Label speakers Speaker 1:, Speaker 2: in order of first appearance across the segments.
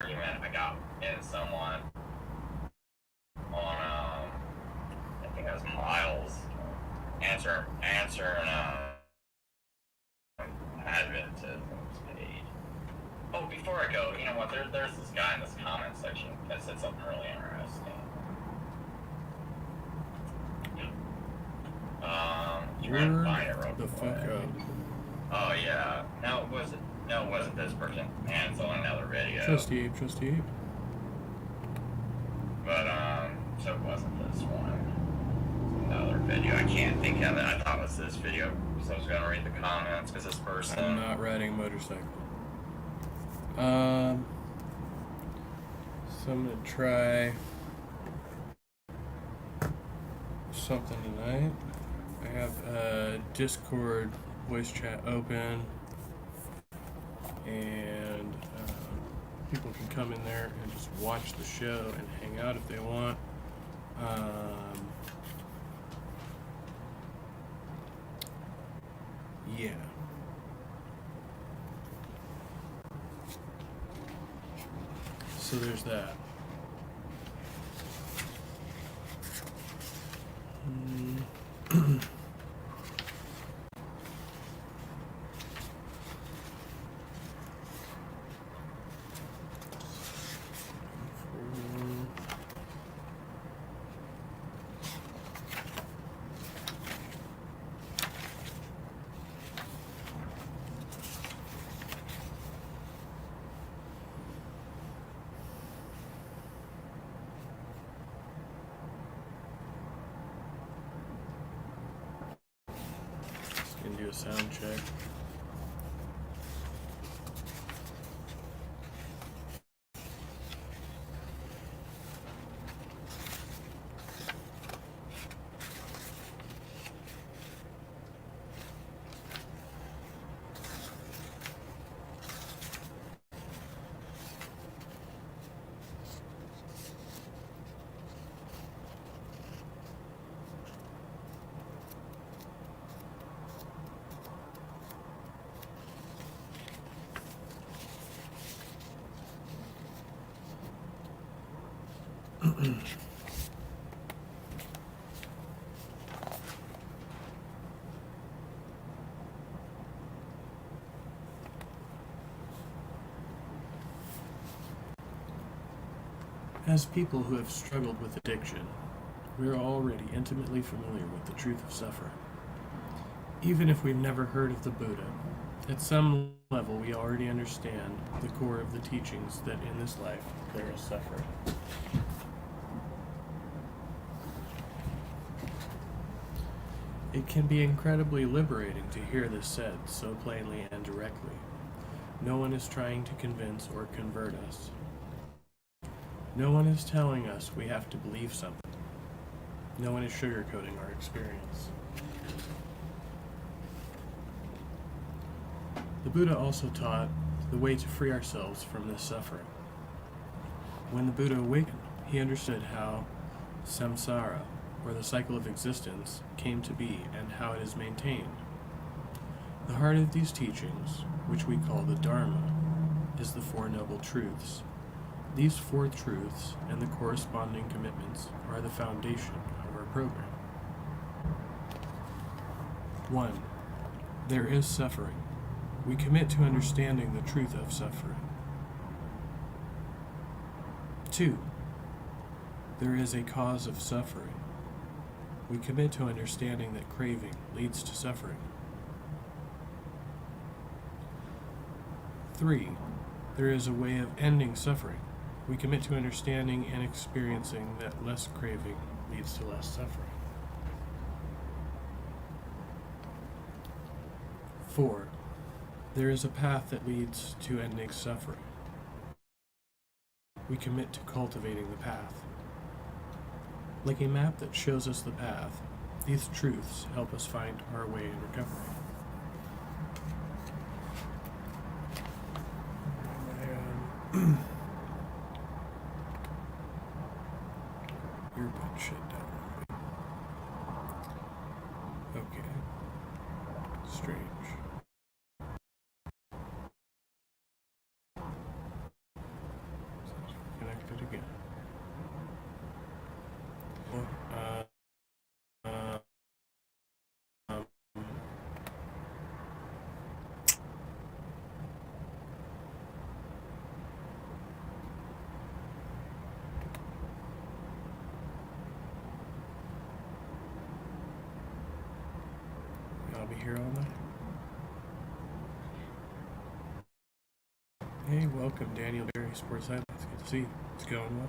Speaker 1: argument I got in someone on I think it was Miles answering Adventism's page. Oh, before I go, you know what? There's this guy in this comment section that said something really interesting. Try and find it real quick.
Speaker 2: Fuck up.
Speaker 1: Oh yeah. No, it wasn't this person. And it's on another video.
Speaker 2: Trusty Ape.
Speaker 1: But so it wasn't this one. It's another video. I can't think of it. I thought it was this video, so I was gonna read the comments because this person.
Speaker 2: I'm not riding a motorcycle. So I'm gonna try something tonight. I have Discord voice chat open, and people can come in there and just watch the show and hang out if they want. Yeah. So there's that. Do a sound check. As people who have struggled with addiction, we are already intimately familiar with the truth of suffering. Even if we've never heard of the Buddha, at some level we already understand the core of the teachings that in this life there is suffering. It can be incredibly liberating to hear this said so plainly and directly. No one is trying to convince or convert us. No one is telling us we have to believe something. No one is sugarcoating our experience. The Buddha also taught the way to free ourselves from this suffering. When the Buddha awakened, he understood how samsara, or the cycle of existence, came to be and how it is maintained. The heart of these teachings, which we call the Dharma, is the Four Noble Truths. These four truths and the corresponding commitments are the foundation of our program. 1. There is suffering. We commit to understanding the truth of suffering. 2. There is a cause of suffering. We commit to understanding that craving leads to suffering. 3. There is a way of ending suffering. We commit to understanding and experiencing that less craving leads to less suffering. 4. There is a path that leads to ending suffering. We commit to cultivating the path. Like a map that shows us the path, these truths help us find our way in recovery. Earbud shut down. Okay. Strange. here all night. Hey, welcome, Daniel Berry, Sports Highlights. Good to see you. It's going well.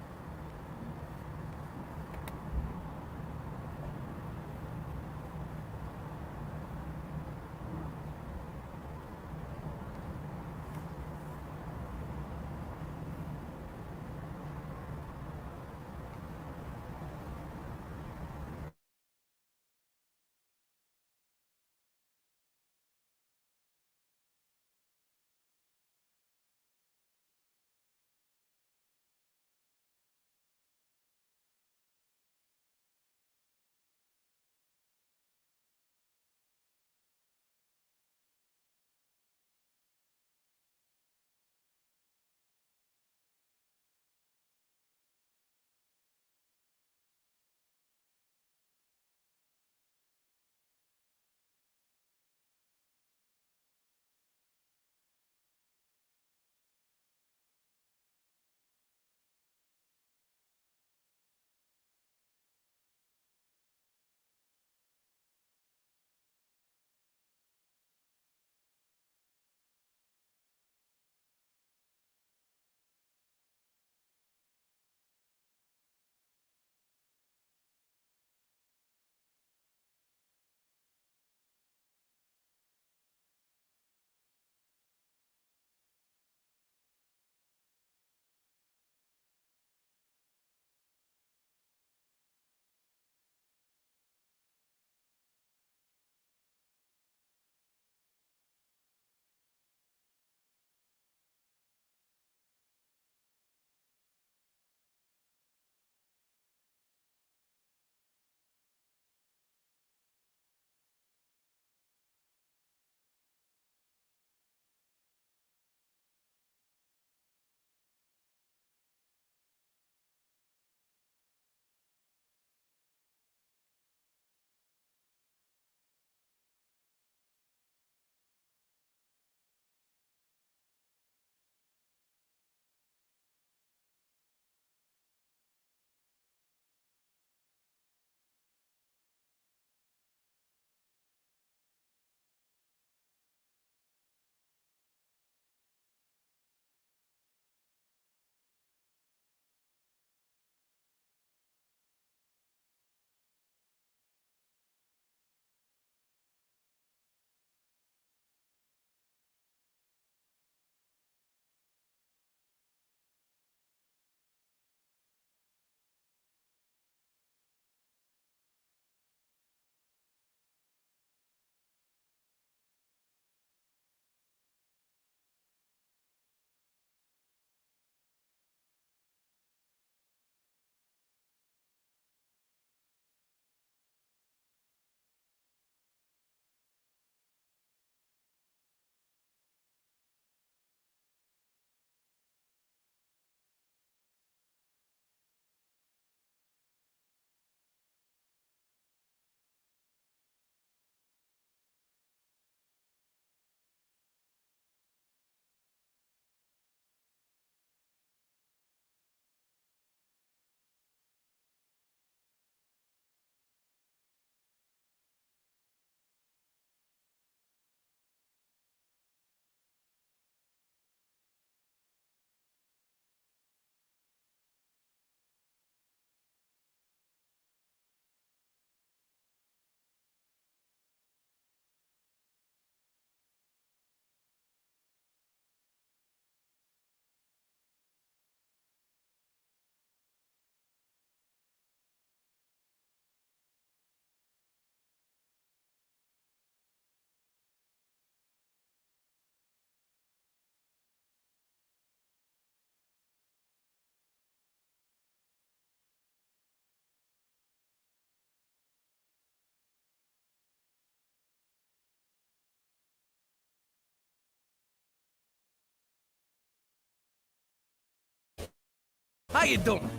Speaker 3: How you doing?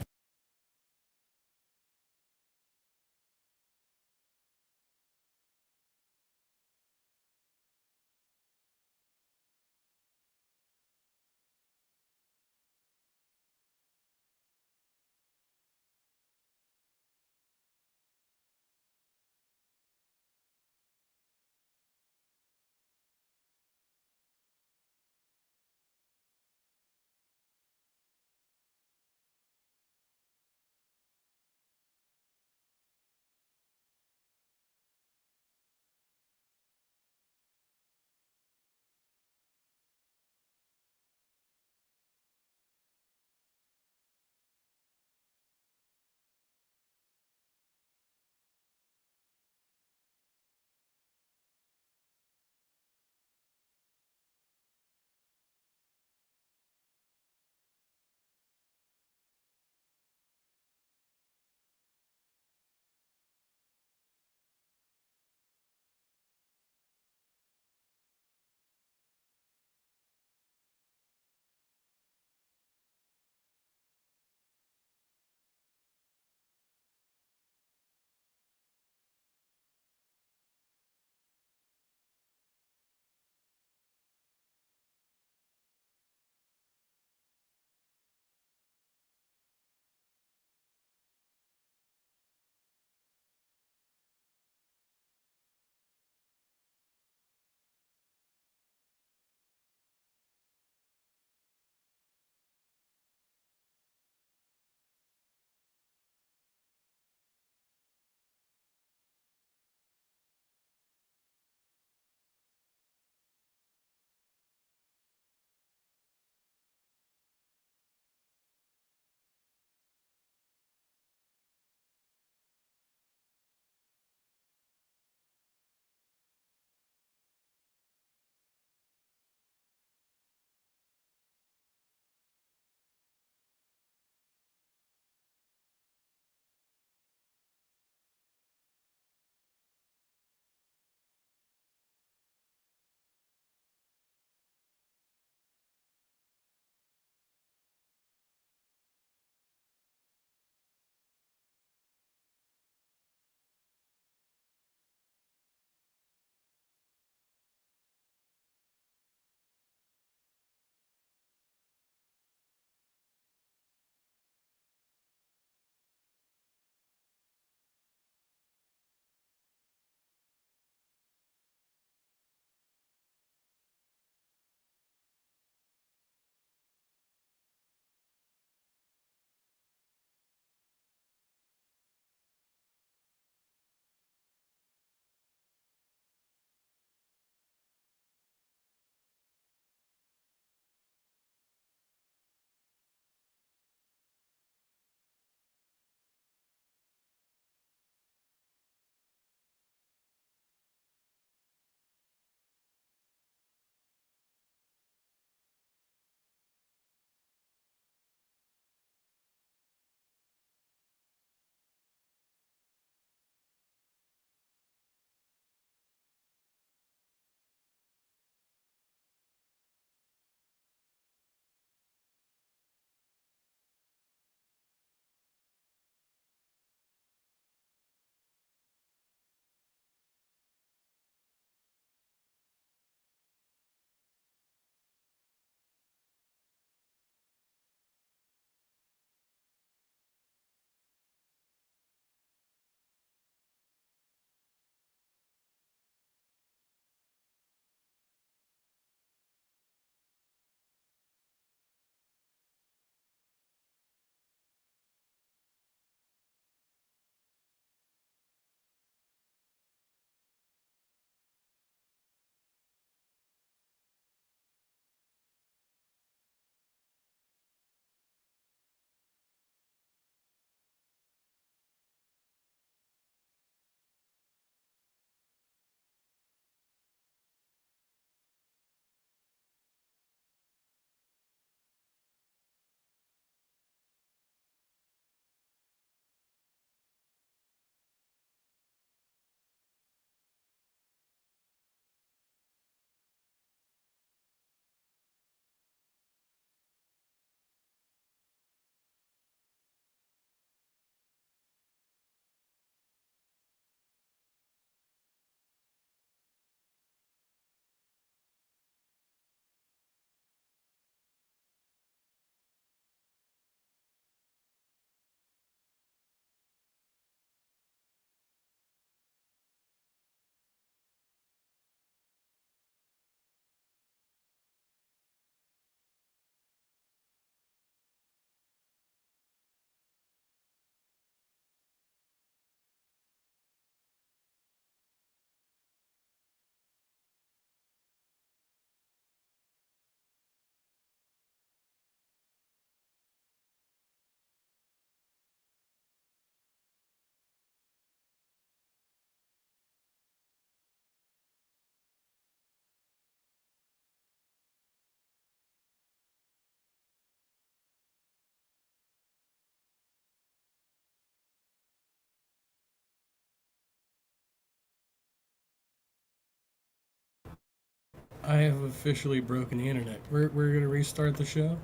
Speaker 2: I have officially broken the internet. We're gonna restart the show.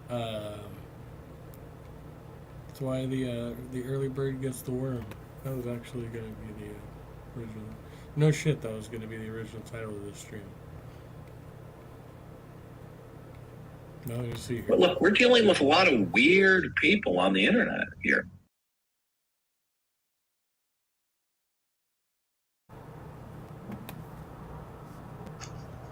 Speaker 2: That's why the early bird gets the worm. That was actually gonna be the original. No shit, that was gonna be the original title of this stream. Now you see here.
Speaker 4: But look, we're dealing with a lot of weird people on the internet here.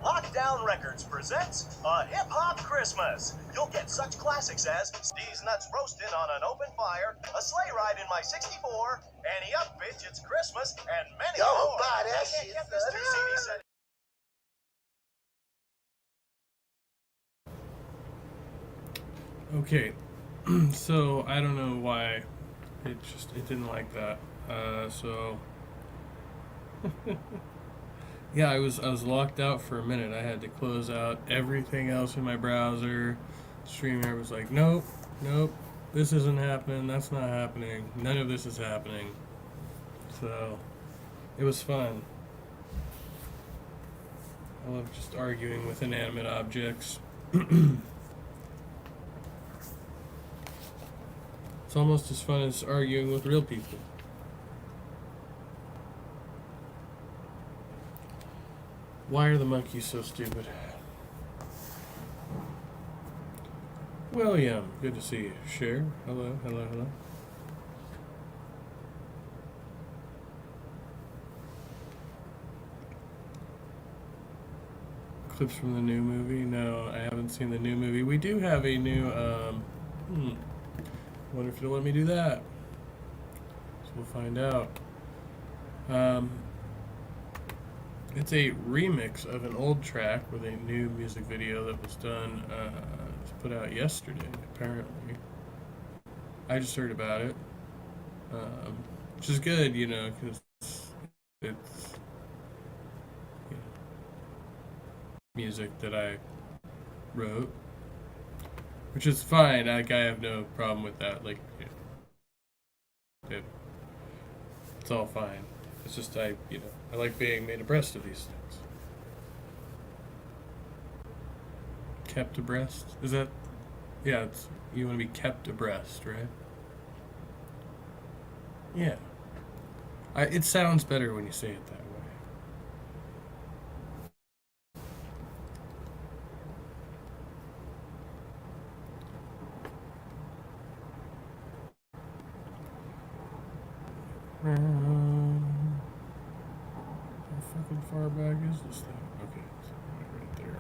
Speaker 5: Lockdown Records presents a Hip Hop Christmas. You'll get such classics as Steve's Nuts Roasted on an Open Fire, A Sleigh Ride in My 64, Annie Up Bitch, It's Christmas, and many more.
Speaker 6: buy that
Speaker 5: You can't
Speaker 6: shit,
Speaker 5: get this
Speaker 6: son.
Speaker 5: 2 CD set.
Speaker 2: Okay, so I don't know why it didn't like that. So yeah, I was locked out for a minute. I had to close out everything else in my browser. StreamYard was like, nope, this isn't happening. That's not happening. None of this is happening. So it was fun. I love just arguing with inanimate objects. It's almost as fun as arguing with real people. Why are the monkeys so stupid? William, good to see you. Cher, hello. Clips from the new movie? No, I haven't seen the new movie. We do have a new, wonder if you'll let me do that. So we'll find out. It's a remix of an old track with a new music video that was done, was put out yesterday, apparently. I just heard about it. Which is good, because it's music that I wrote. Which is fine. Like, I have no problem with that. Like, it's all fine. It's just I like being made abreast of these things. Kept abreast? Is that? Yeah. It's you want to be kept abreast, right? Yeah. It sounds better when you say it that way. How fucking far back is this thing? Okay, it's right there.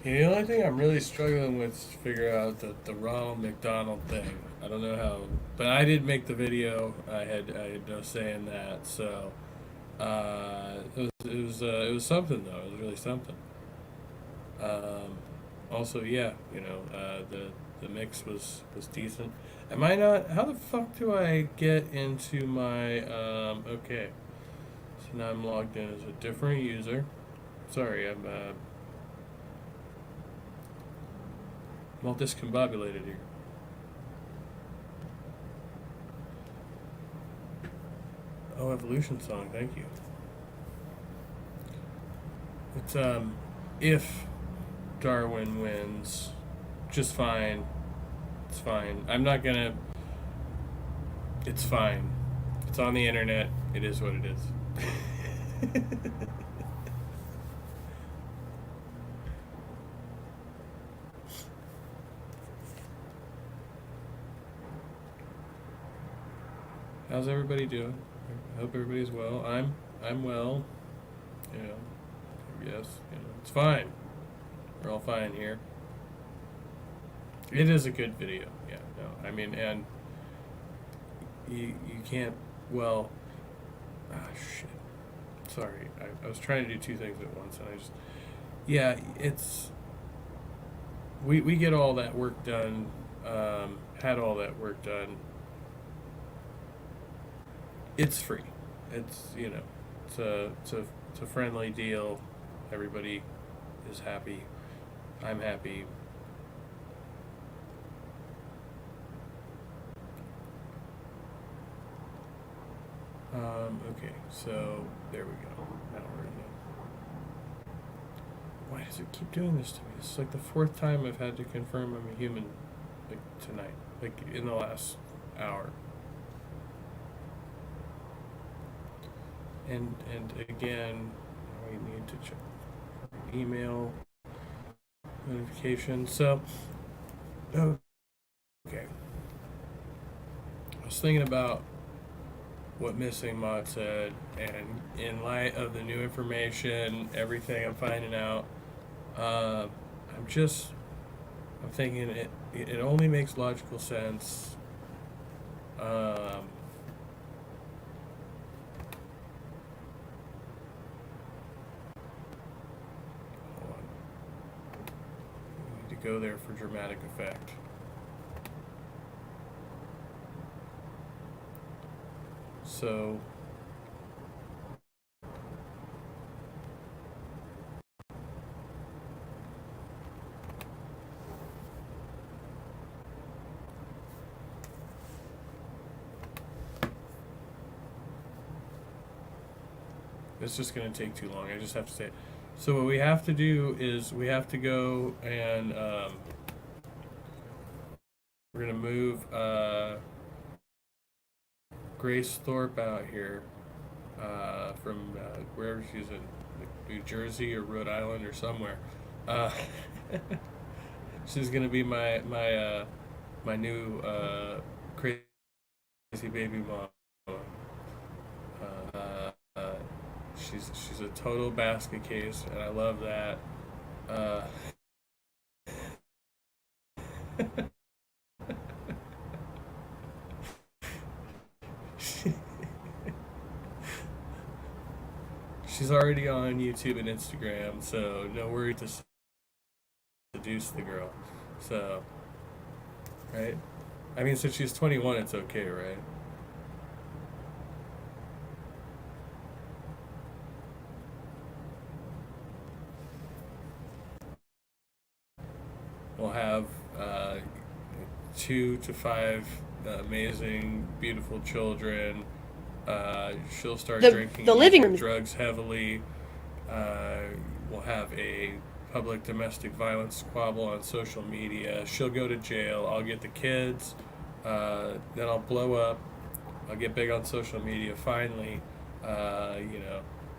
Speaker 2: The only thing I'm really struggling with is to figure out the Ronald McDonald thing. I don't know how, but I did make the video. I had no say in that. So it was something though. It was really something. Also, yeah, the mix was decent. Am I not? How the fuck do I get into my? Okay, so now I'm logged in as a different user. Sorry, I'm all discombobulated here. Oh, Evolution Song, thank you. It's if Darwin wins, just fine. It's fine. I'm not gonna. It's fine. It's on the internet. It is what it is. How's everybody doing? I hope everybody's well. I'm well. Yes, it's fine. We're all fine here. It is a good video. Yeah, no, I mean, and you can't, well, shit. Sorry, I was trying to do two things at once, and I just, yeah, it's, we get all that work done, had all that work done. It's free. It's, it's a friendly deal. Everybody is happy. I'm happy. Okay, so there we go. Now we're in it. Why does it keep doing this to me? This is like the fourth time I've had to confirm I'm a human, like, tonight, like in the last hour. And again, we need to check email notifications. So, okay. I was thinking about what Missing Mod said, and in light of the new information, everything I'm finding out, I'm thinking it only makes logical sense. Hold on. We need to go there for dramatic effect. So it's just going to take too long. I just have to say it. So what we have to do is we have to go and we're going to move Grace Thorpe out here from wherever she's in, like New Jersey or Rhode Island or somewhere. She's gonna be my new crazy baby mom. She's a total basket case, and I love that. She's already on YouTube and Instagram, so no worry to seduce the girl. So, right? I mean, since she's 21, it's okay, right? We'll have 2 to 5 amazing, beautiful children. She'll start drinking
Speaker 6: the living room
Speaker 2: drugs heavily. We'll have a public domestic violence squabble on social media. She'll go to jail. I'll get the kids. Then I'll blow up. I'll get big on social media finally.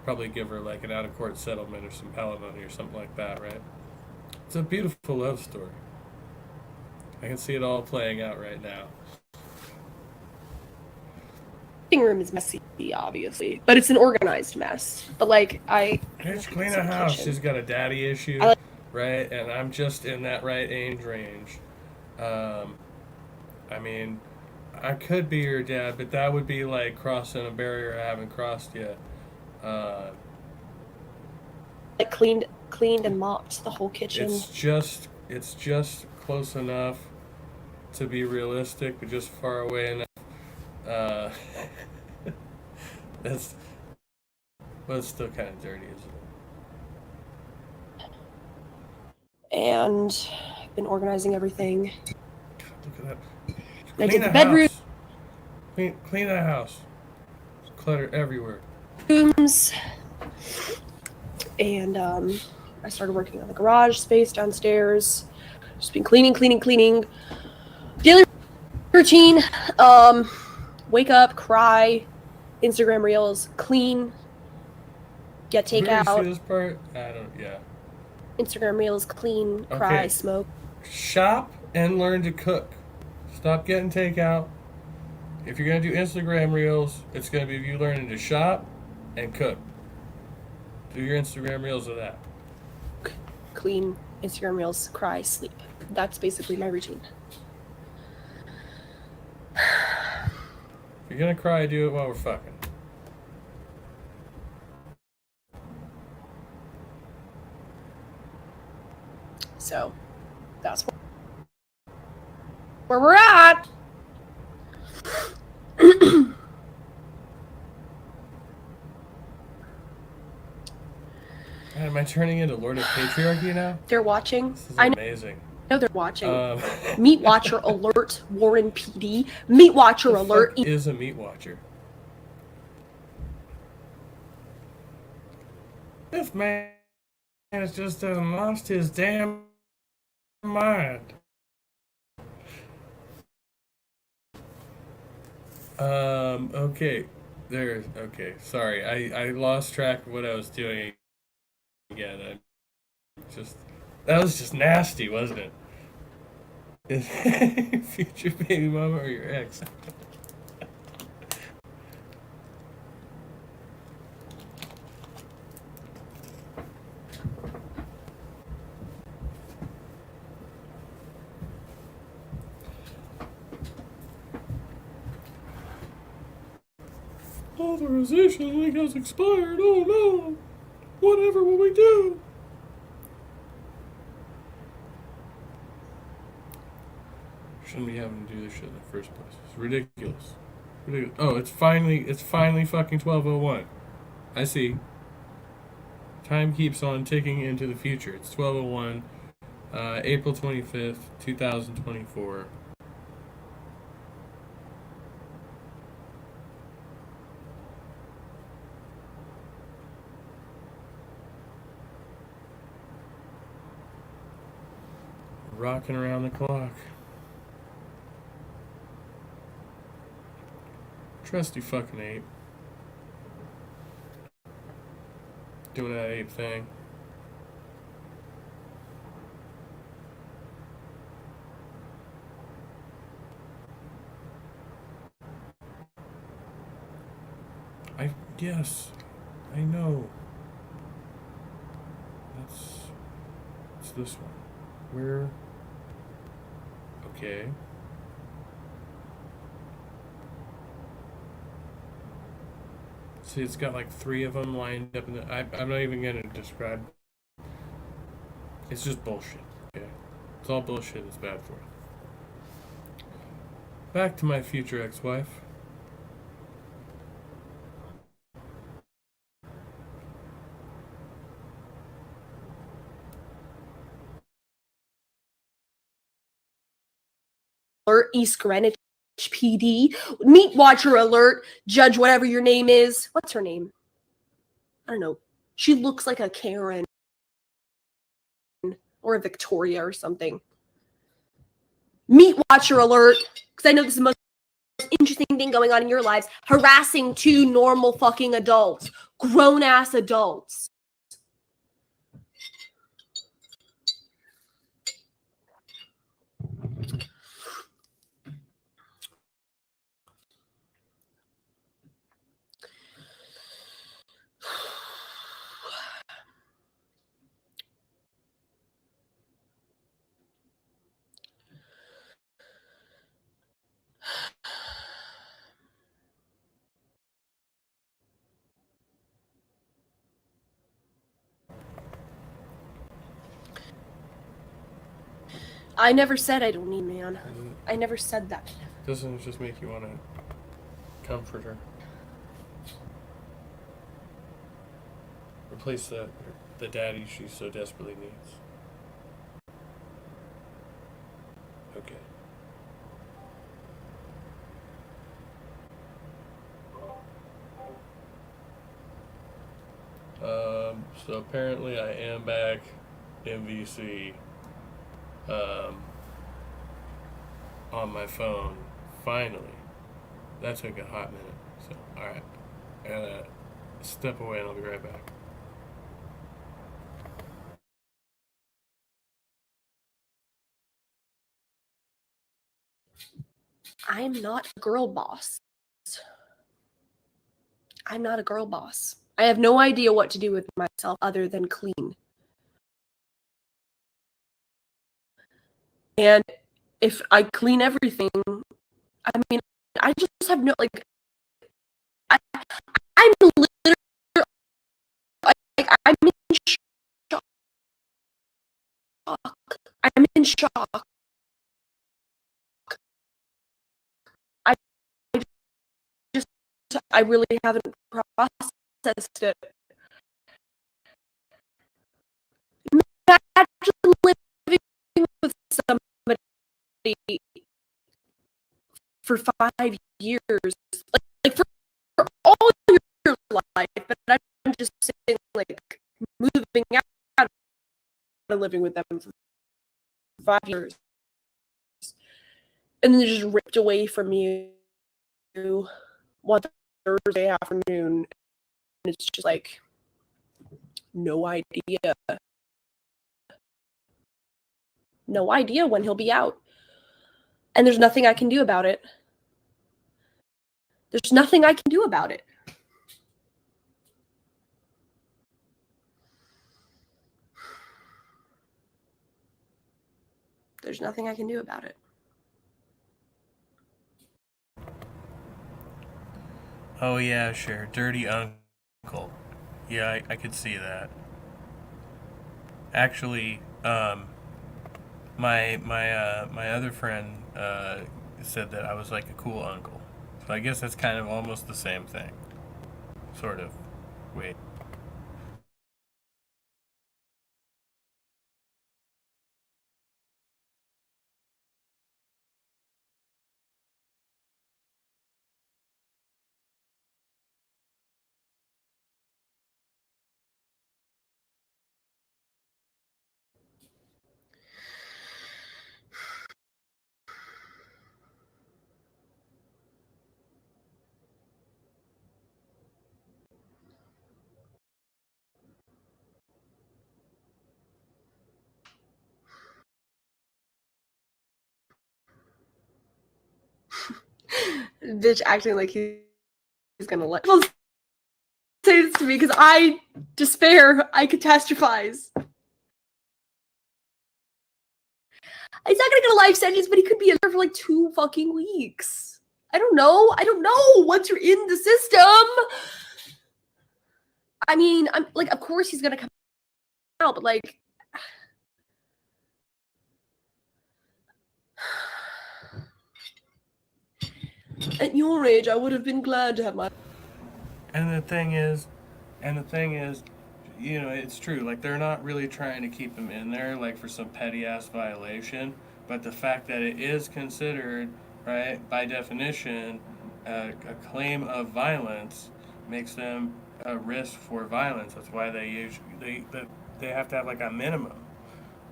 Speaker 2: Probably give her like an out-of-court settlement or some palimony or something like that, right? It's a beautiful love story. I can see it all playing out right now.
Speaker 6: room is messy, obviously, but it's an organized mess. But like,
Speaker 2: Bitch, clean the house. She's got a daddy issue. right? And I'm just in that right age range. I mean, I could be your dad, but that would be like crossing a barrier I haven't crossed yet. Uh,
Speaker 6: Like cleaned and mopped the whole kitchen.
Speaker 2: it's just close enough to be realistic, but just far away enough. Uh, that's, but it's still kind of dirty, isn't it?
Speaker 6: And I've been organizing everything.
Speaker 2: God, look at that.
Speaker 6: I
Speaker 2: Clean
Speaker 6: did the
Speaker 2: that
Speaker 6: bedroom.
Speaker 2: house. Clean that house. There's clutter everywhere.
Speaker 6: Rooms. And I started working on the garage space downstairs. Just been cleaning. Daily routine. Wake up, cry, Instagram reels, clean, get
Speaker 2: Did you already see
Speaker 6: takeout.
Speaker 2: this part? I don't. Yeah.
Speaker 6: Instagram reels, clean, cry,
Speaker 2: Okay.
Speaker 6: smoke.
Speaker 2: Shop and learn to cook. Stop getting takeout. If you're gonna do Instagram reels, it's gonna be you learning to shop and cook. Do your Instagram reels of that.
Speaker 6: Clean, Instagram reels, cry, sleep. That's basically my routine.
Speaker 2: If you're gonna cry, do it while we're fucking.
Speaker 6: So that's where we're at.
Speaker 2: God, am I turning into Lord of Patriarchy now?
Speaker 6: They're watching.
Speaker 2: This is
Speaker 6: I
Speaker 2: amazing.
Speaker 6: know they're watching.
Speaker 2: Meat
Speaker 6: Meat Watcher alert, Warren PD. Meat Watcher alert.
Speaker 2: Is a meat watcher. This man has just lost his damn mind. Okay. Okay. Sorry. I lost track of what I was doing again. That was just nasty, wasn't it? Is future baby mama or your ex? Authorization link has expired. Oh no! Whatever will we do? Shouldn't be having to do this shit in the first place. It's ridiculous. Oh, it's finally fucking 12:01. I see. Time keeps on ticking into the future. It's 12:01, April 25th, 2024. Rocking around the clock. Trusty fucking ape. Doing that ape thing. Yes, I know. It's this one. Where? Okay. See, it's got like 3 of them lined up in the. I'm not even gonna describe. It's just bullshit. Okay, it's all bullshit. It's bad for you. Back to my future ex-wife.
Speaker 6: Alert, East Greenwich PD. Meat Watcher alert, Judge whatever your name is. What's her name? I don't know. She looks like a Karen or a Victoria or something. Meat Watcher alert, because I know this is the most interesting thing going on in your lives. Harassing 2 normal fucking adults. Grown-ass adults. I never said I don't need a man.
Speaker 2: And
Speaker 6: I never said that.
Speaker 2: doesn't it just make you want to comfort her? Replace the daddy she so desperately needs. Okay. So apparently I am back in VC on my phone. Finally. That took a hot minute. So, alright. I gotta step away and I'll be right back.
Speaker 6: I'm not a girl boss. I'm not a girl boss. I have no idea what to do with myself other than clean. And if I clean everything, I mean, I just have no, like, I'm literally, like, I'm in shock. I'm in shock. I really haven't processed it. Imagine living with somebody for 5 years, like for all your life, but I'm just saying, like, moving out and living with them for 5 years, and then they're just ripped away from you one Thursday afternoon, and it's just like, no idea when he'll be out, and there's nothing I can do about it. There's nothing I can do about it. There's nothing I can do about it.
Speaker 2: Oh yeah, sure. Dirty uncle. Yeah, I could see that. Actually, my other friend said that I was like a cool uncle. So I guess that's kind of almost the same thing. Sort of. Wait.
Speaker 6: Bitch acting like he's gonna let people say this to me because I despair. I catastrophize. He's not gonna get a life sentence, but he could be in there for like 2 fucking weeks. I don't know. Once you're in the system, I mean, I'm like, of course he's gonna come out, but like, at your age, I would have been glad to have my.
Speaker 2: And the thing is, you know, it's true. Like, they're not really trying to keep him in there, like, for some petty ass violation. But the fact that it is considered, right, by definition, a claim of violence makes them a risk for violence. That's why they usually they have to have like a minimum,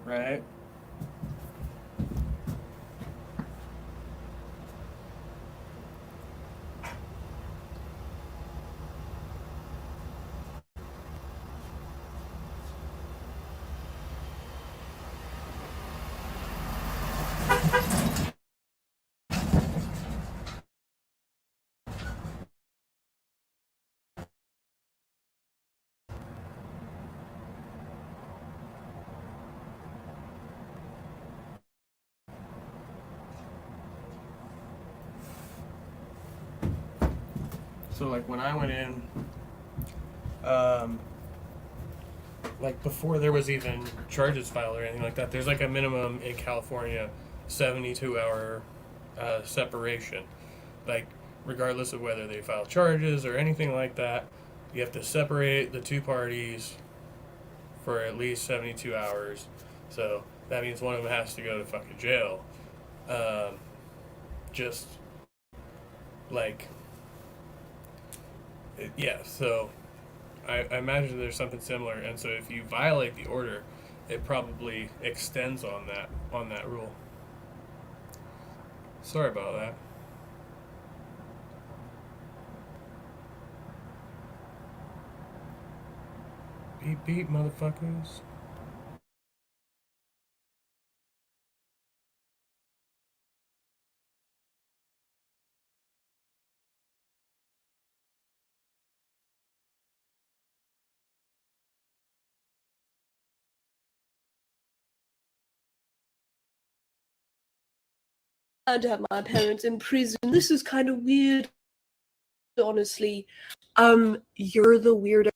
Speaker 2: right? So like when I went in, like before there was even charges filed or anything like that, there's like a minimum in California 72-hour separation. Like, regardless of whether they file charges or anything like that, you have to separate the two parties for at least 72 hours. So that means one of them has to go to fucking jail. Just like, yeah, so I imagine there's something similar, and so if you violate the order, it probably extends on that rule. Sorry about that. Beep beep, motherfuckers.
Speaker 6: To have my parents in prison. This is kind of weird, honestly. You're the weirdo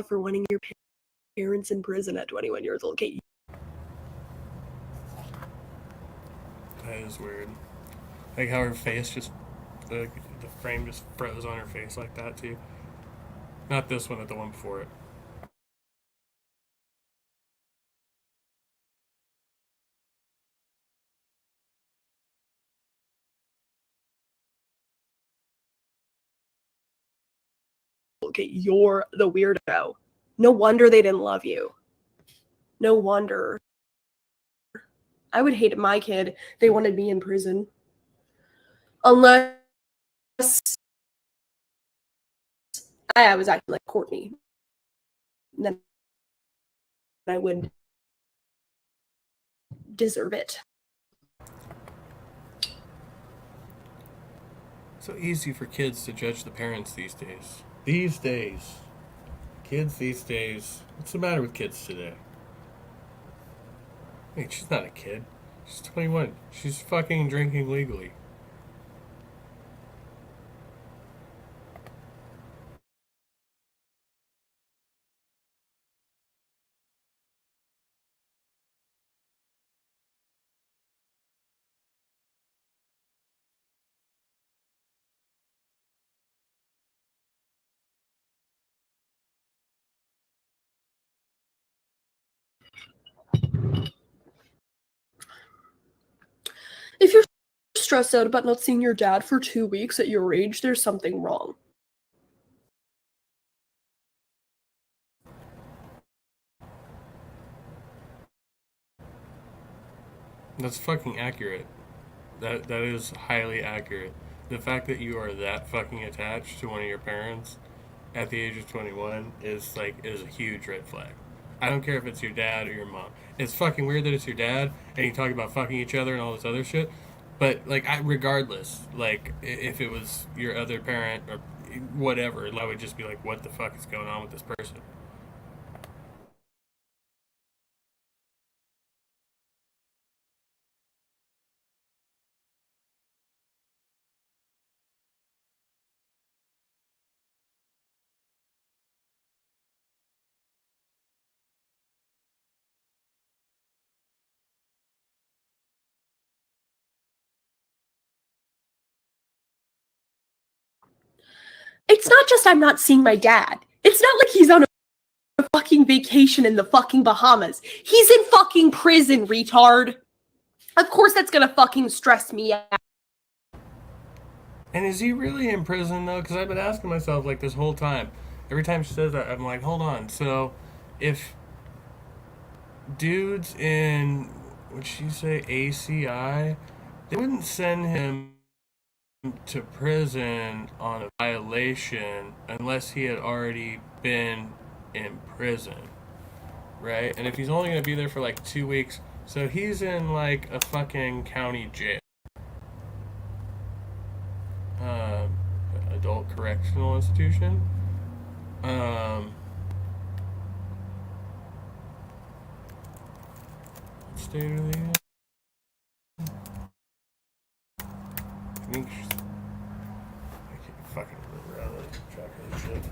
Speaker 6: for wanting your parents in prison at 21 years old. Okay.
Speaker 2: That is weird. Like how her face just, the frame just froze on her face like that too. Not this one, but the one before it.
Speaker 6: Okay, you're the weirdo. No wonder they didn't love you. No wonder. I would hate my kid. They wanted me in prison. Unless I was acting like Courtney. Then I would deserve it.
Speaker 2: So easy for kids to judge the parents these days. Kids these days. What's the matter with kids today? Hey, she's not a kid. She's 21. She's fucking drinking legally.
Speaker 6: If you're stressed out about not seeing your dad for 2 weeks at your age, there's something wrong.
Speaker 2: That's fucking accurate. That is highly accurate. The fact that you are that fucking attached to one of your parents at the age of 21 is a huge red flag. I don't care if it's your dad or your mom. It's fucking weird that it's your dad and you talk about fucking each other and all this other shit. But regardless, if it was your other parent or whatever, I would just be like, what the fuck is going on with this person?
Speaker 6: It's not just I'm not seeing my dad. It's not like he's on a fucking vacation in the fucking Bahamas. He's in fucking prison, retard. Of course that's gonna fucking stress me out.
Speaker 2: And is he really in prison though? Because I've been asking myself this whole time. Every time she says that, I'm like, hold on. So, if dudes in, what'd she say, ACI, they wouldn't send him to prison on a violation unless he had already been in prison, right? And if he's only going to be there for 2 weeks, so he's in a fucking county jail, adult correctional institution. State of the I think I can't fucking remember how to track this shit.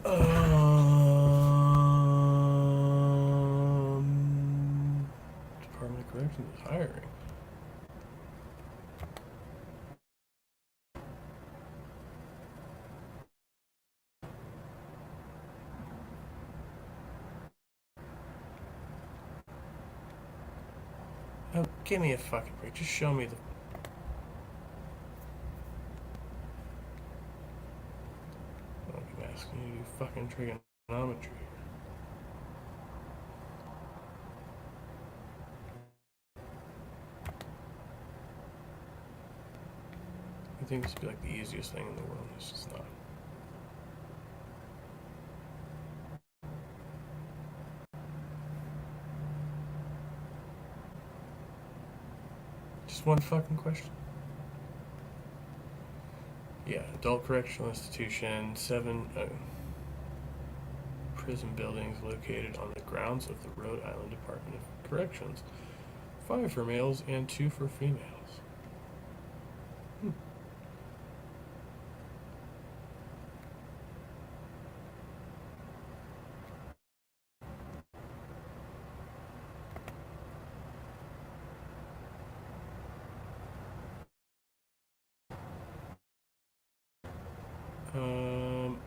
Speaker 2: Department of Corrections is hiring. Oh, give me a fucking break. Just show me the. I'm asking you to do fucking trigonometry. I think this would be like the easiest thing in the world. It's just not. Just one fucking question. Yeah, adult correctional institution, 7 prison buildings located on the grounds of the Rhode Island Department of Corrections. 5 for males and 2 for females.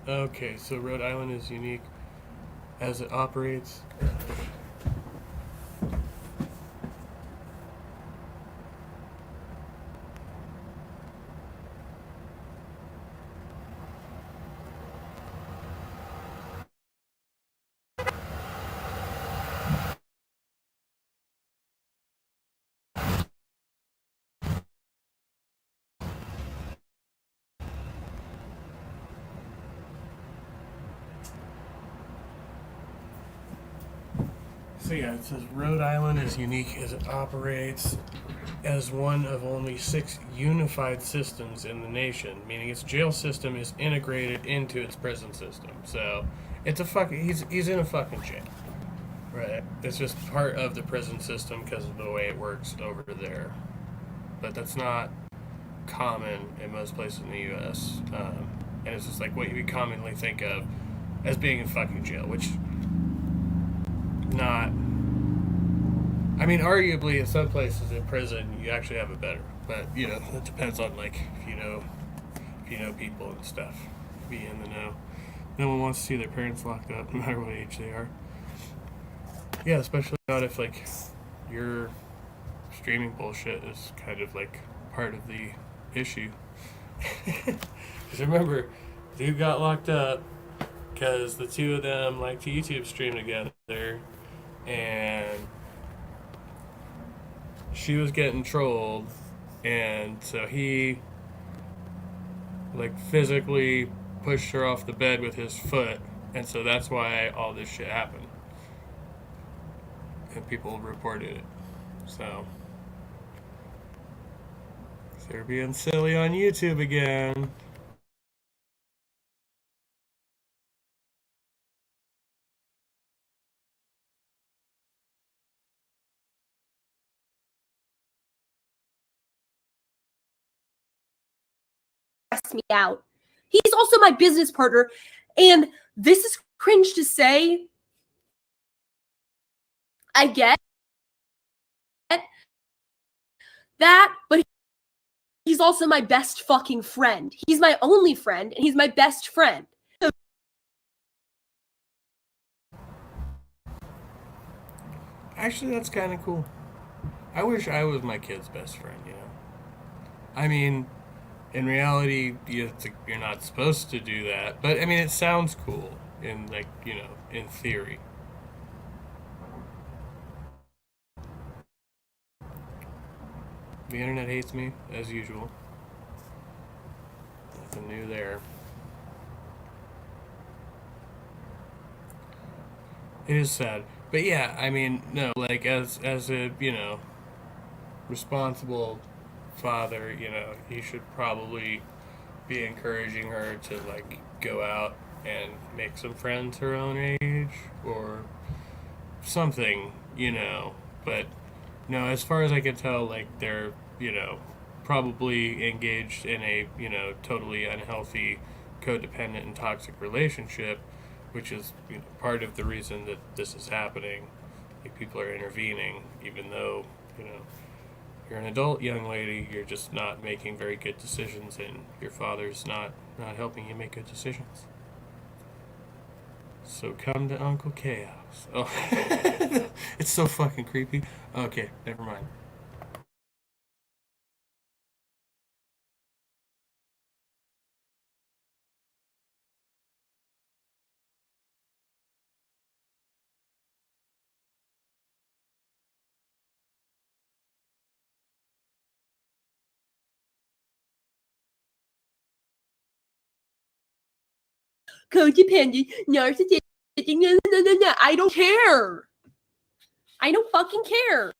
Speaker 2: Okay, so Rhode Island is unique as it operates. So yeah, it says Rhode Island is unique as it operates as one of only 6 unified systems in the nation, meaning its jail system is integrated into its prison system. So it's a fucking he's in a fucking jail, right? It's just part of the prison system because of the way it works over there. But that's not common in most places in the U.S. And it's just like what you would commonly think of as being in fucking jail, which. Not. I mean, arguably, in some places in prison, you actually have it better. But you know, it depends on like if you know people and stuff. Be in the know. No one wants to see their parents locked up, no matter what age they are. Yeah, especially not if like your streaming bullshit is kind of like part of the issue. Because remember, dude got locked up because the two of them like to YouTube stream together. And she was getting trolled, and so he like physically pushed her off the bed with his foot, and so that's why all this shit happened, and people reported it. So they're being silly on YouTube again.
Speaker 6: Me out. He's also my business partner, and this is cringe to say. I get that, but he's also my best fucking friend. He's my only friend, and he's my best friend.
Speaker 2: Actually, that's kind of cool. I wish I was my kid's best friend, you know? I mean, in reality, you're not supposed to do that, but I mean, it sounds cool in like, you know, in theory. The internet hates me, as usual. Nothing new there. It is sad. But yeah, I mean, no, like, as a, you know, responsible father, you know, he should probably be encouraging her to, like, go out and make some friends her own age, or something, you know. But, no, as far as I can tell, like, they're, you know, probably engaged in a, you know, totally unhealthy, codependent and toxic relationship, which is part of the reason that this is happening. Like, people are intervening, even though you're an adult young lady. You're just not making very good decisions, and your father's not helping you make good decisions. So come to Uncle Chaos. Oh, it's so fucking creepy. Okay, never mind.
Speaker 6: Codependent, narcissistic. No. I don't care. I don't fucking care.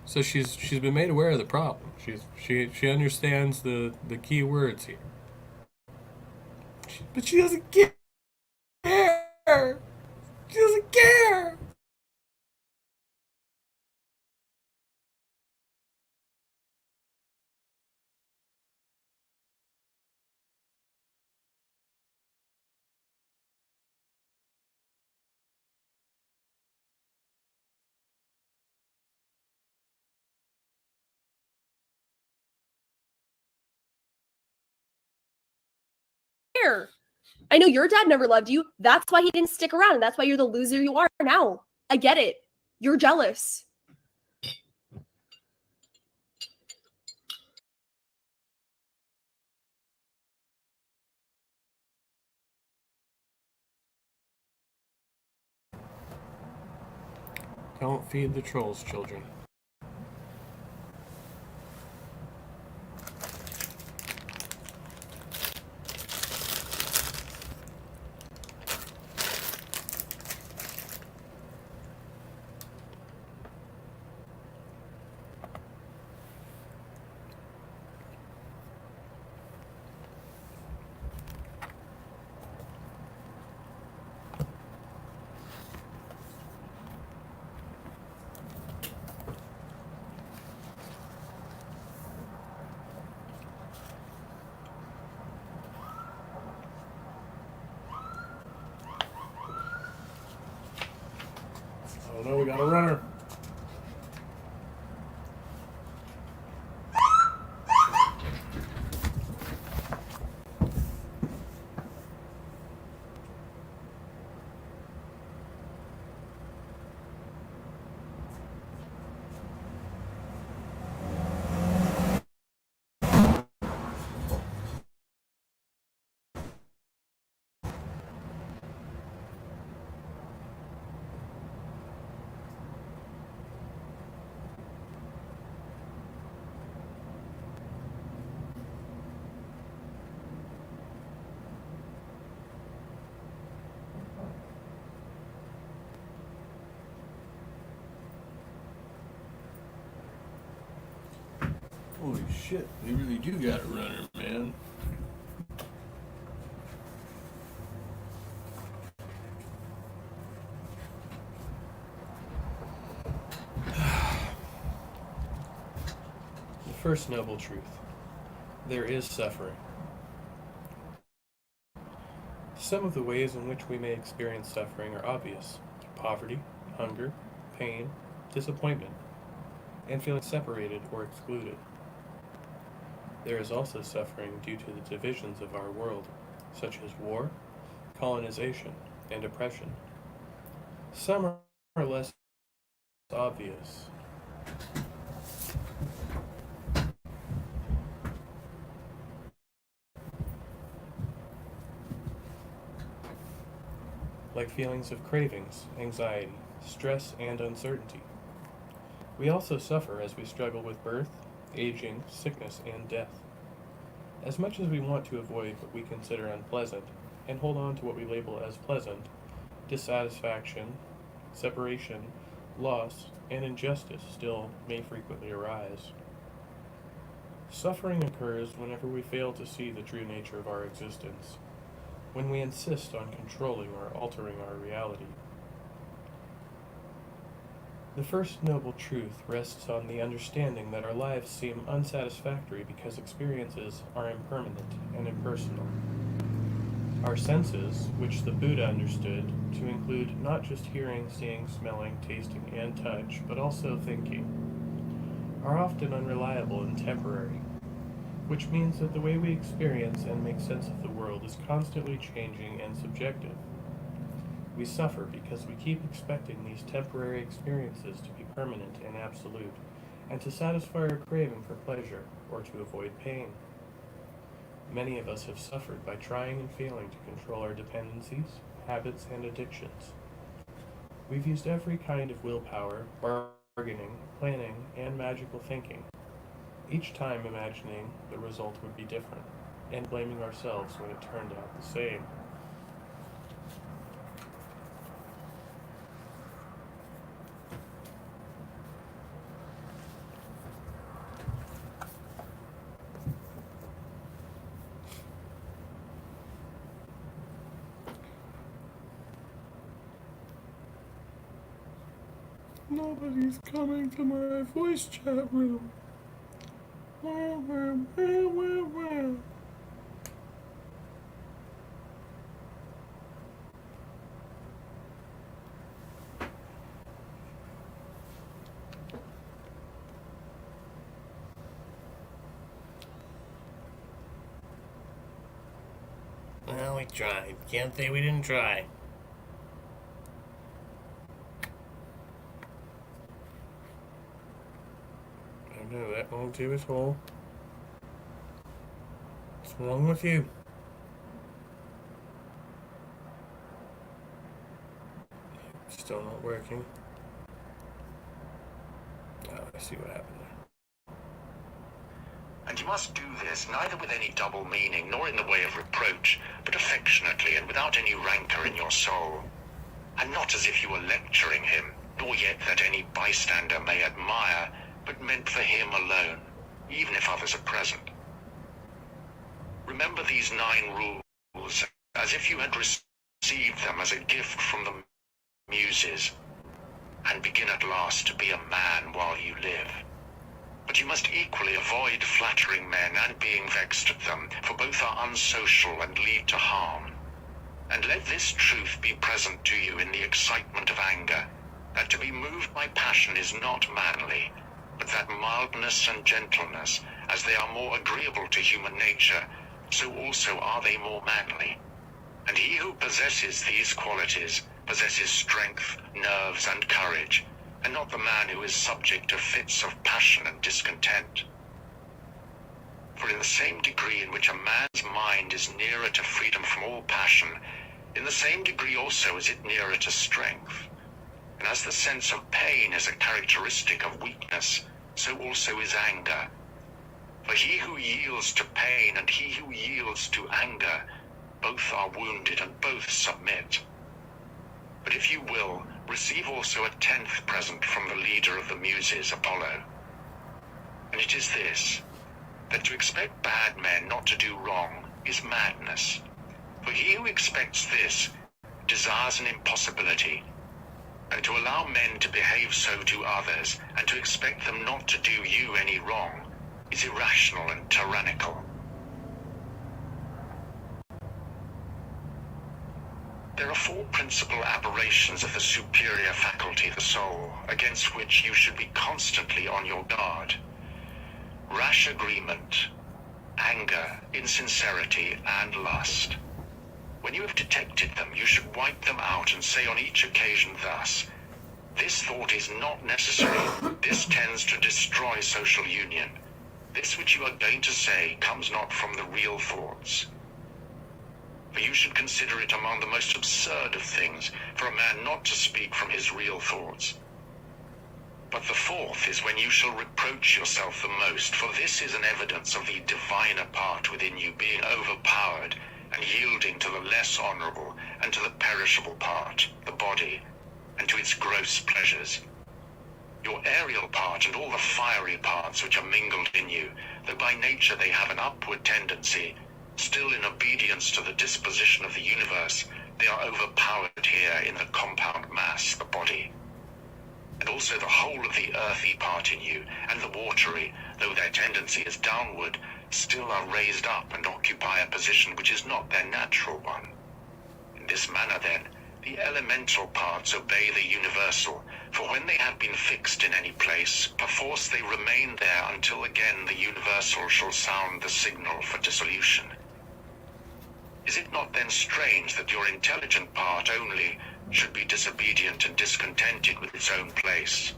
Speaker 2: So she's been made aware of the problem. She understands the key words here. But she doesn't care. She doesn't care.
Speaker 6: I know your dad never loved you. That's why he didn't stick around, and that's why you're the loser you are now. I get it. You're jealous.
Speaker 2: Don't feed the trolls, children. Oh no, we got a runner. Holy shit, they really do got a runner, man. The first noble truth. There is suffering. Some of the ways in which we may experience suffering are obvious: poverty, hunger, pain, disappointment, and feeling separated or excluded. There is also suffering due to the divisions of our world, such as war, colonization, and oppression. Some are less obvious. Like feelings of cravings, anxiety, stress, and uncertainty. We also suffer as we struggle with birth, aging, sickness, and death. As much as we want to avoid what we consider unpleasant and hold on to what we label as pleasant, dissatisfaction, separation, loss, and injustice still may frequently arise. Suffering occurs whenever we fail to see the true nature of our existence, when we insist on controlling or altering our reality. The first noble truth rests on the understanding that our lives seem unsatisfactory because experiences are impermanent and impersonal. Our senses, which the Buddha understood to include not just hearing, seeing, smelling, tasting, and touch, but also thinking, are often unreliable and temporary, which means that the way we experience and make sense of the world is constantly changing and subjective. We suffer because we keep expecting these temporary experiences to be permanent and absolute, and to satisfy our craving for pleasure or to avoid pain. Many of us have suffered by trying and failing to control our dependencies, habits, and addictions. We've used every kind of willpower, bargaining, planning, and magical thinking, each time imagining the result would be different, and blaming ourselves when it turned out the same. Nobody's coming to my voice chat room. Well, we tried. Can't say we didn't try. No, that won't do at all. What's wrong with you? Still not working. Oh, I see what happened there.
Speaker 7: And you must do this neither with any double meaning nor in the way of reproach, but affectionately and without any rancor in your soul. And not as if you were lecturing him, nor yet that any bystander may admire, but meant for him alone, even if others are present. Remember these 9 rules as if you had received them as a gift from the Muses, and begin at last to be a man while you live. But you must equally avoid flattering men and being vexed at them, for both are unsocial and lead to harm. And let this truth be present to you in the excitement of anger, that to be moved by passion is not manly, but that mildness and gentleness, as they are more agreeable to human nature, so also are they more manly. And he who possesses these qualities possesses strength, nerves, and courage, and not the man who is subject to fits of passion and discontent. For in the same degree in which a man's mind is nearer to freedom from all passion, in the same degree also is it nearer to strength. And as the sense of pain is a characteristic of weakness, so also is anger. For he who yields to pain and he who yields to anger, both are wounded and both submit. But if you will, receive also a 10th present from the leader of the Muses, Apollo. And it is this, that to expect bad men not to do wrong is madness. For he who expects this desires an impossibility, and to allow men to behave so to others, and to expect them not to do you any wrong, is irrational and tyrannical. There are 4 principal aberrations of the superior faculty, the soul, against which you should be constantly on your guard. Rash agreement, anger, insincerity, and lust. When you have detected them, you should wipe them out and say on each occasion thus, "This thought is not necessary. This tends to destroy social union. This which you are going to say comes not from the real thoughts." For you should consider it among the most absurd of things for a man not to speak from his real thoughts. But the 4th is when you shall reproach yourself the most, for this is an evidence of the diviner part within you being overpowered and yielding to the less honorable and to the perishable part, the body, and to its gross pleasures. Your aerial part and all the fiery parts which are mingled in you, though by nature they have an upward tendency, still in obedience to the disposition of the universe, they are overpowered here in the compound mass, the body. And also the whole of the earthy part in you, and the watery, though their tendency is downward, still are raised up and occupy a position which is not their natural one. In this manner, then, the elemental parts obey the universal, for when they have been fixed in any place, perforce they remain there until again the universal shall sound the signal for dissolution. Is it not then strange that your intelligent part only should be disobedient and discontented with its own place,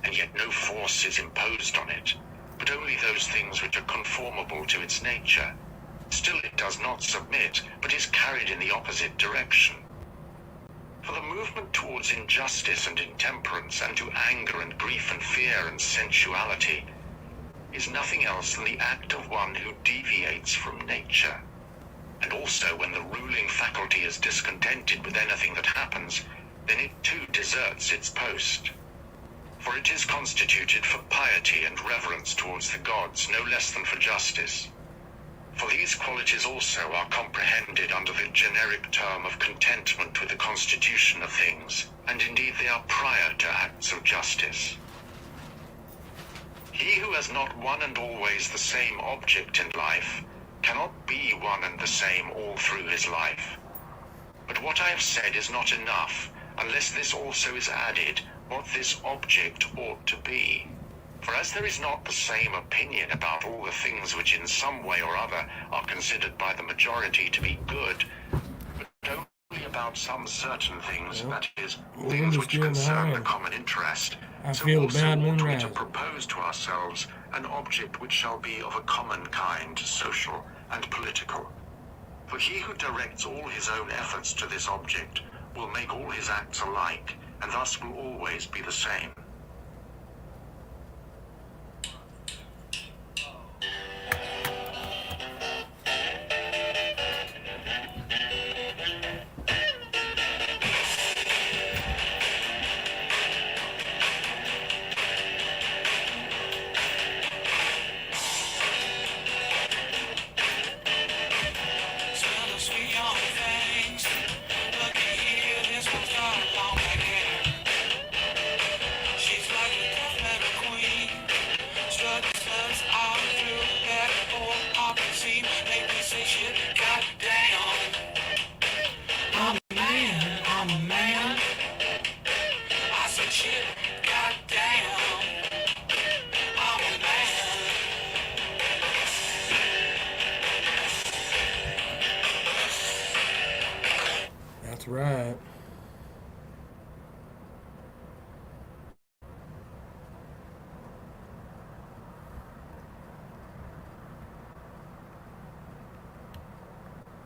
Speaker 7: and yet no force is imposed on it, but only those things which are conformable to its nature? Still it does not submit, but is carried in the opposite direction. For the movement towards injustice and intemperance, and to anger and grief and fear and sensuality, is nothing else than the act of one who deviates from nature. And also when the ruling faculty is discontented with anything that happens, then it too deserts its post. For it is constituted for piety and reverence towards the gods no less than for justice. For these qualities also are comprehended under the generic term of contentment with the constitution of things, and indeed they are prior to acts of justice. He who has not one and always the same object in life cannot be one and the same all through his life. But what I have said is not enough, unless this also is added, what this object ought to be. For as there is not the same opinion about all the things which in some way or other are considered by the majority to be good, but only about some certain things, that is, things which concern the common interest, so also ought we to propose to ourselves an object which shall be of a common kind, social and political. For he who directs all his own efforts to this object will make all his acts alike, and thus will always be the same.
Speaker 2: That's right.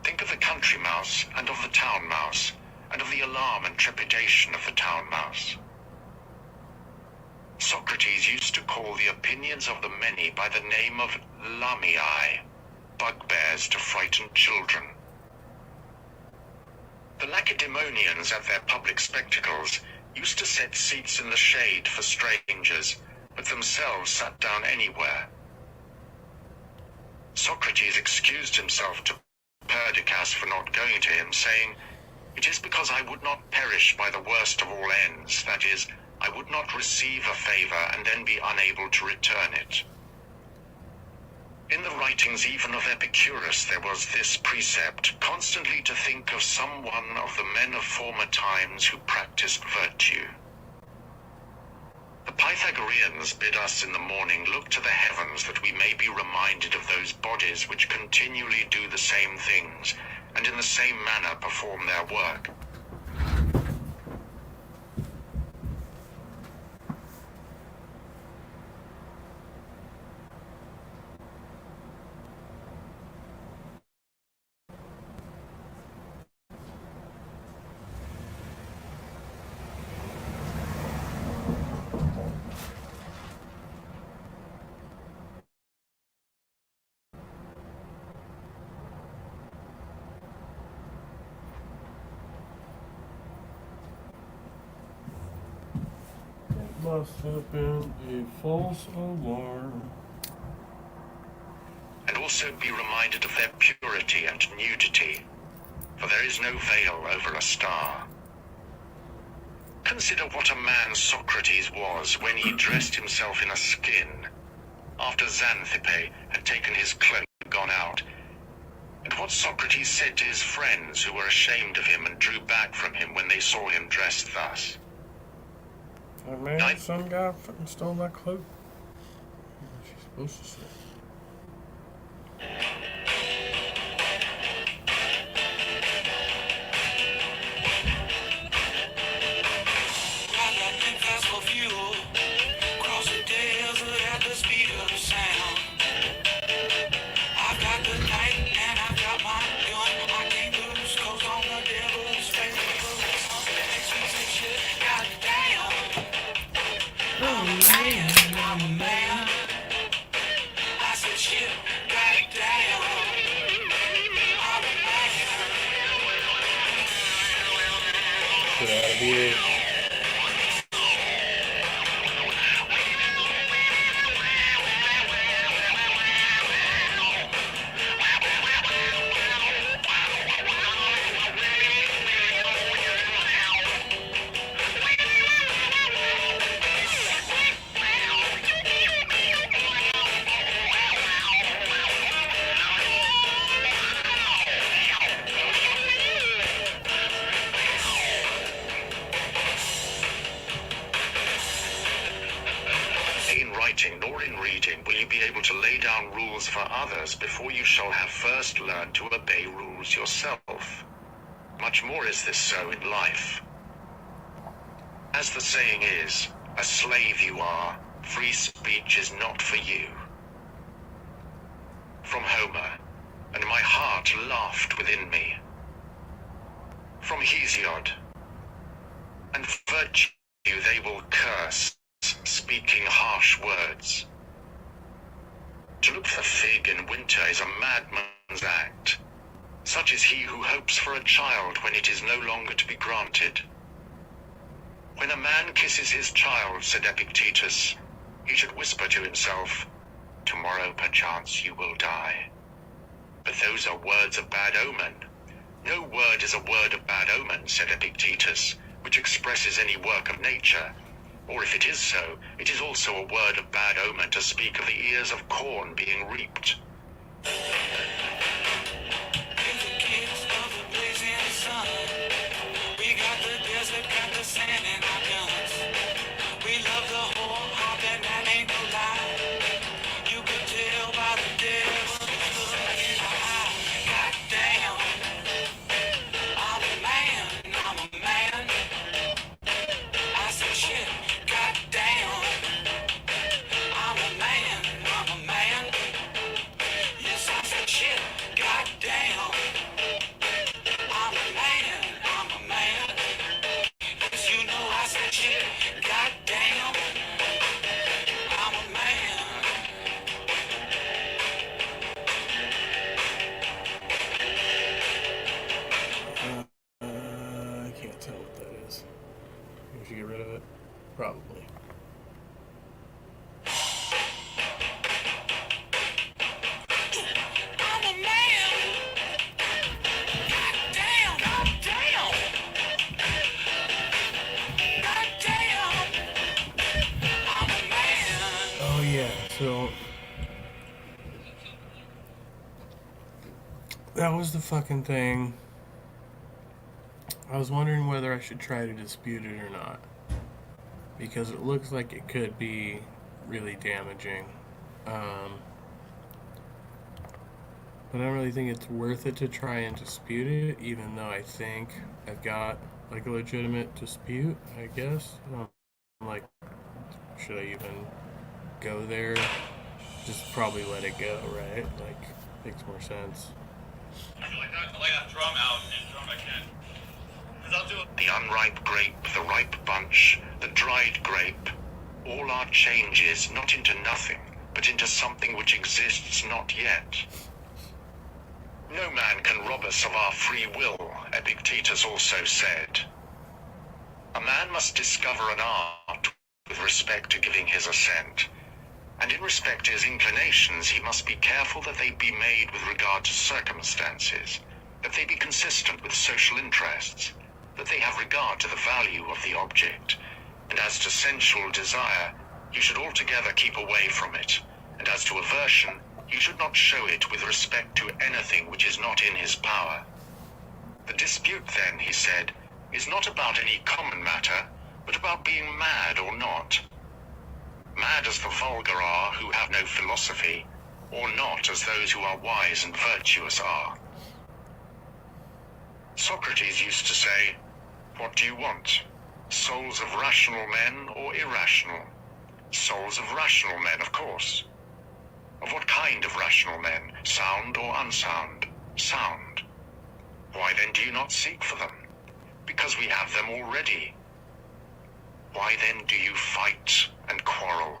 Speaker 7: Think of the country mouse and of the town mouse, and of the alarm and trepidation of the town mouse. Socrates used to call the opinions of the many by the name of lamiae, bugbears to frighten children. The Lacedaemonians at their public spectacles used to set seats in the shade for strangers, but themselves sat down anywhere. Socrates excused himself to Perdiccas for not going to him, saying, "It is because I would not perish by the worst of all ends, that is, I would not receive a favor and then be unable to return it." In the writings even of Epicurus there was this precept, constantly to think of some one of the men of former times who practiced virtue. The Pythagoreans bid us in the morning look to the heavens that we may be reminded of those bodies which continually do the same things, and in the same manner perform their work.
Speaker 2: Must have been a false alarm.
Speaker 7: And also be reminded of their purity and nudity, for there is no veil over a star. Consider what a man Socrates was when he dressed himself in a skin, after Xanthippe had taken his cloak and gone out, and what Socrates said to his friends who were ashamed of him and drew back from him when they saw him dressed thus.
Speaker 2: Oh man, some guy fucking stole my cloak. What's she supposed to say? Get out of here.
Speaker 7: Nor in reading will you be able to lay down rules for others before you shall have first learned to obey rules yourself. Much more is this so in life. As the saying is, a slave you are, free speech is not for you. From Homer, and my heart laughed within me. From Hesiod, and virtue they will curse, speaking harsh words. To look for fig in winter is a madman's act. Such is he who hopes for a child when it is no longer to be granted. When a man kisses his child, said Epictetus, he should whisper to himself, tomorrow perchance you will die. But those are words of bad omen. No word is a word of bad omen, said Epictetus, which expresses any work of nature. Or if it is so, it is also a word of bad omen to speak of the ears of corn being reaped.
Speaker 2: Probably.
Speaker 8: I'm a man. God damn. God damn. God damn. I'm a man.
Speaker 2: Oh yeah, so that was the fucking thing. I was wondering whether I should try to dispute it or not, because it looks like it could be really damaging. But I don't really think it's worth it to try and dispute it, even though I think I've got like a legitimate dispute, I guess. I'm like, should I even go there? Just probably let it go, right? Like, makes more sense.
Speaker 1: I like that drum out and drum back in.
Speaker 7: The unripe grape, the ripe bunch, the dried grape, all are changes, not into nothing, but into something which exists not yet. No man can rob us of our free will, Epictetus also said. A man must discover an art with respect to giving his assent, and in respect to his inclinations he must be careful that they be made with regard to circumstances, that they be consistent with social interests, that they have regard to the value of the object, and as to sensual desire, you should altogether keep away from it, And as to aversion, he should not show it with respect to anything which is not in his power. The dispute then, he said, is not about any common matter, but about being mad or not. Mad as the vulgar are who have no philosophy, or not as those who are wise and virtuous are. Socrates used to say, "What do you want? Souls of rational men or irrational?" Souls of rational men, of course. Of what kind of rational men? Sound or unsound? Sound. Why then do you not seek for them? Because we have them already. Why then do you fight and quarrel?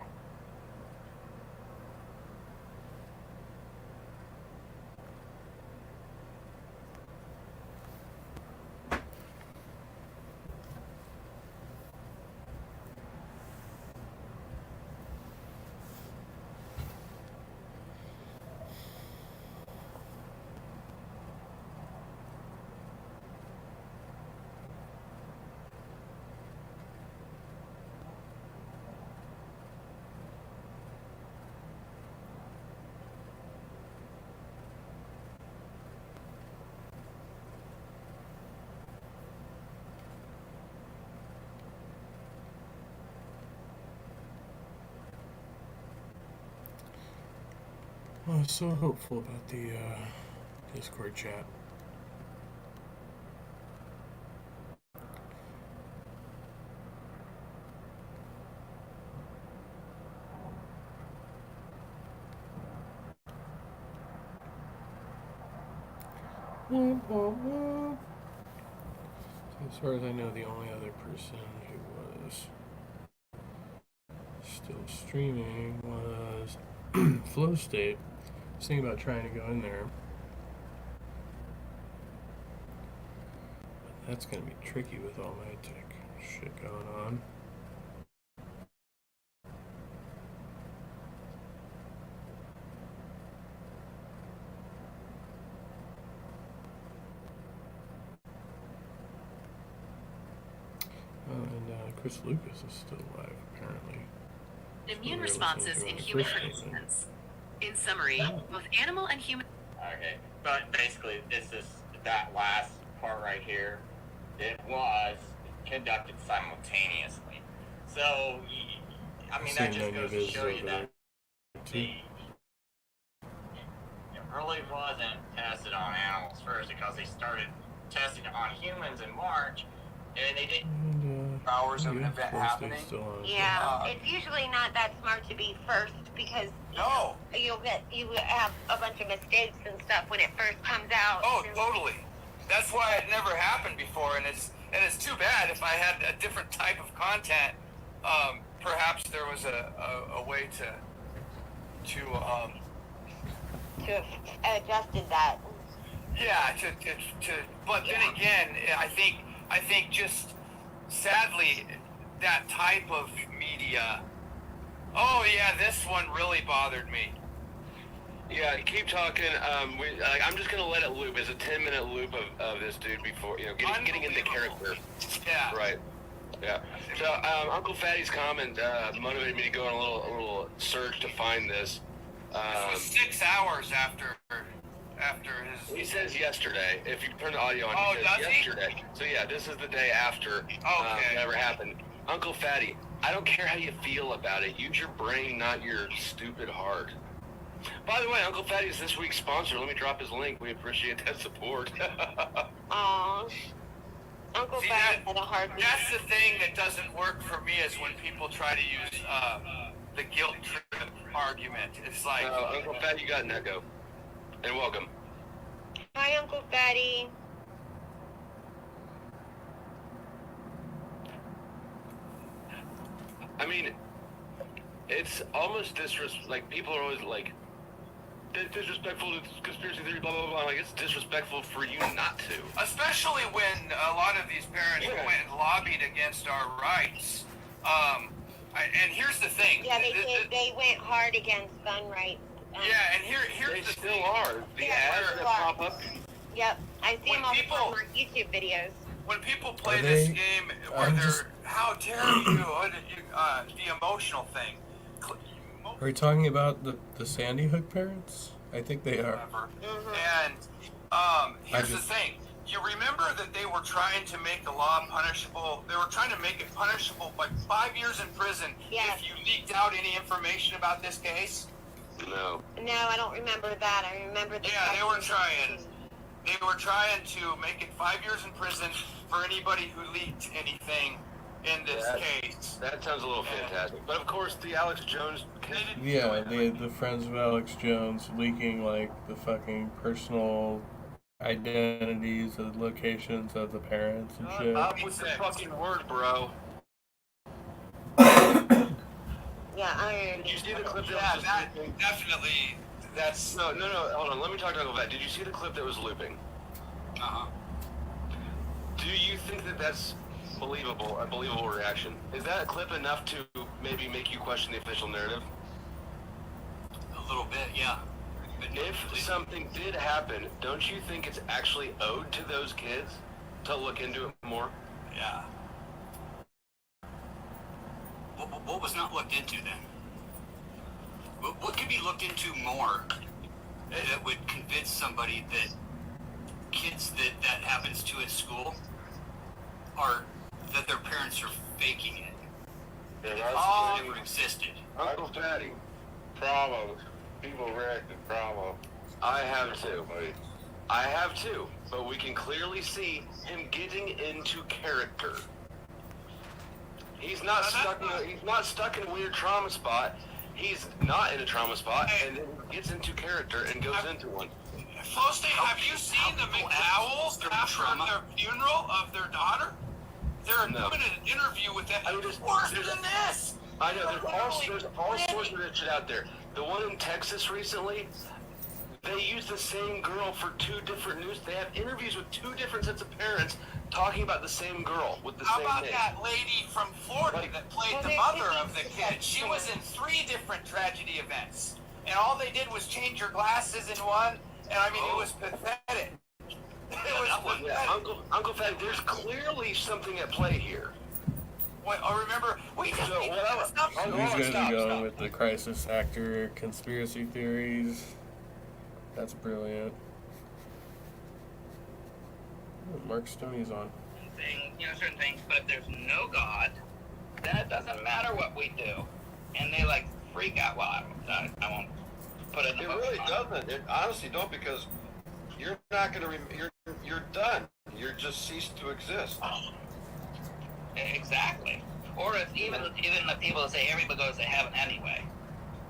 Speaker 2: I was so hopeful about the Discord chat. As far as I know, the only other person who was still streaming was Flow State. I was thinking about trying to go in there. But that's going to be tricky with all my tech shit going on. And Chris Lucas is still alive, apparently.
Speaker 9: Immune responses in human participants. In summary, both animal and human.
Speaker 1: Okay, but basically, this is that last part right here. It was conducted simultaneously. So, I mean, that just goes to show you that it really wasn't tested on animals first, because they started testing it on humans in March, and they didn't.
Speaker 10: Hours of an event happening.
Speaker 11: Yeah, it's usually not that smart to be first, because you have a bunch of mistakes and stuff when it first comes out.
Speaker 10: Oh, totally. That's why it never happened before, and it's too bad. If I had a different type of content, perhaps there was a way to
Speaker 11: have adjusted that.
Speaker 10: Yeah, but then again, I think just sadly that type of media. Oh yeah, this one really bothered me.
Speaker 12: Yeah, keep talking. I'm just gonna let it loop. It's a 10-minute loop of this dude before getting into character.
Speaker 10: Yeah.
Speaker 12: Right. Yeah. So Uncle Fatty's comment motivated me to go on a little search to find this.
Speaker 10: This was 6 hours after his.
Speaker 12: He says yesterday. If you turn the audio on, he says yesterday. So yeah, this is the day after whatever happened. Uncle Fatty, I don't care how you feel about it. Use your brain, not your stupid heart. By the way, Uncle Fatty is this week's sponsor. Let me drop his link. We appreciate that support.
Speaker 11: Aww. Uncle Fatty had a hard week.
Speaker 10: That's the thing that doesn't work for me, is when people try to use the guilt trip argument. It's like
Speaker 12: Uncle Fatty, you got an echo. And welcome.
Speaker 11: Hi, Uncle Fatty.
Speaker 12: I mean, it's almost like people are always like, disrespectful to conspiracy theory, blah, blah, blah. Like, it's disrespectful for you not to.
Speaker 10: Especially when a lot of these parents went and lobbied against our rights. And here's the thing.
Speaker 11: Yeah, they went hard against gun rights.
Speaker 10: Yeah, and here's the thing.
Speaker 12: They still are. The ads that pop up.
Speaker 11: Yep, I see them all the time on YouTube videos.
Speaker 10: When people play this game where they're, how dare you, the emotional thing.
Speaker 2: Are we talking about the Sandy Hook parents? I think they are.
Speaker 10: And here's the thing. You remember that they were trying to make the law punishable. They were trying to make it punishable by 5 years in prison if you leaked out any information about this case.
Speaker 12: No.
Speaker 11: No, I don't remember that. I remember the.
Speaker 10: Yeah, they were trying. They were trying to make it 5 years in prison for anybody who leaked anything in this case.
Speaker 12: That sounds a little fantastic. But of course, the Alex Jones.
Speaker 2: Yeah, the friends of Alex Jones leaking like the fucking personal identities and locations of the parents and shit.
Speaker 12: Up with the fucking word, bro.
Speaker 11: Yeah, I.
Speaker 12: Did you see the clip?
Speaker 10: Yeah, that definitely. That's
Speaker 12: no. Hold on. Let me talk to Uncle Fat. Did you see the clip that was looping? Do you think that that's believable? A believable reaction? Is that a clip enough to maybe make you question the official narrative?
Speaker 10: a little bit, yeah.
Speaker 12: If something did happen, don't you think it's actually owed to those kids to look into it more?
Speaker 10: Yeah. What was not looked into then? What could be looked into more that would convince somebody that kids that happens to at school are that their parents are faking it?
Speaker 12: Yeah,
Speaker 10: It all never existed.
Speaker 12: Uncle Fatty. Bravo. People reacted bravo. I have too. I have too. But we can clearly see him getting into character. He's not stuck in a weird trauma spot. He's not in a trauma spot, and then gets into character and goes into one.
Speaker 10: Flowstate, have you seen the McDowells after their funeral of their daughter? They're doing an interview with that. It's worse than this.
Speaker 12: I know, there's all sorts of that shit out there. The one in Texas recently, they used the same girl for two different news. They have interviews with two different sets of parents talking about the same girl with the same name.
Speaker 10: How about that lady from Florida that played the mother of the kid? She was in 3 different tragedy events. And all they did was change her glasses in one. And I mean, it was pathetic. It was pathetic.
Speaker 12: Yeah, Uncle Fatty, there's clearly something at play here.
Speaker 10: Wait, remember, we just
Speaker 12: so, whatever.
Speaker 2: These guys are going with the crisis actor conspiracy theories. That's brilliant. Oh, Mark Stoney's on.
Speaker 1: Certain things, but if there's no God, then it doesn't matter what we do. And they like freak out. Well, I won't put it in the book.
Speaker 13: It really doesn't. It honestly don't, because you're not going to. You're done. You're just ceased to exist.
Speaker 1: Exactly. Or if even the people that say everybody goes to heaven anyway.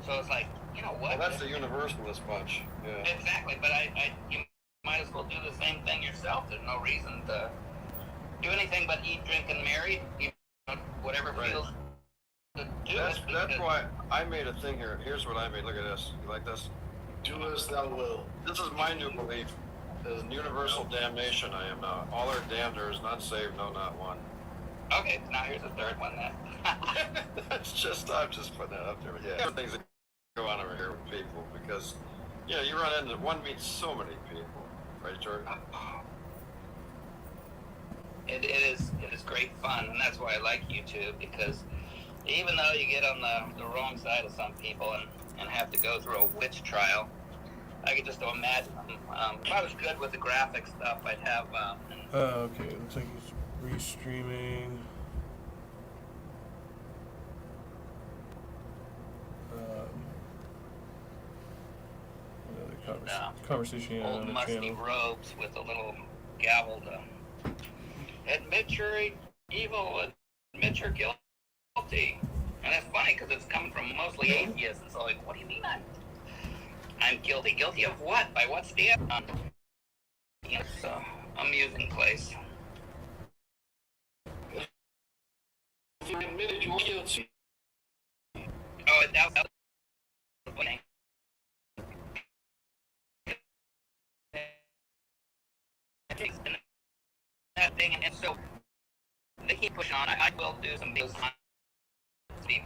Speaker 1: So it's like, you know what?
Speaker 13: Well, that's the universalist bunch. Yeah.
Speaker 1: Exactly, but you might as well do the same thing yourself. There's no reason to do anything but eat, drink, and marry. Whatever feels to do.
Speaker 13: That's why I made a thing here. Here's what I made. Look at this. You like this?
Speaker 14: Do as thou wilt.
Speaker 13: This is my new belief. There's universal damnation. I am now. All are damned. There is none saved. No, not one.
Speaker 1: Okay, now here's the third one then.
Speaker 13: I'm just putting that up there. But yeah, things that go on over here with people, because, you run into one meets so many people, right, Jordan?
Speaker 1: It is great fun, and that's why I like YouTube, because even though you get on the wrong side of some people and have to go through a witch trial, I could just imagine them. If I was good with the graphic stuff, I'd have.
Speaker 2: Okay, looks like he's restreaming. Conversation
Speaker 1: old
Speaker 2: on the
Speaker 1: musty
Speaker 2: channel.
Speaker 1: robes with a little gavel to admit you're evil, admit you're guilty. And it's funny because it's coming from mostly atheists. It's like, what do you mean I'm guilty? Guilty of what? By what standard? It's an amusing place.
Speaker 14: If you admitted you were guilty.
Speaker 1: Oh, that was funny. That thing, and so they keep pushing on. I will do some videos on Steve.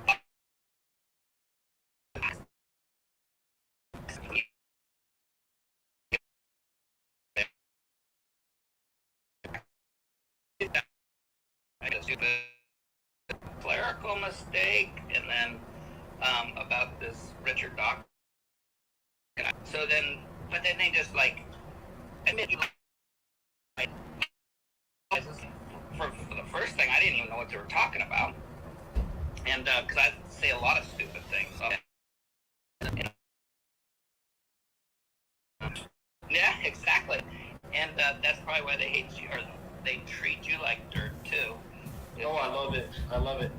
Speaker 1: I just do the clerical mistake, and then
Speaker 10: about this Richard Dawkins. So then, but then they just like admit you. For the first thing, I didn't even know what they were talking about, and because I say a lot of stupid things. Yeah, exactly, and that's probably why they hate you, or they treat you like dirt too.
Speaker 14: Oh, I love it. I love it.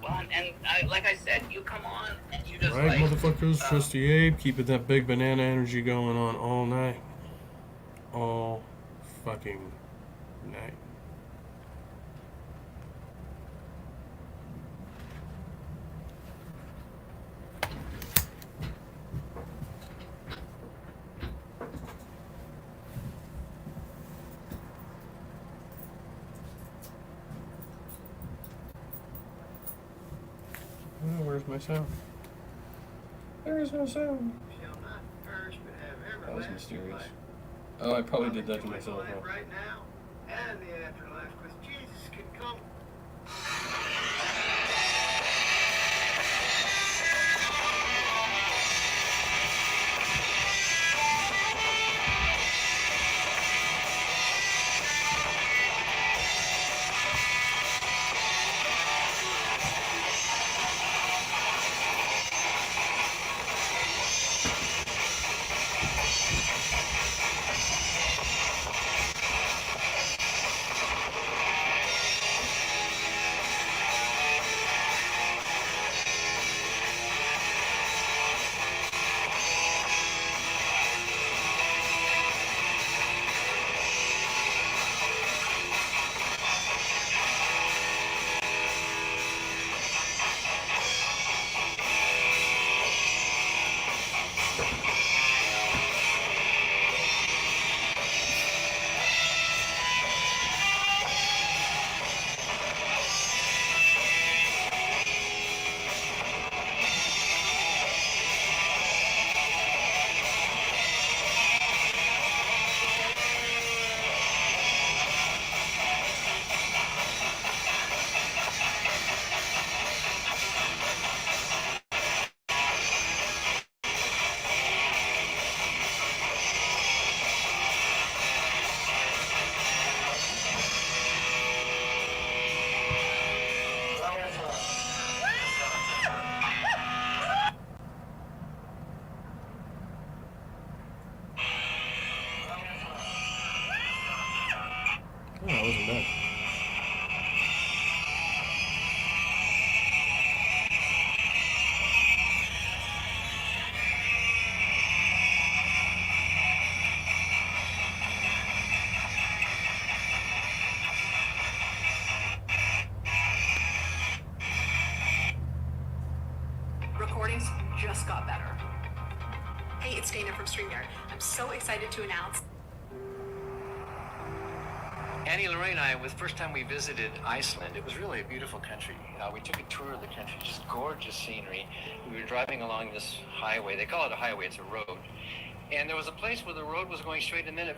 Speaker 10: Well, and like I said, you come on and you just
Speaker 2: Right,
Speaker 10: like
Speaker 2: motherfuckers, Trusty Abe, keeping that big banana energy going on all night. All fucking night. Oh, where's my sound? There is no sound. That was mysterious. Oh, I probably did that to myself. Huh?
Speaker 8: Right now and the afterlife, because Jesus can come.
Speaker 2: Oh, that wasn't bad.
Speaker 9: Recordings just got better. Hey, it's Dana from StreamYard. I'm so excited to announce.
Speaker 15: Annie Lorraine and I, was the first time we visited Iceland. It was really a beautiful country. We took a tour of the country, just gorgeous scenery. We were driving along this highway. They call it a highway, it's a road. And there was a place where the road was going straight, and then it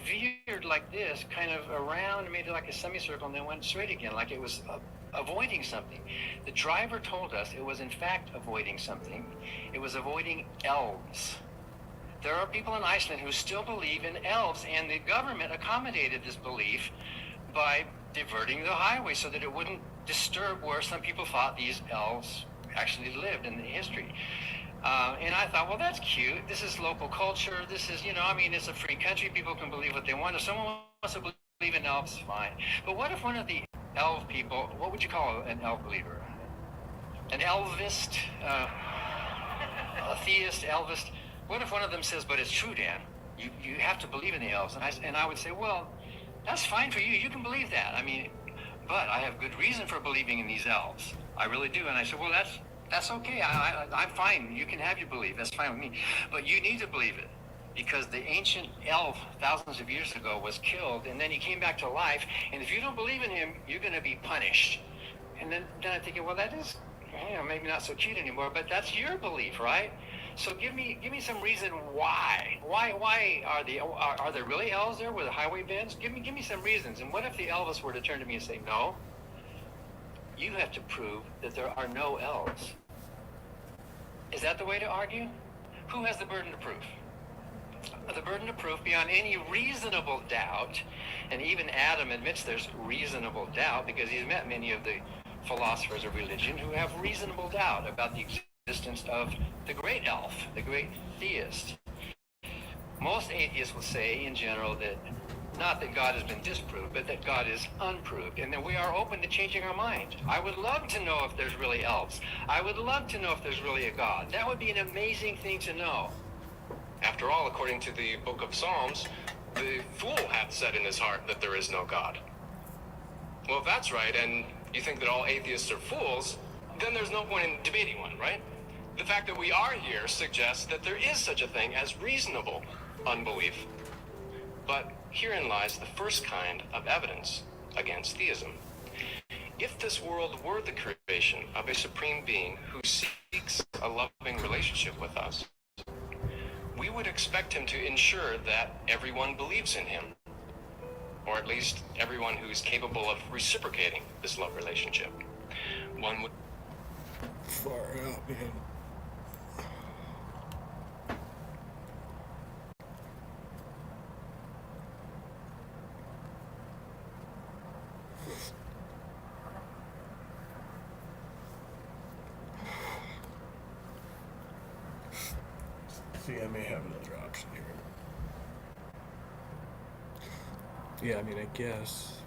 Speaker 15: veered like this, kind of around, made it like a semicircle, and then went straight again, like it was avoiding something. The driver told us it was in fact avoiding something. It was avoiding elves. There are people in Iceland who still believe in elves, and the government accommodated this belief by diverting the highway so that it wouldn't disturb where some people thought these elves actually lived in the history. And I thought, well, that's cute. This is local culture. This is, I mean, it's a free country. People can believe what they want. If someone wants to believe in elves, fine. But what if one of the elf people, what would you call an elf believer? An elvist? A theist, elvist? What if one of them says, but it's true, Dan, you have to believe in the elves? And I would say, well, that's fine for you. You can believe that. I mean, but I have good reason for believing in these elves. I really do. And I said, well, that's okay. I'm fine. You can have your belief. That's fine with me. But you need to believe it, because the ancient elf thousands of years ago was killed, and then he came back to life. And if you don't believe in him, you're going to be punished. And then I'm thinking, well, that is, maybe not so cute anymore, but that's your belief, right? So give me some reason why. Why are there really elves there where the highway bends? Give me some reasons. And what if the Elvis were to turn to me and say, no, you have to prove that there are no elves. Is that the way to argue? Who has the burden of proof? The burden of proof beyond any reasonable doubt, and even Adam admits there's reasonable doubt because he's met many of the philosophers of religion who have reasonable doubt about the existence of the great elf, the great theist. Most atheists will say in general that not that God has been disproved, but that God is unproved, and that we are open to changing our mind. I would love to know if there's really elves. I would love to know if there's really a God. That would be an amazing thing to know.
Speaker 16: After all, according to the book of Psalms, the fool hath said in his heart that there is no God. Well, if that's right, and you think that all atheists are fools, then there's no point in debating one, right? The fact that we are here suggests that there is such a thing as reasonable unbelief. But herein lies the first kind of evidence against theism. If this world were the creation of a supreme being who seeks a loving relationship with us, we would expect him to ensure that everyone believes in him, or at least everyone who is capable of reciprocating this love relationship. One would...
Speaker 2: Far out, man. See, I may have another option here. Yeah, I mean, I guess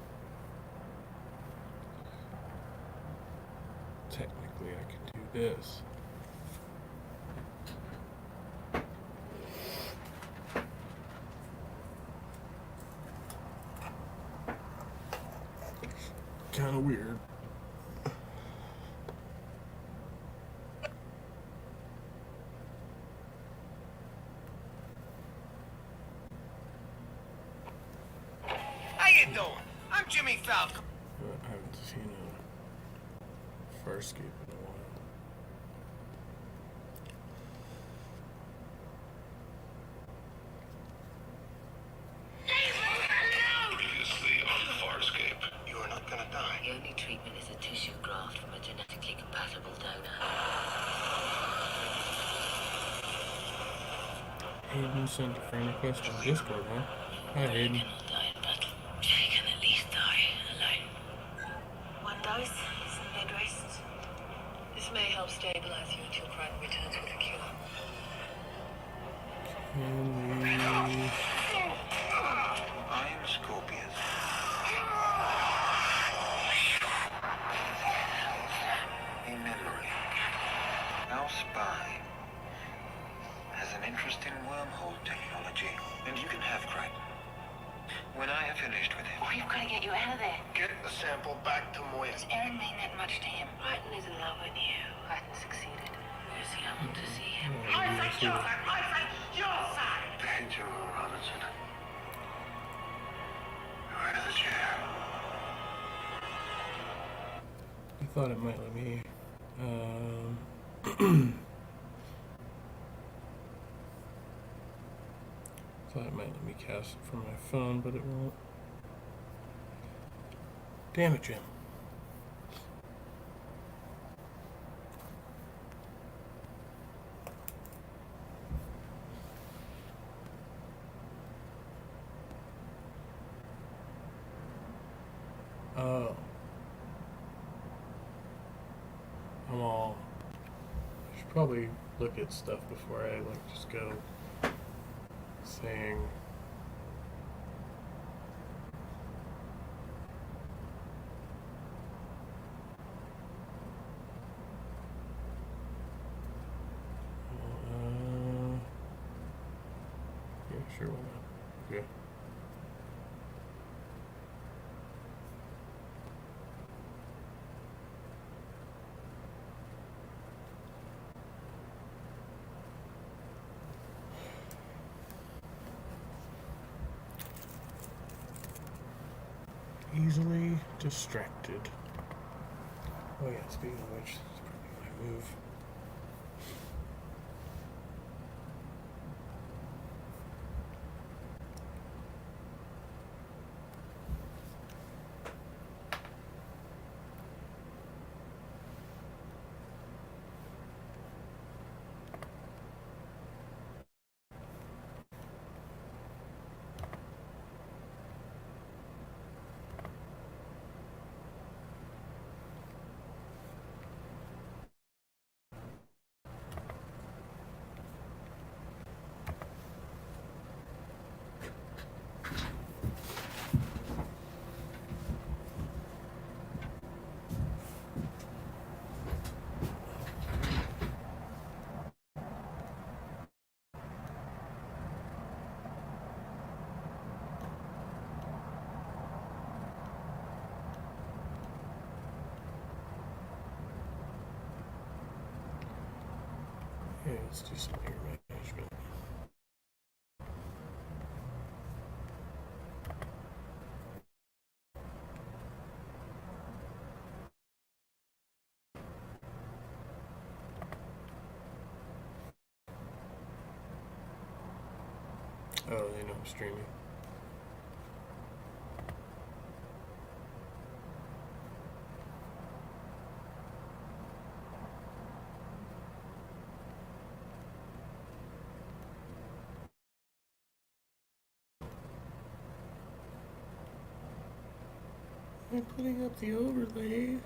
Speaker 2: technically I could do this. Kind of weird.
Speaker 3: How you doing? I'm Jimmy Falcon.
Speaker 2: I haven't seen a Farscape in a while.
Speaker 7: Previously on Farscape. You are not gonna die.
Speaker 17: The only treatment is a tissue graft from a genetically compatible donor.
Speaker 2: Hayden sent a friend request on Discord, huh? Hi, Hayden.
Speaker 17: She can at least die alone. One dose, some bed rest. This may help stabilize you until Crichton returns with a cure.
Speaker 7: I am Scorpius. A memory. Our spy has an interest in wormhole technology, and you can have Crichton. When I have finished with him.
Speaker 17: We've got to get you out of there.
Speaker 14: Get the sample back to Moya.
Speaker 17: Does Aaron mean that much to him? Crichton is in love with you. Crichton succeeded. Lucy, I want to see him.
Speaker 14: I think your side! I think your side!
Speaker 7: General Robinson. Where's the chair?
Speaker 2: I thought it might let me. Thought it might let me cast it from my phone, but it won't. Damn it, Jim. Oh. I'm all. I should probably look at stuff before I just go saying. Yeah, sure, why not? Okay. Easily distracted. Oh yeah, speaking of which, it's probably my move. Okay, let's do some air management. Oh, they know I'm streaming. I'm putting up the overlay.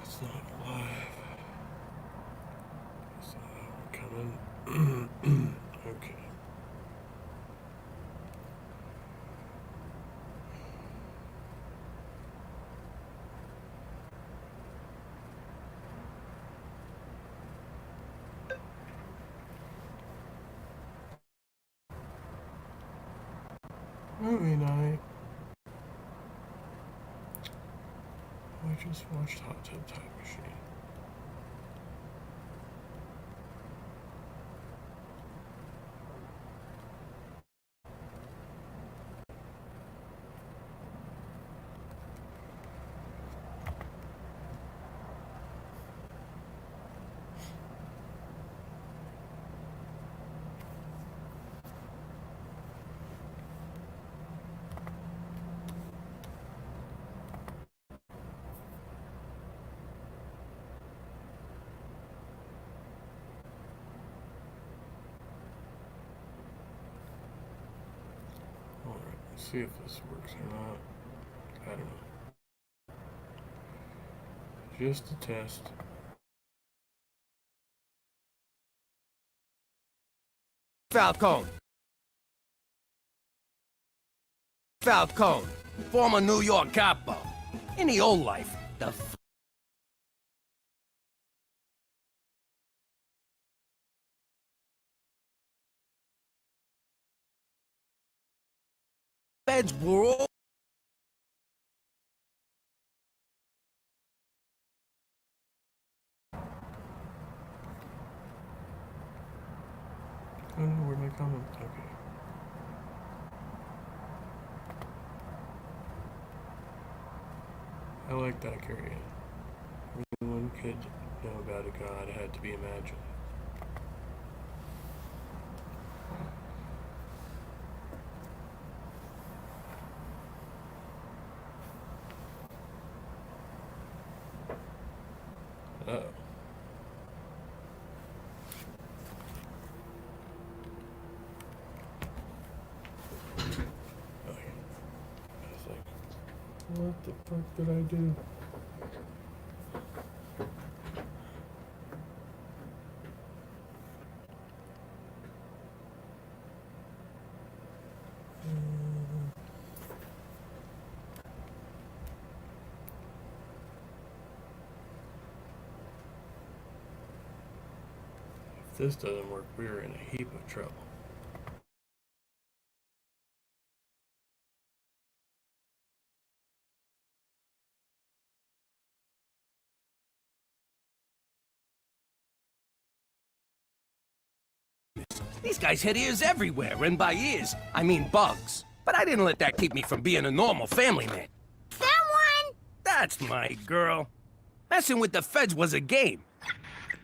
Speaker 2: It's not live. It's not coming. Okay. Movie night. I just watched Hot Tub Time Machine. See if this works or not. I don't know. Just a test.
Speaker 3: Falcone. Falcone, former New York capo. In the old life, the feds were all
Speaker 2: I don't know where my comment. Okay. I like that Carrie. Everyone could know about a god had to be imagined. Uh-oh. Okay. I was like, what the fuck did I do? If this doesn't work, we're in a heap of trouble.
Speaker 3: These guys had ears everywhere, and by ears, I mean bugs. But I didn't let that keep me from being a normal family man.
Speaker 11: Someone!
Speaker 3: That's my girl. Messing with the feds was a game.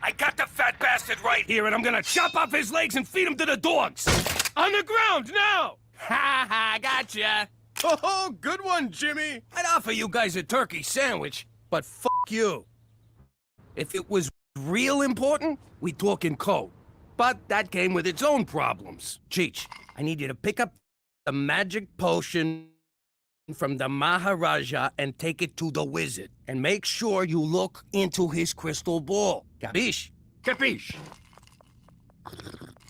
Speaker 3: I got the fat bastard right here, and I'm gonna chop off his legs and feed him to the dogs! On the ground, now! Ha ha, gotcha! Oh, good one, Jimmy! I'd offer you guys a turkey sandwich, but fuck you. If it was real important, we'd talk in code. But that came with its own problems. Cheech, I need you to pick up the magic potion from the Maharaja and take it to the wizard. And make sure you look into his crystal ball. Capiche?
Speaker 18: Capiche?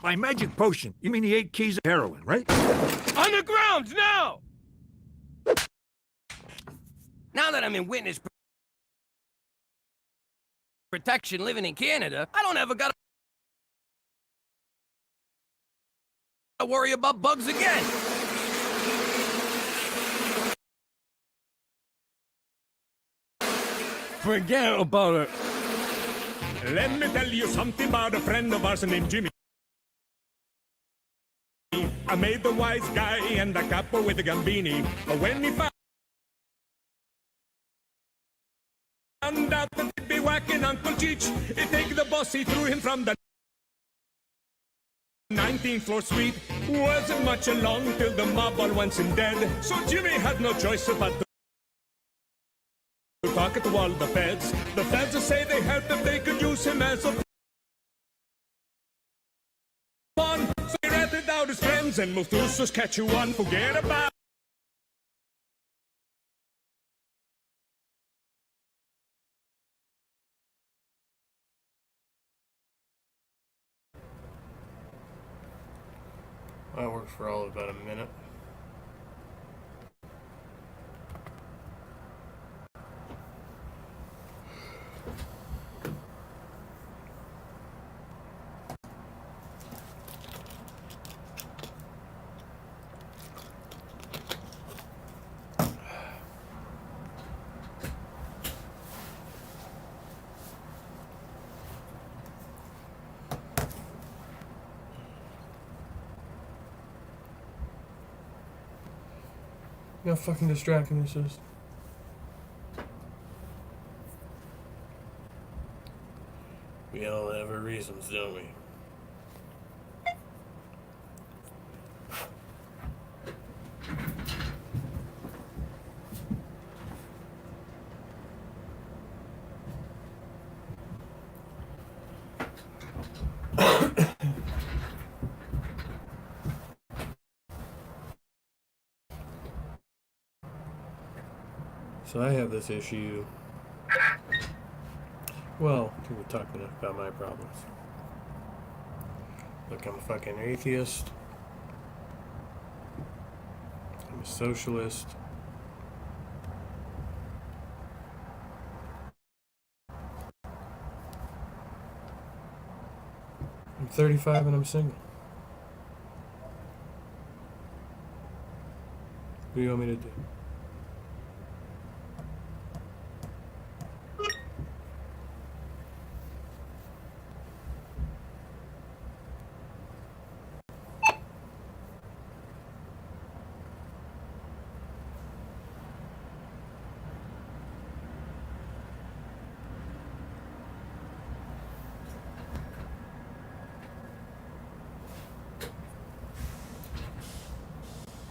Speaker 18: By magic potion, you mean the 8 keys of heroin, right?
Speaker 3: On the ground, now! Now that I'm in witness protection living in Canada, I don't ever gotta worry about bugs again.
Speaker 18: Forget about it. Let me tell you something about a friend of ours named Jimmy. I made the wise guy and the capo with the gambini. But when he found out that he'd be whacking Uncle Cheech, he'd take the boss, he threw him from the 19th floor suite. Wasn't much along till the mob all wants him dead. So Jimmy had no choice but to talk to all the feds. The feds say they helped him, they could use him as a pawn. So he ratted out his friends and moved to Saskatchewan. Forget about
Speaker 2: That worked for all of about a minute. How fucking distracting this is. We all have our reasons, don't we? So I have this issue. Well, we were talking about my problems. Look, I'm a fucking atheist. I'm a socialist. I'm 35 and I'm single. What do you want me to do?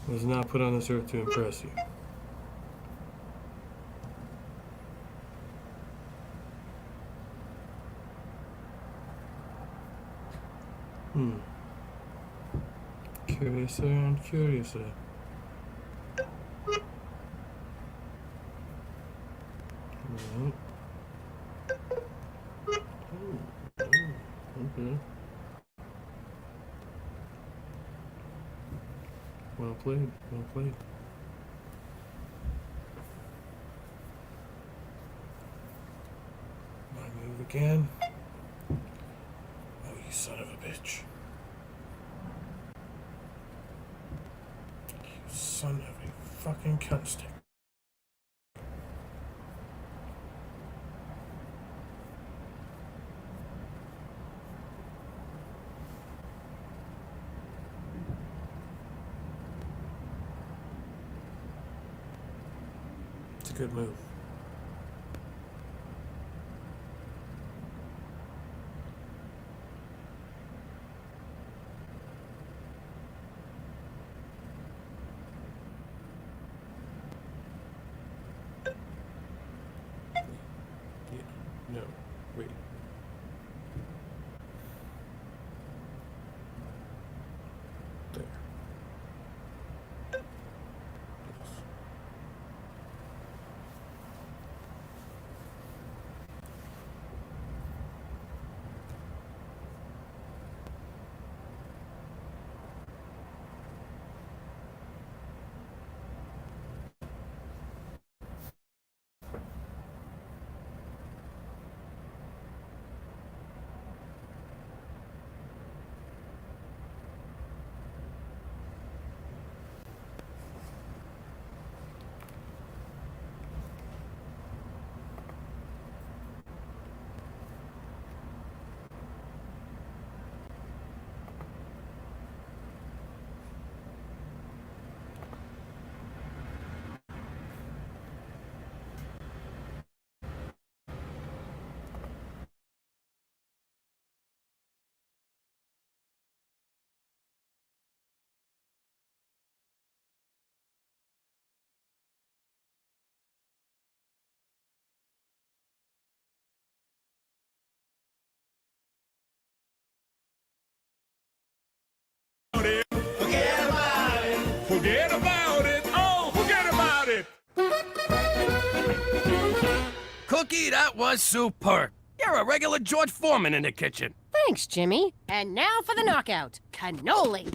Speaker 2: Was not put on this earth to impress you. Curiouser and curiouser. Right. Okay. Well played, well played. My move again. Oh, you son of a bitch. You son of a fucking cunt stick. It's a good move. No, wait.
Speaker 18: Forget about it. Oh, forget about it.
Speaker 3: Cookie, that was superb. You're a regular George Foreman in the kitchen.
Speaker 19: Thanks, Jimmy. And now for the knockout. Cannoli.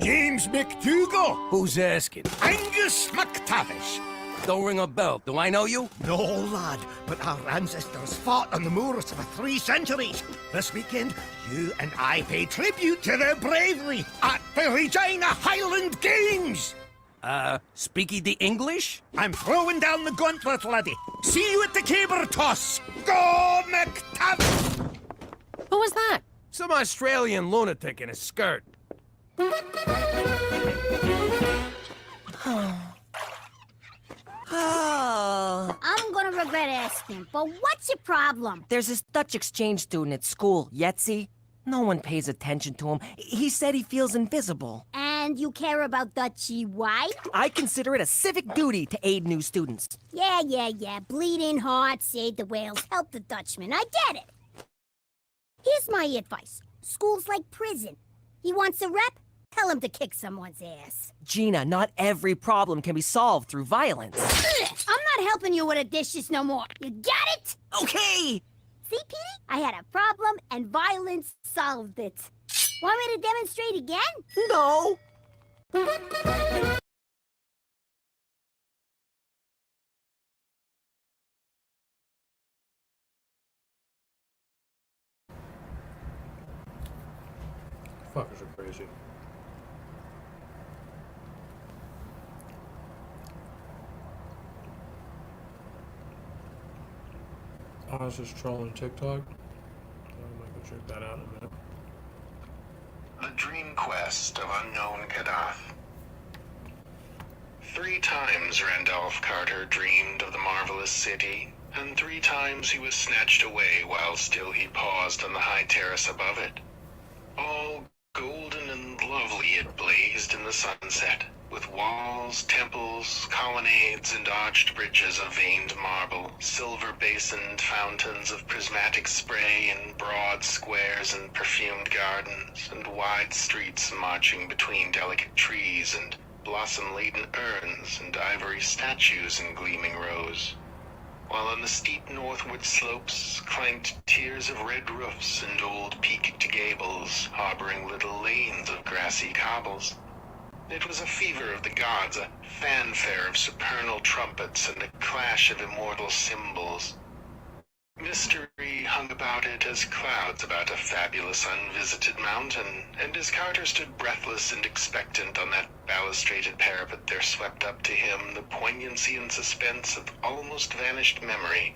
Speaker 3: James McDougal. Who's asking?
Speaker 20: Angus McTavish.
Speaker 3: Don't ring a bell. Do I know you?
Speaker 20: No, lad, but our ancestors fought on the moors for 3 centuries. This weekend, you and I pay tribute to their bravery at the Regina Highland Games.
Speaker 3: Speaky the English?
Speaker 20: I'm throwing down the gauntlet, laddie. See you at the caber toss. Go, McTavish!
Speaker 19: Who was that?
Speaker 3: Some Australian lunatic in a skirt.
Speaker 21: I'm gonna regret asking, but what's your problem?
Speaker 19: There's this Dutch exchange student at school, Yetzi. No one pays attention to him. He said he feels invisible.
Speaker 21: And you care about Dutchie why?
Speaker 19: I consider it a civic duty to aid new students.
Speaker 21: Yeah. Bleeding heart, save the whales, help the Dutchman. I get it. Here's my advice. School's like prison. He wants a rep? Tell him to kick someone's ass.
Speaker 19: Gina, not every problem can be solved through violence.
Speaker 21: I'm not helping you with the dishes no more. You got it?
Speaker 19: Okay.
Speaker 21: See, Petey? I had a problem and violence solved it. Want me to demonstrate again?
Speaker 19: No.
Speaker 2: Fuckers are crazy. I was just trolling TikTok. I might go check that out in a minute.
Speaker 7: The Dream Quest of Unknown Kadath. 3 times Randolph Carter dreamed of the marvelous city, and 3 times he was snatched away while still he paused on the high terrace above it. All golden and lovely it blazed in the sunset, with walls, temples, colonnades, and arched bridges of veined marble, silver-basined fountains of prismatic spray, and broad squares and perfumed gardens, and wide streets marching between delicate trees, and blossom-laden urns, and ivory statues in gleaming rows. While on the steep northward slopes clanked tiers of red roofs and old peaked gables, harboring little lanes of grassy cobbles. It was a fever of the gods, a fanfare of supernal trumpets, and a clash of immortal cymbals. Mystery hung about it as clouds about a fabulous unvisited mountain, and as Carter stood breathless and expectant on that balustraded parapet, there swept up to him the poignancy and suspense of almost vanished memory,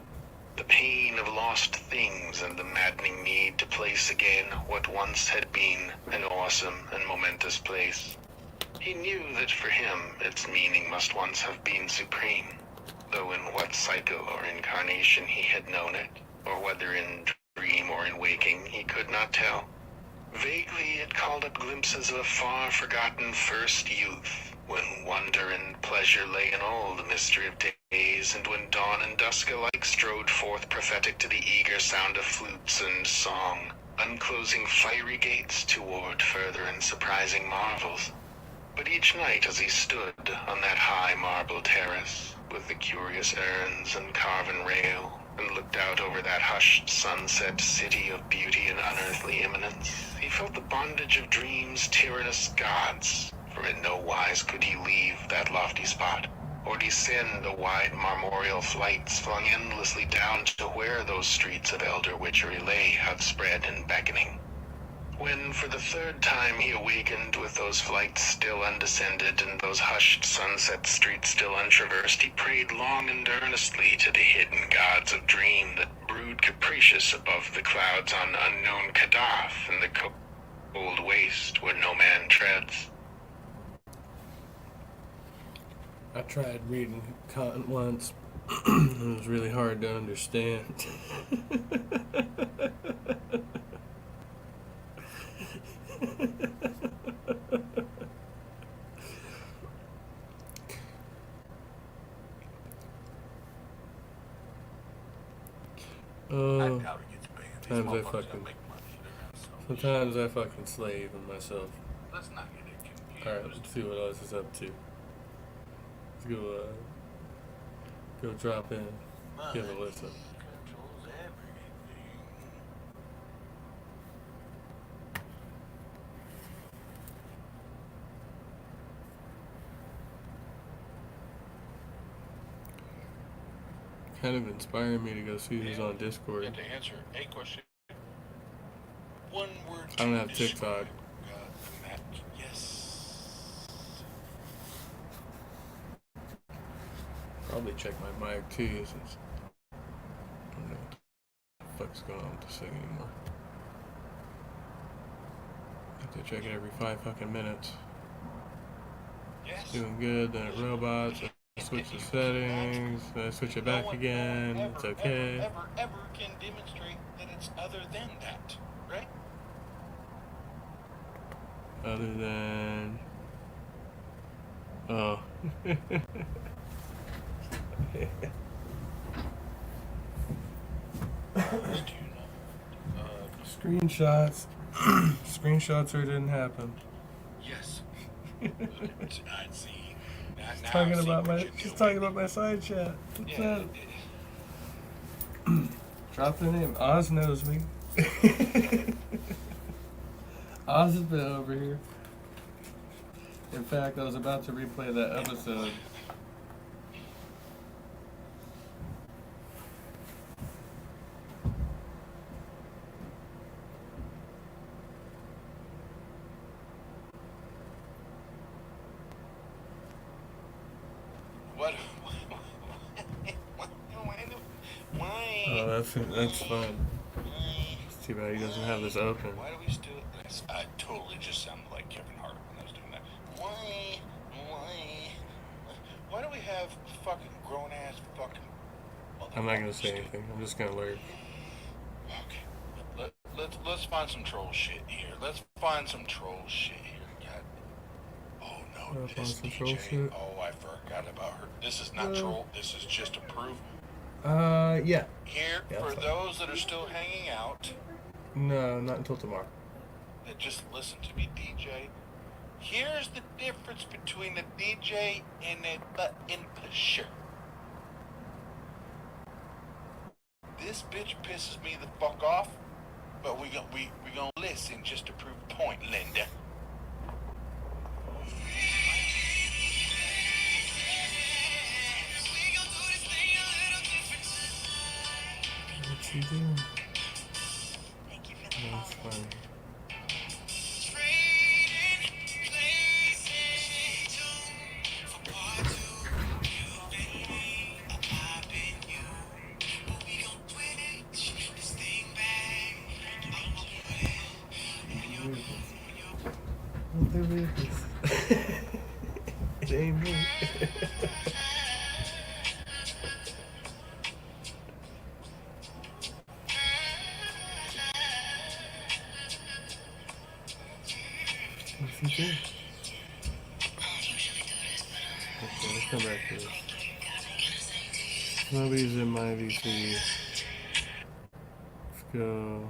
Speaker 7: the pain of lost things, and the maddening need to place again what once had been an awesome and momentous place. He knew that for him, its meaning must once have been supreme, though in what cycle or incarnation he had known it, or whether in dream or in waking, he could not tell. Vaguely it called up glimpses of a far-forgotten first youth, when wonder and pleasure lay in all the mystery of days, and when dawn and dusk alike strode forth prophetic to the eager sound of flutes and song, unclosing fiery gates toward further and surprising marvels. But each night as he stood on that high marble terrace, with the curious urns and carven rail, and looked out over that hushed sunset city of beauty and unearthly eminence, he felt the bondage of dreams' tyrannous gods, for in no wise could he leave that lofty spot, or descend the wide marmoreal flights flung endlessly down to where those streets of elder witchery lay outspread and beckoning. When for the 3rd time he awakened with those flights still undescended and those hushed sunset streets still untraversed, he prayed long and earnestly to the hidden gods of dream that brood capricious above the clouds on unknown Kadath and the cold waste where no man treads.
Speaker 2: I tried reading Kant once. It was really hard to understand. Oh, times I fucking Sometimes I fucking slave in myself.
Speaker 4: Let's not get it confused.
Speaker 2: Alright, let's see what else is up to. Let's go drop in. Give a listen.
Speaker 4: Controls everything.
Speaker 2: Kind of inspiring me to go see who's on Discord.
Speaker 4: To answer a question, one word.
Speaker 2: I don't have TikTok.
Speaker 4: Yes.
Speaker 2: Probably check my mic too, since I don't know what the fuck's going on with this thing anymore. Have to check it every 5 fucking minutes. It's doing good, then it robots. I switch the settings, then I switch it back again. It's okay.
Speaker 4: Ever can demonstrate that it's other than that, right?
Speaker 2: Other than... Oh. Screenshots. Screenshots or it didn't happen.
Speaker 4: Yes. I see.
Speaker 2: She's talking about my side chat. What's that? Drop the name. Oz knows me. Oz has been over here. In fact, I was about to replay that episode. Oh, that's fun. It's too bad he doesn't have this open.
Speaker 4: Why do we still? I totally just sounded like Kevin Hart when I was doing that. Why do we have fucking grown ass fucking?
Speaker 2: I'm not gonna say anything. I'm just gonna learn.
Speaker 4: Okay. Let's find some troll shit here. Let's find some troll shit here. God. Oh no, this DJ. Oh, I forgot about her. This is not troll. This is just to prove.
Speaker 2: Yeah.
Speaker 4: Here, for those that are still hanging out.
Speaker 2: No, not until tomorrow.
Speaker 4: That just listen to me, DJ. Here's the difference between a DJ and a button pusher. This bitch pisses me the fuck off, but we gonna listen just to prove the point, Linda.
Speaker 2: What's he doing? Thank you for the That's funny. It ain't me. What's he doing? Okay, let's come back to this. Nobody's in my VC. Let's go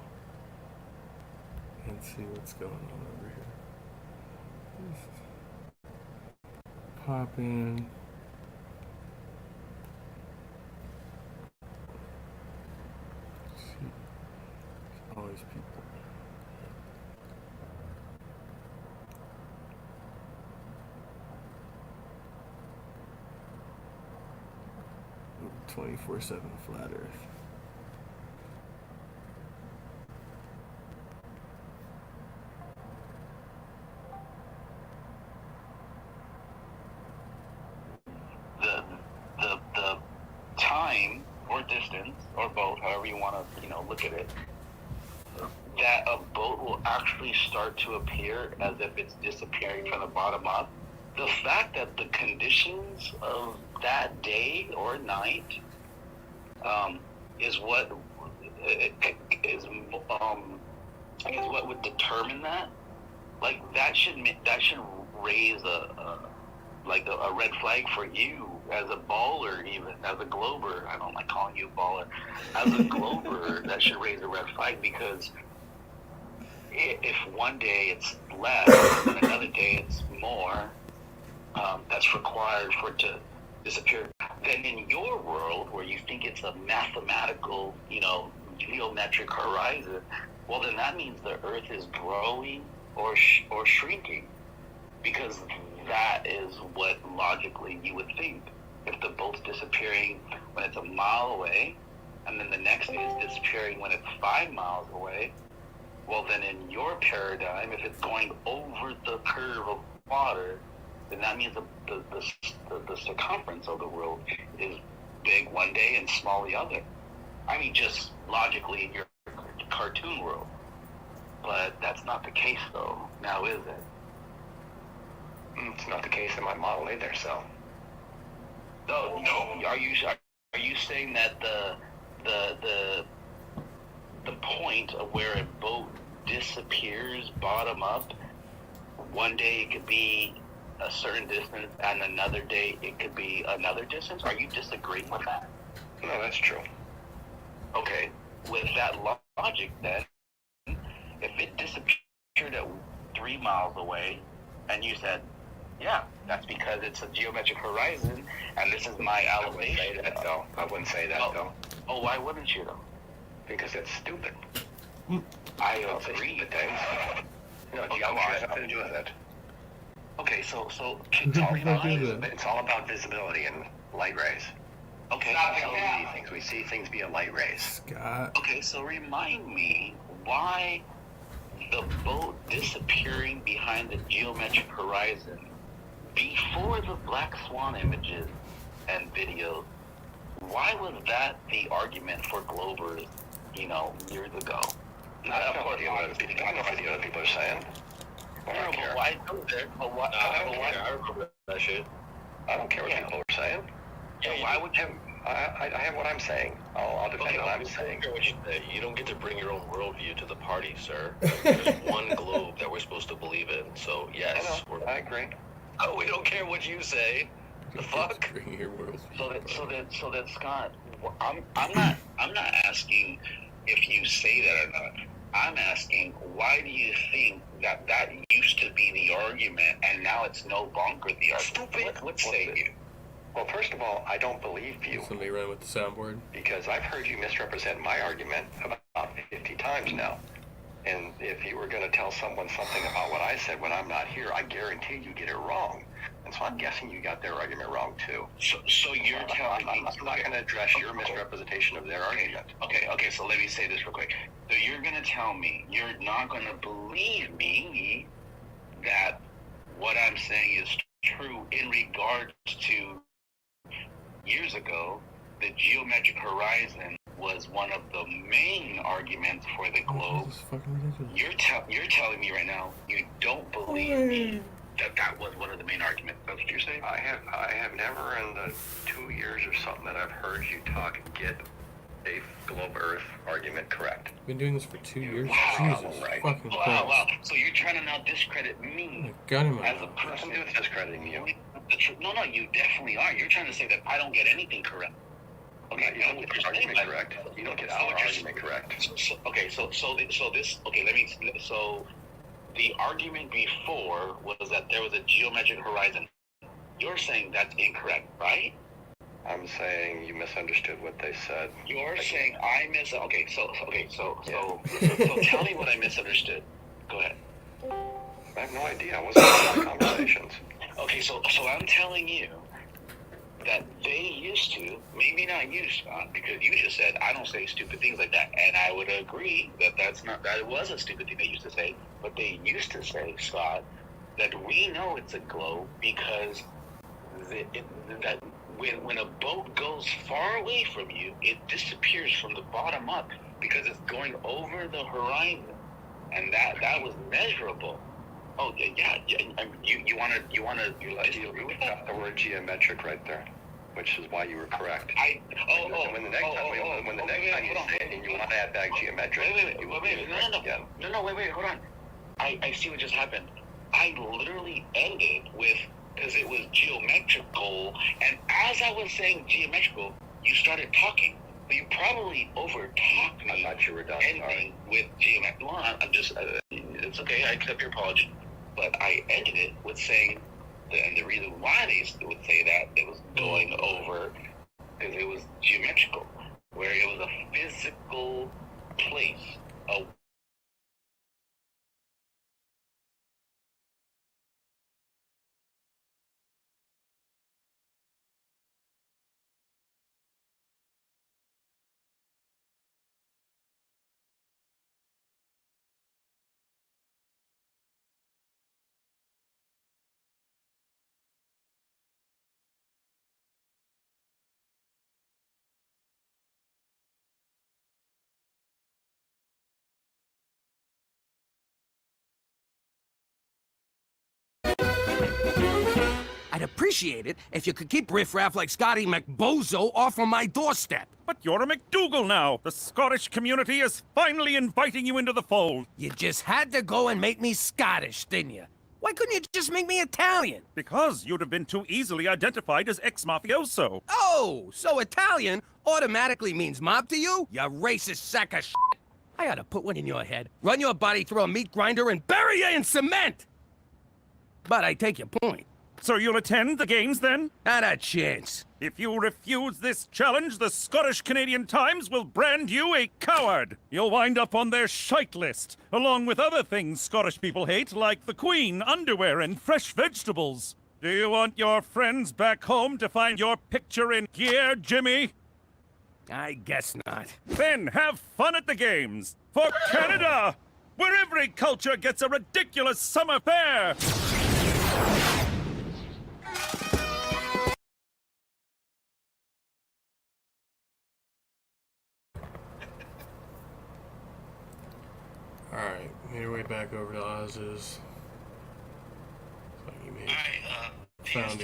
Speaker 2: and see what's going on over here. Just pop in. See. There's always people. 24/7 flat Earth.
Speaker 7: The time or distance or both, however you want to look at it, that a boat will actually start to appear as if it's disappearing from the bottom up. The fact that the conditions of that day or night is what would determine that. Like that should raise a red flag for you as a baller, even as a glober. I don't like calling you a baller. As a glober, that should raise a red flag because if one day it's less and another day it's more, that's required for it to disappear, then in your world where you think it's a mathematical, geometric horizon, well then that means the Earth is growing or shrinking, because that is what logically you would think. If the boat's disappearing when it's a mile away, and then the next day it's disappearing when it's 5 miles away, well then in your paradigm, if it's going over the curve of water, then that means the circumference of the world is big one day and small the other. I mean, just logically in your cartoon world. But that's not the case, though. Now, is it?
Speaker 5: It's not the case in my model either, so.
Speaker 7: No. Are you saying that the point of where a boat disappears bottom up, one day it could be a certain distance and another day it could be another distance? Are you disagreeing with that?
Speaker 5: No, that's true.
Speaker 7: Okay, with that logic then, if it disappeared at 3 miles away and you said, yeah, that's because it's a geometric horizon and this is my elevation.
Speaker 5: I wouldn't say that though.
Speaker 7: Oh, why wouldn't you though?
Speaker 5: Because it's stupid.
Speaker 7: I agree.
Speaker 5: No, geometry has nothing to do with it.
Speaker 7: Okay, so
Speaker 5: it's all about visibility and light rays.
Speaker 7: Okay.
Speaker 5: That's how we see things. We see things via light rays.
Speaker 7: Okay, so remind me why the boat disappearing behind the geometric horizon before the Black Swan images and videos, why was that the argument for Globers, years ago?
Speaker 5: I don't know what the other people are saying. I don't care.
Speaker 7: Why go there?
Speaker 5: I remember that shit. I don't care what people are saying.
Speaker 7: Yeah, why would you?
Speaker 5: I have what I'm saying. I'll defend what I'm saying.
Speaker 12: You don't get to bring your own worldview to the party, sir. There's one globe that we're supposed to believe in. So yes,
Speaker 5: I agree.
Speaker 12: Oh, we don't care what you say. The fuck?
Speaker 2: Bring your worldview.
Speaker 7: So then, Scott, I'm not asking if you say that or not. I'm asking, why do you think that used to be the argument and now it's no longer the argument?
Speaker 5: Stupid.
Speaker 7: What say you?
Speaker 5: Well, first of all, I don't believe you.
Speaker 2: Somebody ran with the soundboard.
Speaker 5: Because I've heard you misrepresent my argument about 50 times now. And if you were going to tell someone something about what I said when I'm not here, I guarantee you get it wrong. And so I'm guessing you got their argument wrong too.
Speaker 7: So you're telling me...
Speaker 5: I'm not going to address your misrepresentation of their argument.
Speaker 7: Okay, so let me say this real quick. So you're going to tell me, you're not going to believe me that what I'm saying is true in regards to years ago, the geometric horizon was one of the main arguments for the globe. You're telling me right now you don't believe me that was one of the main arguments. That's what you're saying?
Speaker 5: I have never in the 2 years or something that I've heard you talk get a globe Earth argument correct.
Speaker 2: Been doing this for 2 years.
Speaker 7: Wow.
Speaker 2: Jesus
Speaker 5: Right.
Speaker 2: fucking Christ.
Speaker 7: Wow. So you're trying to now discredit me
Speaker 2: Gun him
Speaker 7: as a person.
Speaker 5: Nothing to do with discrediting you.
Speaker 7: No, you definitely are. You're trying to say that I don't get anything correct. Okay,
Speaker 5: You don't get your argument correct. You don't get our argument correct.
Speaker 7: So the argument before was that there was a geometric horizon. You're saying that's incorrect, right?
Speaker 5: I'm saying you misunderstood what they said.
Speaker 7: You're saying I Okay, so tell me what I misunderstood. Go ahead.
Speaker 5: I have no idea. I wasn't in my conversations.
Speaker 7: Okay, so I'm telling you that they used to, maybe not you, Scott, because you just said I don't say stupid things like that, and I would agree that that was a stupid thing they used to say, but they used to say, Scott, that we know it's a globe because that when a boat goes far away from you, it disappears from the bottom up because it's going over the horizon, and that was measurable. Oh yeah. You want to
Speaker 5: got the word geometric right there, which is why you were correct. When the next time you say it and you want to add back geometric,
Speaker 7: wait, hold on. I see what just happened. I literally ended with because it was geometrical, and as I was saying geometrical, you started talking. But you probably over-talked me.
Speaker 5: I thought you were done.
Speaker 7: Ending with geometrical. I'm just. It's okay. I accept your apology. But I ended it with saying, and the reason why they would say that, it was going over, because it was geometrical, where it was a physical place, a
Speaker 3: I'd appreciate it if you could keep riffraff like Scotty McBozo off of my doorstep.
Speaker 18: But you're a McDougal now. The Scottish community is finally inviting you into the fold.
Speaker 3: You just had to go and make me Scottish, didn't you? Why couldn't you just make me Italian?
Speaker 18: Because you'd have been too easily identified as ex-mafioso.
Speaker 3: Oh, so Italian automatically means mob to you? You racist sack of shit. I ought to put one in your head, run your body through a meat grinder, and bury you in cement! But I take your point.
Speaker 18: So you'll attend the games then?
Speaker 3: Not a chance.
Speaker 18: If you refuse this challenge, the Scottish Canadian Times will brand you a coward. You'll wind up on their shite list, along with other things Scottish people hate, like the Queen, underwear, and fresh vegetables. Do you want your friends back home to find your picture in gear, Jimmy?
Speaker 3: I guess not.
Speaker 18: Then have fun at the games. For Canada, where every culture gets a ridiculous summer fair.
Speaker 2: Alright, made our way back over to Oz's. Like found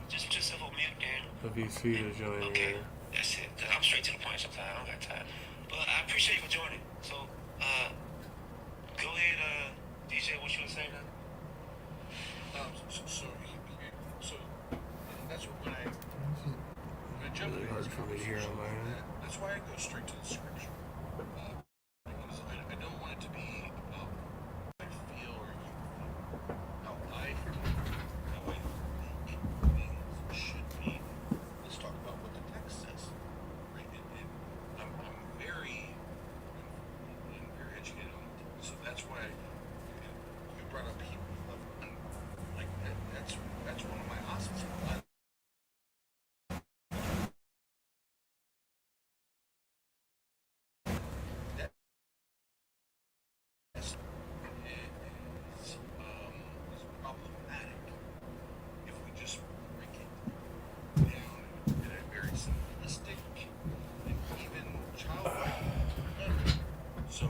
Speaker 14: just a little mute, Dan.
Speaker 2: a VC to join
Speaker 14: Okay,
Speaker 2: here.
Speaker 14: that's it. I'm straight to the point sometimes. I don't got time. But I appreciate you for joining. So, go ahead, DJ, what you were saying now?
Speaker 4: So that's what when I jump
Speaker 2: Really hard for me to hear on my end.
Speaker 4: That's why I go straight to the scripture. Because I don't want it to be about how I feel or you feel. How I feel. How I think things should be. Let's talk about what the text says. Right? And I'm very educated on it. So that's why you brought up Hebrews 11. Like that's one of my awesome. Is problematic if we just break it down in a very simplistic and even childlike manner. So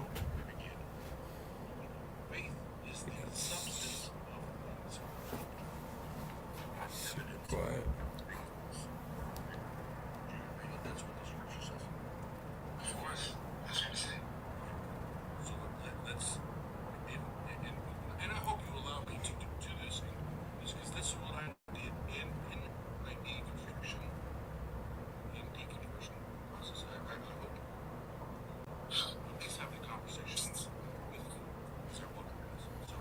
Speaker 4: again, faith is the substance of things.
Speaker 2: Super quiet.
Speaker 4: That's what the scripture says. Of course, that's what I say. So let's, and I hope you allow me to do this, because this is what I did in my deconstruction process. I hope just have the conversations with several guys. So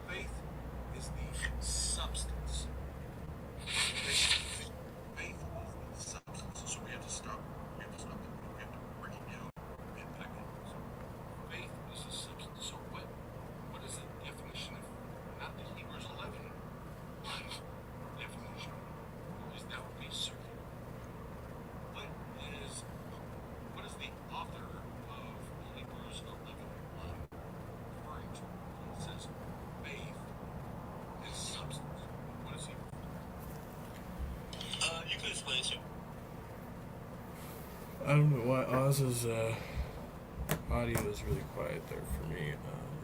Speaker 4: faith is the substance. Faith is the substance. So we have to stop. We have to break it down and back in. So faith is the substance. So what is the definition of not the Hebrews 11 definition? Is that would be circular. What is the author of Hebrews 11 referring to when it says faith is substance? What is he?
Speaker 14: You could explain it.
Speaker 2: I don't know why Oz's audio is really quiet there for me.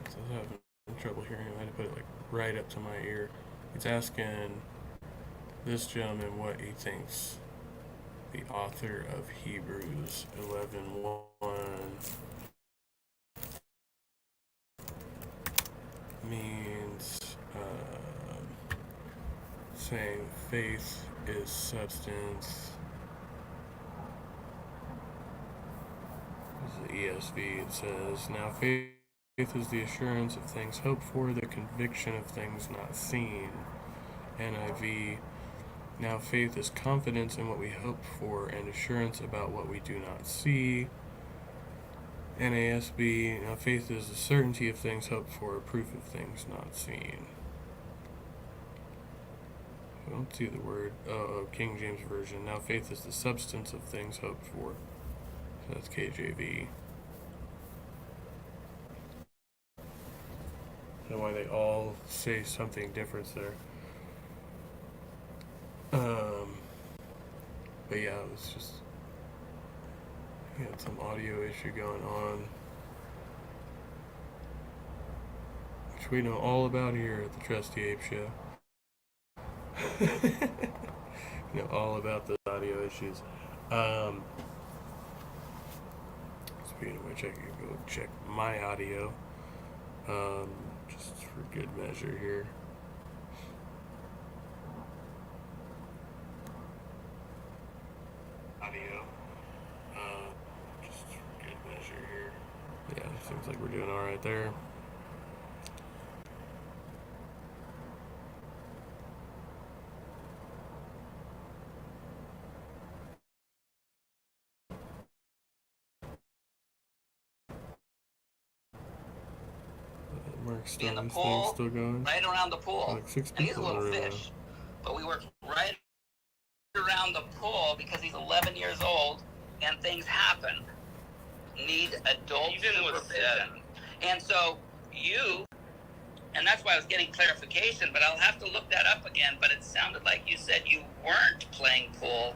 Speaker 2: So I was having trouble hearing him. I had to put it like right up to my ear. He's asking this gentleman what he thinks the author of Hebrews 11:1 means, saying faith is substance. This is the ESV. It says, now faith Faith is the assurance of things hoped for, the conviction of things not seen. NIV. Now faith is confidence in what we hope for and assurance about what we do not see. NASB. Now faith is the certainty of things hoped for, proof of things not seen. I don't see the word. Oh, King James Version. Now faith is the substance of things hoped for. So that's KJV. I don't know why they all say something different there. But yeah, it was just, we had some audio issue going on, which we know all about here at the Trusty Ape Show. You know all about those audio issues. Speaking of which, I can go check my audio, just for good measure here. Audio, just for good measure here. Yeah, seems like we're doing all right there. Mark's
Speaker 6: in the
Speaker 2: thing's
Speaker 6: pool,
Speaker 2: still going.
Speaker 6: right around the pool.
Speaker 2: Like 6
Speaker 6: And he's a
Speaker 2: people
Speaker 6: little
Speaker 2: in a row.
Speaker 6: fish, but we work right around the pool because he's 11 years old and things happen. Need adult supervision. And so you, and that's why I was getting clarification, but I'll have to look that up again, but it sounded like you said you weren't playing pool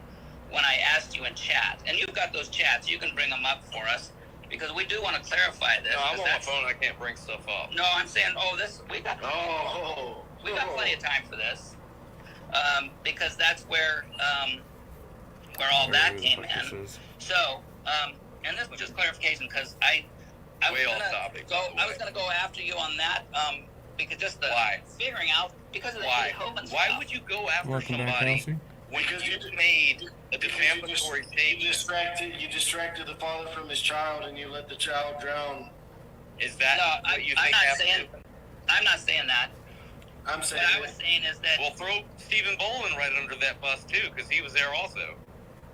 Speaker 6: when I asked you in chat. And you've got those chats, you can bring them up for us. Because we do want to clarify this.
Speaker 12: No, I'm on my phone. I can't bring stuff up.
Speaker 6: No, I'm saying, we got plenty of time for this, because that's where all that came in. So, and this was just clarification because I was gonna go after you on that, because just the figuring out because of the Jehovah's stuff.
Speaker 12: Why would you go after
Speaker 2: Welcome back,
Speaker 12: somebody
Speaker 2: Elsie.
Speaker 12: when you made a defamatory statement?
Speaker 13: You distracted the father from his child, and you let the child drown.
Speaker 12: Is that
Speaker 6: No,
Speaker 12: what you
Speaker 6: I'm
Speaker 12: think
Speaker 6: not
Speaker 12: happened?
Speaker 6: saying. I'm not saying that.
Speaker 13: I'm saying.
Speaker 6: What I was saying is that.
Speaker 12: Well, throw Stephen Bolin right under that bus too, because he was there also.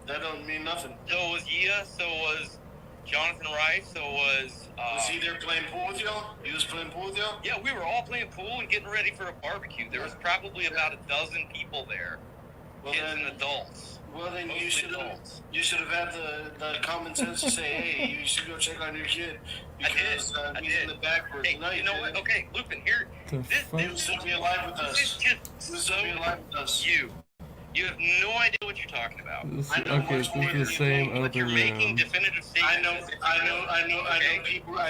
Speaker 13: That don't mean nothing.
Speaker 12: So was Yia. So was Jonathan Rice. So was.
Speaker 13: Was he there playing pool with y'all? He was playing pool with y'all?
Speaker 12: Yeah, we were all playing pool and getting ready for a barbecue. There was probably about a dozen people there, kids and adults.
Speaker 13: Well, then you should have had the common sense to say, hey, you should go check on your kid because he's in the back for tonight.
Speaker 12: You know what? Okay, Lupin, here.
Speaker 13: He was still be alive with us. He was still be alive with us.
Speaker 12: You have no idea what you're talking about.
Speaker 2: Okay, this is the same
Speaker 12: But you're
Speaker 2: open
Speaker 12: making
Speaker 2: room.
Speaker 12: definitive statements.
Speaker 13: I know people
Speaker 12: When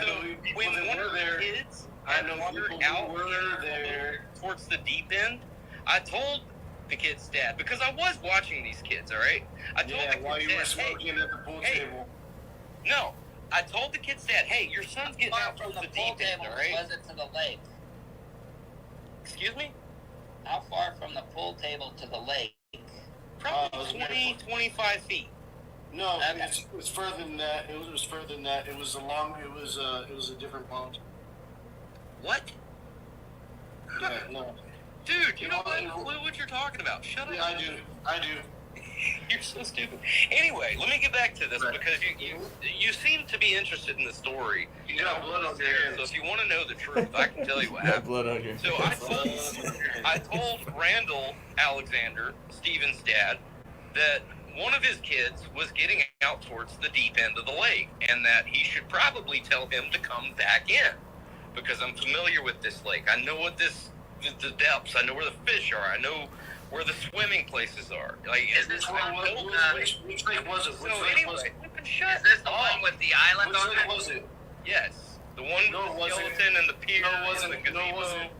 Speaker 13: that
Speaker 12: one
Speaker 13: were
Speaker 12: of the
Speaker 13: there.
Speaker 12: kids
Speaker 13: I know
Speaker 12: wandered
Speaker 13: people
Speaker 12: out
Speaker 13: who were there.
Speaker 12: towards the deep end, I told the kid's dad, because I was watching these kids, all right? I told the
Speaker 13: while you
Speaker 12: kid's
Speaker 13: were
Speaker 12: dad,
Speaker 13: smoking at the pool table.
Speaker 12: No, I told the kid's dad, hey, your son's getting out
Speaker 6: From
Speaker 12: towards
Speaker 6: the
Speaker 12: the
Speaker 6: pool
Speaker 12: deep end,
Speaker 6: table
Speaker 12: all right?
Speaker 6: was it to the lake?
Speaker 12: Excuse me?
Speaker 6: How far from the pool table to the lake?
Speaker 12: Probably 20, 25 feet.
Speaker 13: No, it was further than that. It was further than that. It was a different pond.
Speaker 12: What?
Speaker 13: Yeah, no.
Speaker 12: Dude, you don't have a clue what you're talking about. Shut up.
Speaker 13: Yeah, I do.
Speaker 12: You're so stupid. Anyway, let me get back to this because you seem to be interested in the story.
Speaker 13: You got blood on your hands.
Speaker 12: So if you want to know the truth, I can tell you what
Speaker 2: Got
Speaker 12: happened.
Speaker 2: blood on your
Speaker 12: So I told Randall Alexander, Steven's dad, that one of his kids was getting out towards the deep end of the lake and that he should probably tell him to come back in because I'm familiar with this lake. I know what the depths. I know where the fish are. I know where the swimming places are. Like,
Speaker 6: Is this one
Speaker 13: which lake was it?
Speaker 12: So anyway,
Speaker 6: Is this the one with the island
Speaker 13: Which
Speaker 6: on
Speaker 13: lake
Speaker 6: it?
Speaker 13: was it?
Speaker 12: yes, the one
Speaker 13: No,
Speaker 12: with
Speaker 13: it
Speaker 12: the
Speaker 13: wasn't.
Speaker 12: skeleton and the pier
Speaker 13: No, it
Speaker 12: and
Speaker 13: wasn't.
Speaker 12: the gazebo.
Speaker 13: No, it wasn't.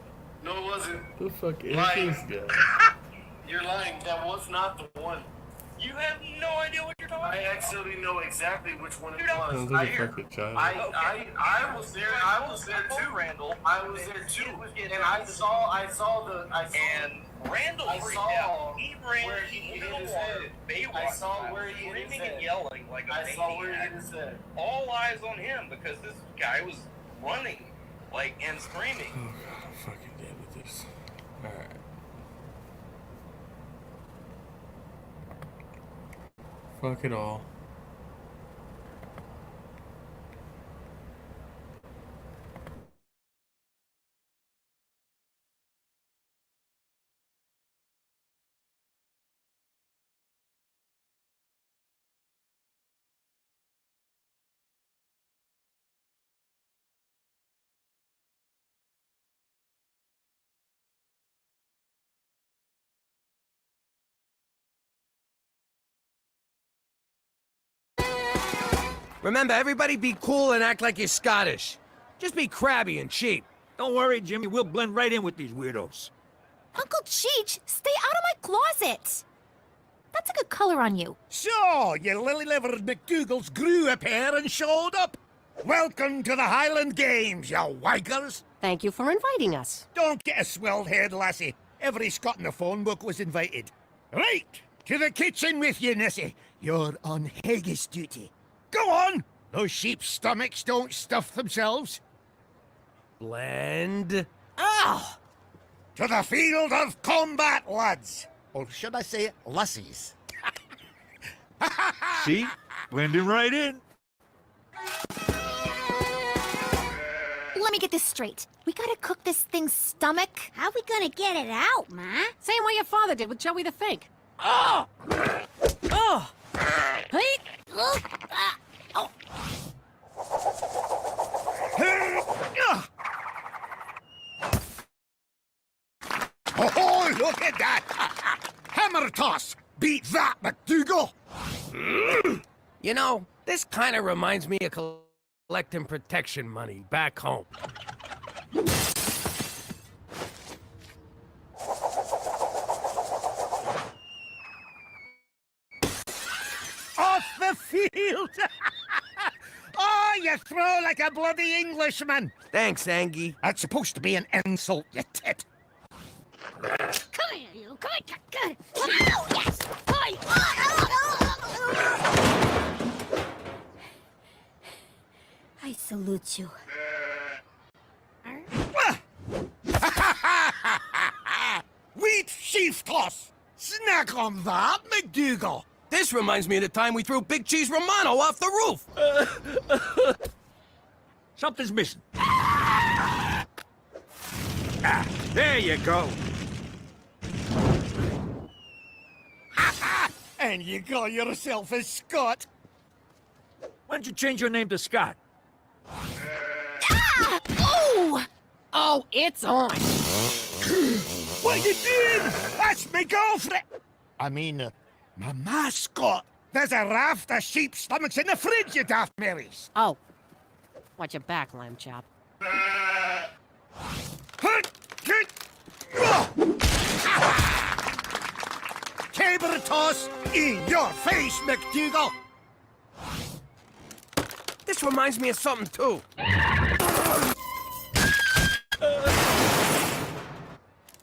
Speaker 13: No, it wasn't.
Speaker 2: The fuck is
Speaker 13: Lying.
Speaker 2: this guy?
Speaker 13: You're lying. That was not the one.
Speaker 12: You have no idea what you're talking
Speaker 13: I
Speaker 12: about.
Speaker 13: actually know exactly which one it
Speaker 2: Sounds
Speaker 13: was.
Speaker 2: like a fucking child.
Speaker 13: I was there. I was there too,
Speaker 12: Randall.
Speaker 13: I was there too, and I saw
Speaker 12: And Randall
Speaker 13: I
Speaker 12: freaked
Speaker 13: saw
Speaker 12: out. He ran
Speaker 13: where he
Speaker 12: into
Speaker 13: hit
Speaker 12: the
Speaker 13: his
Speaker 12: water,
Speaker 13: head.
Speaker 12: Baywatch
Speaker 13: I saw
Speaker 12: style,
Speaker 13: where he hit his
Speaker 12: screaming and
Speaker 13: head.
Speaker 12: yelling like a
Speaker 13: I saw where he hit
Speaker 12: maniac.
Speaker 13: his head.
Speaker 12: All eyes on him because this guy was running like, and screaming.
Speaker 2: Oh god, I'm fucking dead with this. Alright. Fuck it all.
Speaker 3: Remember, everybody be cool and act like you're Scottish. Just be crabby and cheap.
Speaker 1: Don't worry, Jimmy. We'll blend right in with these weirdos.
Speaker 22: Uncle Cheech, stay out of my closet! That's a good color on you.
Speaker 20: So, you lily-livered McDougalls grew a pair and showed up. Welcome to the Highland Games, you wankers.
Speaker 23: Thank you for inviting us.
Speaker 20: Don't get a swelled head, lassie. Every Scot in the phone book was invited. Right, to the kitchen with you, Nessie. You're on haggis duty. Go on! Those sheep's stomachs don't stuff themselves.
Speaker 3: Blend. Ow!
Speaker 20: To the field of combat, lads. Or should I say, lassies?
Speaker 1: See? Blending right in.
Speaker 22: Let me get this straight. We gotta cook this thing's stomach.
Speaker 21: How we gonna get it out, Ma?
Speaker 23: Same way your father did with Joey the Fink.
Speaker 3: Oh! Oh!
Speaker 22: Hey!
Speaker 21: Oh.
Speaker 20: Oh, look at that! Hammer toss! Beat that, McDougal!
Speaker 3: You know, this kind of reminds me of collecting protection money back home.
Speaker 20: Off the field! Oh, you throw like a bloody Englishman!
Speaker 3: Thanks, Angie.
Speaker 20: That's supposed to be an insult, you tit.
Speaker 21: Come here, you. Come here. Oh, yes. Hi. I salute you.
Speaker 20: Wheat sheaf toss! Snack on that, McDougal!
Speaker 3: This reminds me of the time we threw Big Cheese Romano off the roof.
Speaker 1: Something's missing. Ah, there you go.
Speaker 20: And you call yourself a Scot?
Speaker 1: Why don't you change your name to Scott?
Speaker 22: Ah! Oh!
Speaker 23: Oh, it's on.
Speaker 20: What you doing? That's my girlfriend! I mean, my mascot. There's a raft of sheep stomachs in the fridge, you daft Marys.
Speaker 23: Oh. Watch your back, lamb chop.
Speaker 20: Caber toss in your face, McDougal!
Speaker 3: This reminds me of something, too.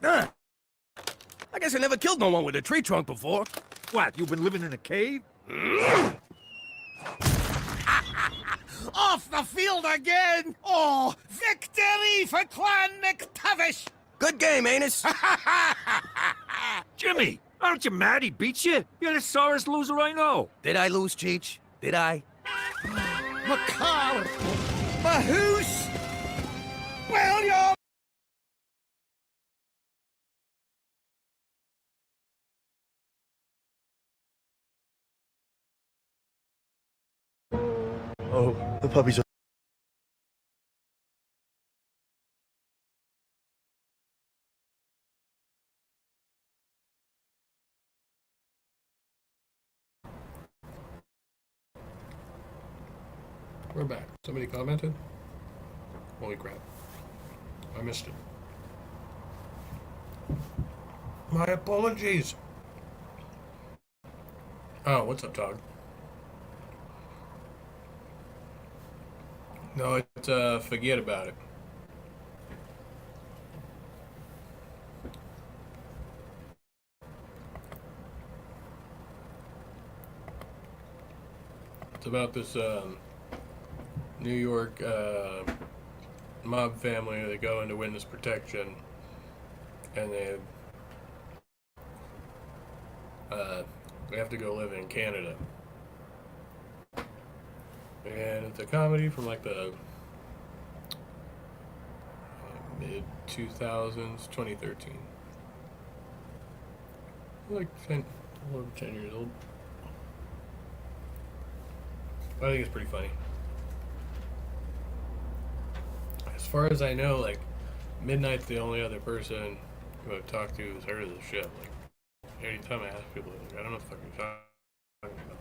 Speaker 3: I guess I never killed no one with a tree trunk before.
Speaker 1: What, you've been living in a cave?
Speaker 20: Off the field again! Oh, victory for Clan McTavish!
Speaker 3: Good game, Anus.
Speaker 1: Jimmy, aren't you mad he beat you? You're the sorest loser I know.
Speaker 3: Did I lose, Cheech? Did I?
Speaker 20: Macar! Mahoose! Well, you're...
Speaker 24: Oh, the puppies are...
Speaker 2: We're back. Somebody commented? Holy crap. I missed it. My apologies. Oh, what's up, Todd? No, forget about it. It's about this, New York, mob family. They go into witness protection, and they have to go live in Canada. And it's a comedy from like the mid 2000s, 2013. Like 10, a little over 10 years old. I think it's pretty funny. As far as I know, like, Midnight's the only other person who I've talked to who's heard of this shit. Like, anytime I ask people, like, I don't know what the fuck you're talking about.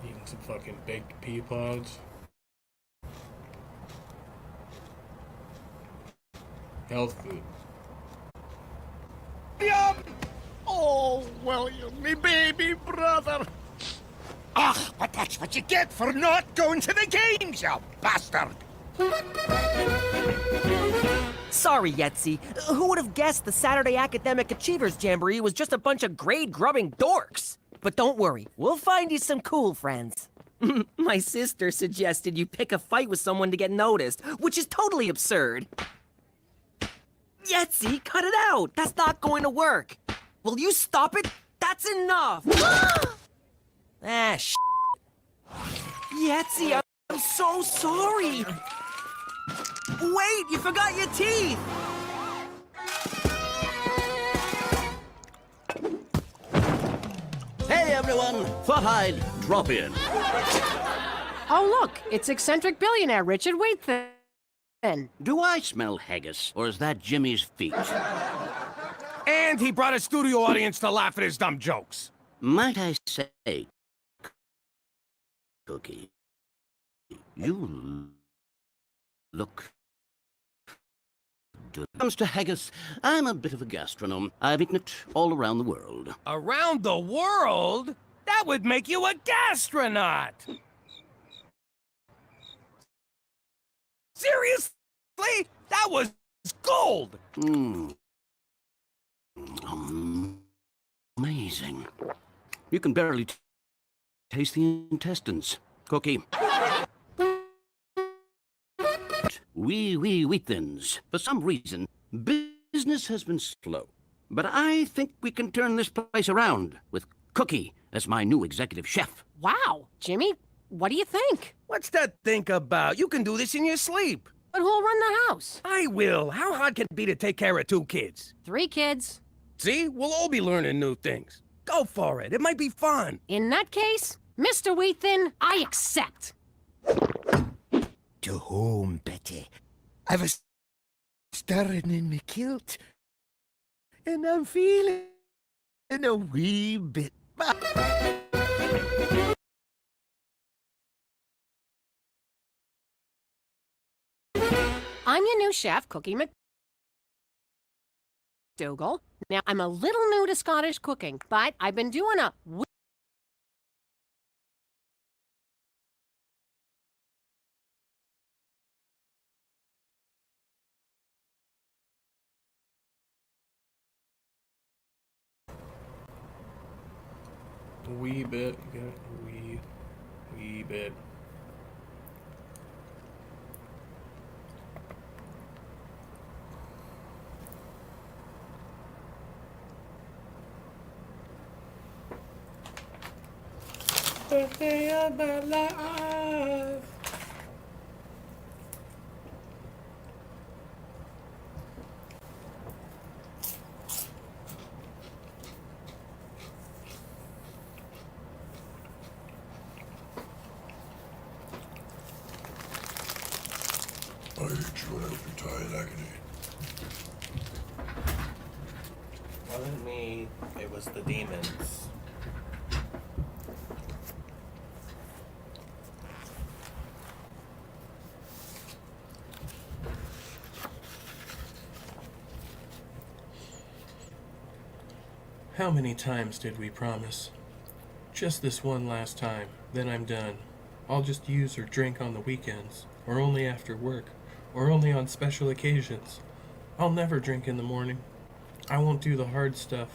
Speaker 2: Eating some fucking baked pea pods. Health food.
Speaker 20: Yum! Oh, William, me baby brother. Ah, but that's what you get for not going to the games, you bastard.
Speaker 19: Sorry, Yetzi. Who would have guessed the Saturday Academic Achievers Jamboree was just a bunch of grade-grubbing dorks? But don't worry, we'll find you some cool friends. My sister suggested you pick a fight with someone to get noticed, which is totally absurd. Yetzi, cut it out! That's not going to work! Will you stop it? That's enough! Shit. Yetzi, I'm so sorry! Wait, you forgot your teeth!
Speaker 8: Hey everyone, thought I'd drop in.
Speaker 23: Oh, look, it's eccentric billionaire Richard Wheatman.
Speaker 8: Do I smell haggis, or is that Jimmy's feet?
Speaker 3: And he brought a studio audience to laugh at his dumb jokes.
Speaker 8: Might I say, Cookie, you look good. When it comes to haggis, I'm a bit of a gastronome. I've eaten it all around the world.
Speaker 3: Around the world? That would make you a gastronaut! Seriously? That was gold!
Speaker 8: Amazing. You can barely taste the intestines. Cookie. Wee thins. For some reason, business has been slow. But I think we can turn this place around with Cookie as my new executive chef.
Speaker 23: Wow, Jimmy, what do you think?
Speaker 3: What's that think about? You can do this in your sleep.
Speaker 23: But who'll run the house?
Speaker 3: I will. How hard can it be to take care of 2 kids?
Speaker 23: 3 kids.
Speaker 3: See? We'll all be learning new things. Go for it. It might be fun.
Speaker 23: In that case, Mr. Wheathin, I accept.
Speaker 20: To home, Betty. I was stirring in me kilt, and I'm feeling a wee bit
Speaker 23: I'm your new chef, Cookie McDougal. Now, I'm a little new to Scottish cooking, but I've been doing a
Speaker 2: Wee bit, you get it? Wee bit. The day of my life.
Speaker 9: I hate you when I was retired agony.
Speaker 10: Wasn't me, it was the demons.
Speaker 2: How many times did we promise? Just this one last time, then I'm done. I'll just use or drink on the weekends, or only after work, or only on special occasions. I'll never drink in the morning. I won't do the hard stuff.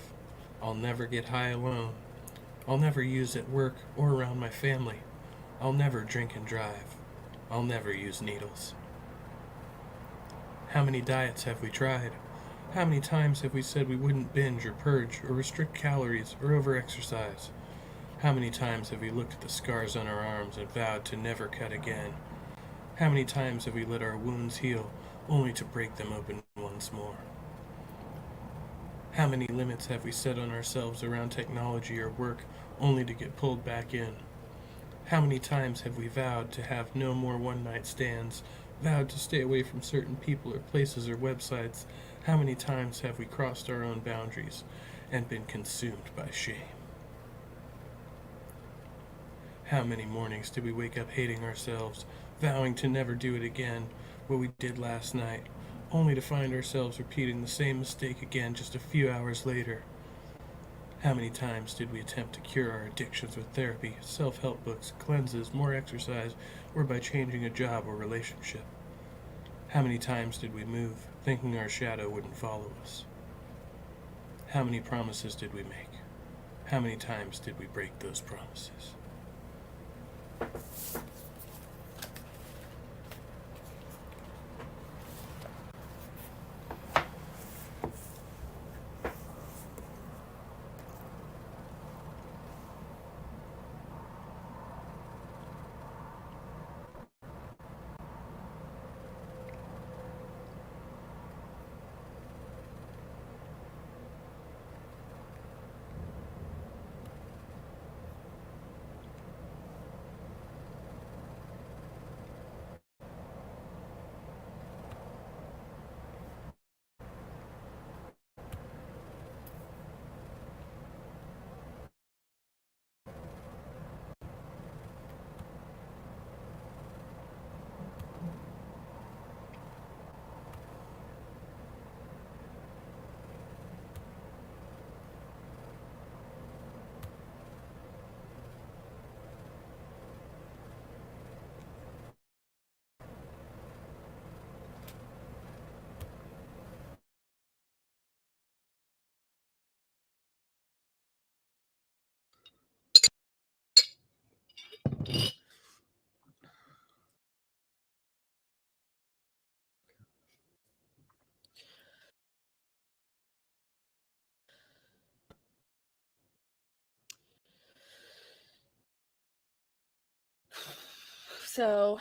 Speaker 2: I'll never get high alone. I'll never use at work or around my family. I'll never drink and drive. I'll never use needles. How many diets have we tried? How many times have we said we wouldn't binge or purge or restrict calories or over-exercise? How many times have we looked at the scars on our arms and vowed to never cut again? How many times have we let our wounds heal only to break them open once more? How many limits have we set on ourselves around technology or work only to get pulled back in? How many times have we vowed to have no more one-night stands, vowed to stay away from certain people or places or websites? How many times have we crossed our own boundaries and been consumed by shame? How many mornings did we wake up hating ourselves, vowing to never do it again, what we did last night, only to find ourselves repeating the same mistake again just a few hours later? How many times did we attempt to cure our addictions with therapy, self-help books, cleanses, more exercise, or by changing a job or relationship? How many times did we move, thinking our shadow wouldn't follow us? How many promises did we make? How many times did we break those promises?
Speaker 11: So,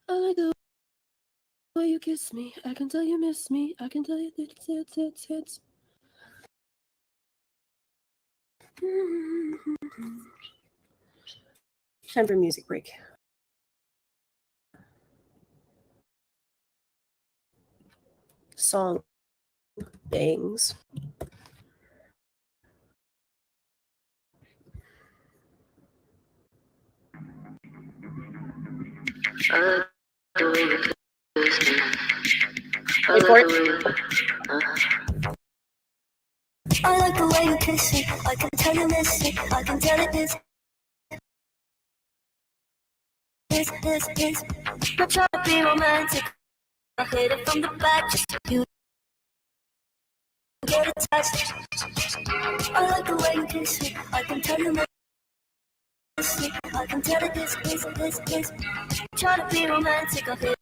Speaker 11: I like the way you kiss me. I can tell you miss me. I can tell you that it's. Time for a music break. Song bangs. Wait for it.
Speaker 15: I like the way you kiss me. I can tell you miss me. I can tell it is. I'm trying to be romantic. I hit it from the back just so you get attached. I like the way you kiss me. I can tell you miss me. I can tell it is. I'm trying to be romantic. I hit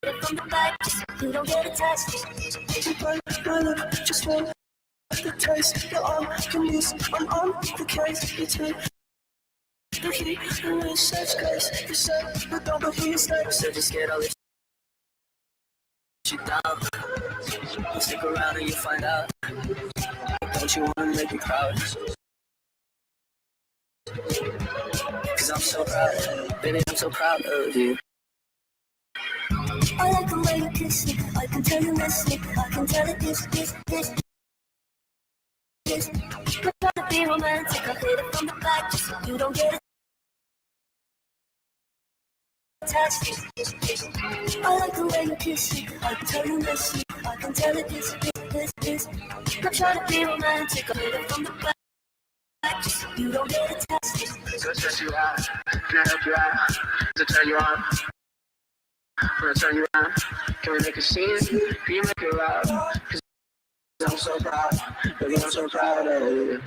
Speaker 15: it from the back just so you don't get attached.
Speaker 16: I look just want the taste. Your arm can use. I'm on the case. You take the heat and when it says grace. You said you don't believe it's like. So just get all this shit down. You stick around and you find out. Don't you wanna make me proud? Cause I'm so proud. Baby, I'm so proud of you.
Speaker 15: I like the way you kiss me. I can tell you miss me. I can tell it is. I'm trying to be romantic. I hit it from the back just so you don't get attached. I like the way you kiss me. I can tell you miss me. I can tell it this. I'm trying to be romantic, I hit it from the back. Just you don't get attached.
Speaker 5: So it's just you out. Can I help you out? To turn you on? When I turn you on, can we make a scene? Can you make it loud? Cause I'm so proud. Baby, I'm so proud of you.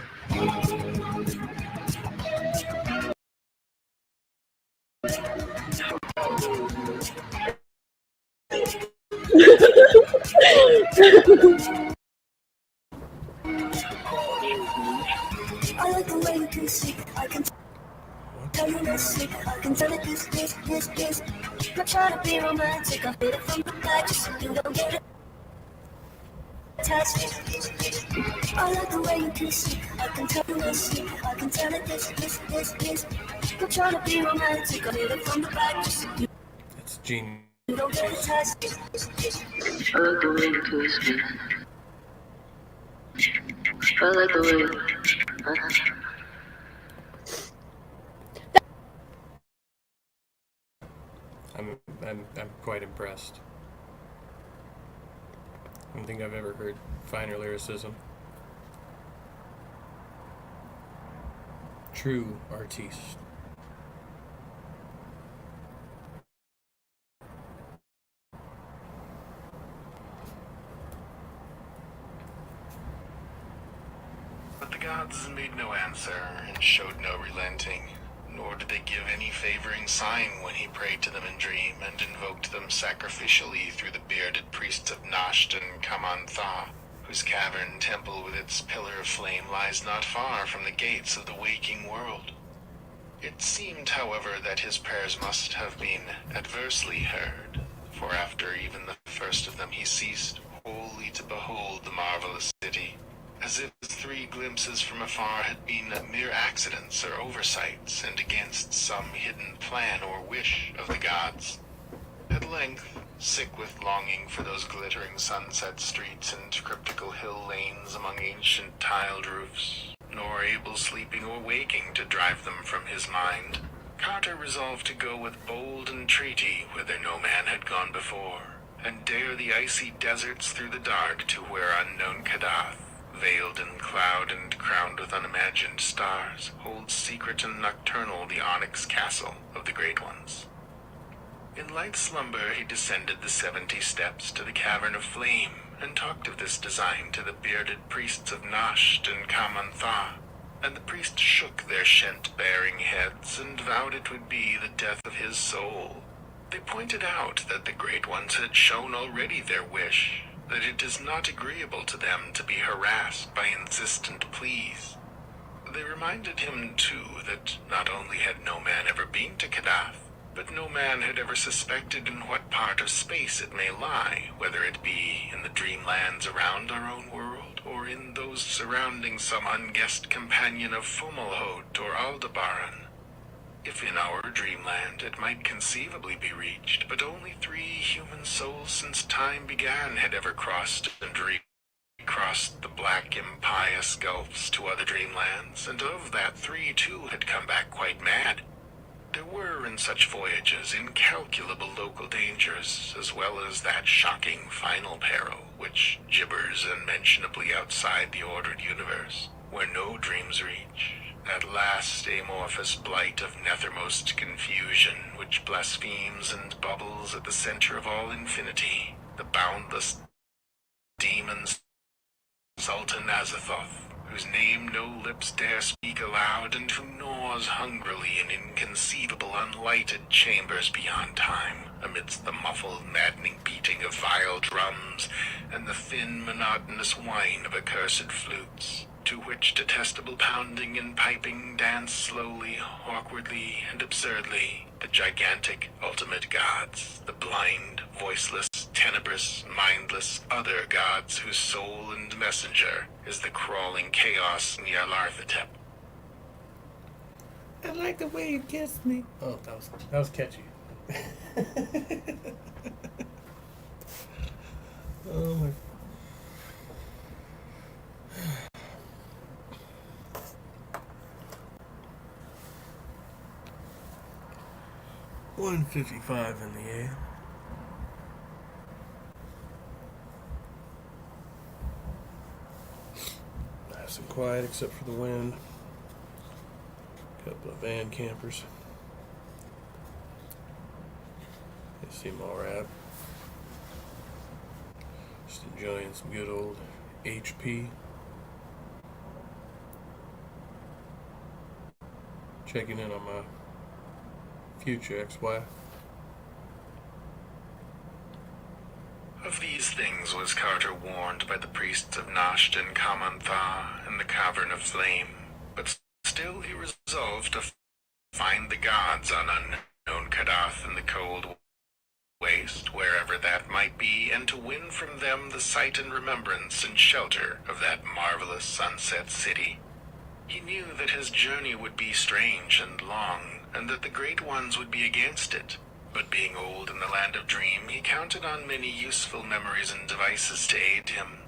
Speaker 15: I like the way you can see. I can tell you messy. I can tell it this. I'm trying to be romantic. I hit it from the back just so you don't get it. I like the way you kiss me. I can tell you messy. I can tell it this. I'm trying to be romantic. I hit it from the back just so
Speaker 2: That's genius.
Speaker 15: you don't get attached.
Speaker 5: I like the way you kiss me. I like the way you...
Speaker 2: I'm quite impressed. I don't think I've ever heard finer lyricism. True artiste.
Speaker 14: But the gods made no answer and showed no relenting, nor did they give any favoring sign when he prayed to them in dream and invoked them sacrificially through the bearded priests of Nasht and Kamantha, whose cavern temple with its pillar of flame lies not far from the gates of the waking world. It seemed, however, that his prayers must have been adversely heard, for after even the first of them he ceased wholly to behold the marvelous city, as if the 3 glimpses from afar had been mere accidents or oversights, and against some hidden plan or wish of the gods. At length, sick with longing for those glittering sunset streets and cryptical hill lanes among ancient tiled roofs, nor able sleeping or waking to drive them from his mind, Carter resolved to go with bold entreaty whither no man had gone before, and dare the icy deserts through the dark to where unknown Kadath, veiled in cloud and crowned with unimagined stars, holds secret and nocturnal the onyx castle of the Great Ones. In light slumber he descended the 70 steps to the cavern of flame, and talked of this design to the bearded priests of Nasht and Kamantha, and the priests shook their shent-bearing heads, and vowed it would be the death of his soul. They pointed out that the Great Ones had shown already their wish, that it is not agreeable to them to be harassed by insistent pleas. They reminded him, too, that not only had no man ever been to Kadath, but no man had ever suspected in what part of space it may lie, whether it be in the dreamlands around our own world, or in those surrounding some unguessed companion of Fomalhaut or Aldebaran. If in our dreamland it might conceivably be reached, but only 3 human souls since time began had ever crossed and recrossed the black impious gulfs to other dreamlands, and of that 3 too had come back quite mad. There were in such voyages incalculable local dangers, as well as that shocking final peril which gibbers unmentionably outside the ordered universe, where no dreams reach, that last amorphous blight of nethermost confusion which blasphemes and bubbles at the center of all infinity, the boundless demon Sultan Azathoth, whose name no lips dare speak aloud, and who gnaws hungrily in inconceivable unlighted chambers beyond time, amidst the muffled maddening beating of vile drums, and the thin monotonous whine of accursed flutes, to which detestable pounding and piping dance slowly, awkwardly, and absurdly the gigantic ultimate gods, the blind, voiceless, tenebrous, mindless other gods whose soul and messenger is the crawling chaos Nyarlathotep.
Speaker 2: I like the way you kissed me. Oh, that was catchy. Oh my. $1:55 in the air. quiet except for the wind. A couple of van campers. They seem alright. Just enjoying some good old HP. Checking in on my future ex-wife.
Speaker 14: Of these things was Carter warned by the priests of Nasht and Kamantha in the Cavern of Flame, but still he resolved to find the gods on unknown Kadath in the cold waste, wherever that might be, and to win from them the sight and remembrance and shelter of that marvelous sunset city. He knew that his journey would be strange and long, and that the Great Ones would be against it. But being old in the land of Dream, he counted on many useful memories and devices to aid him.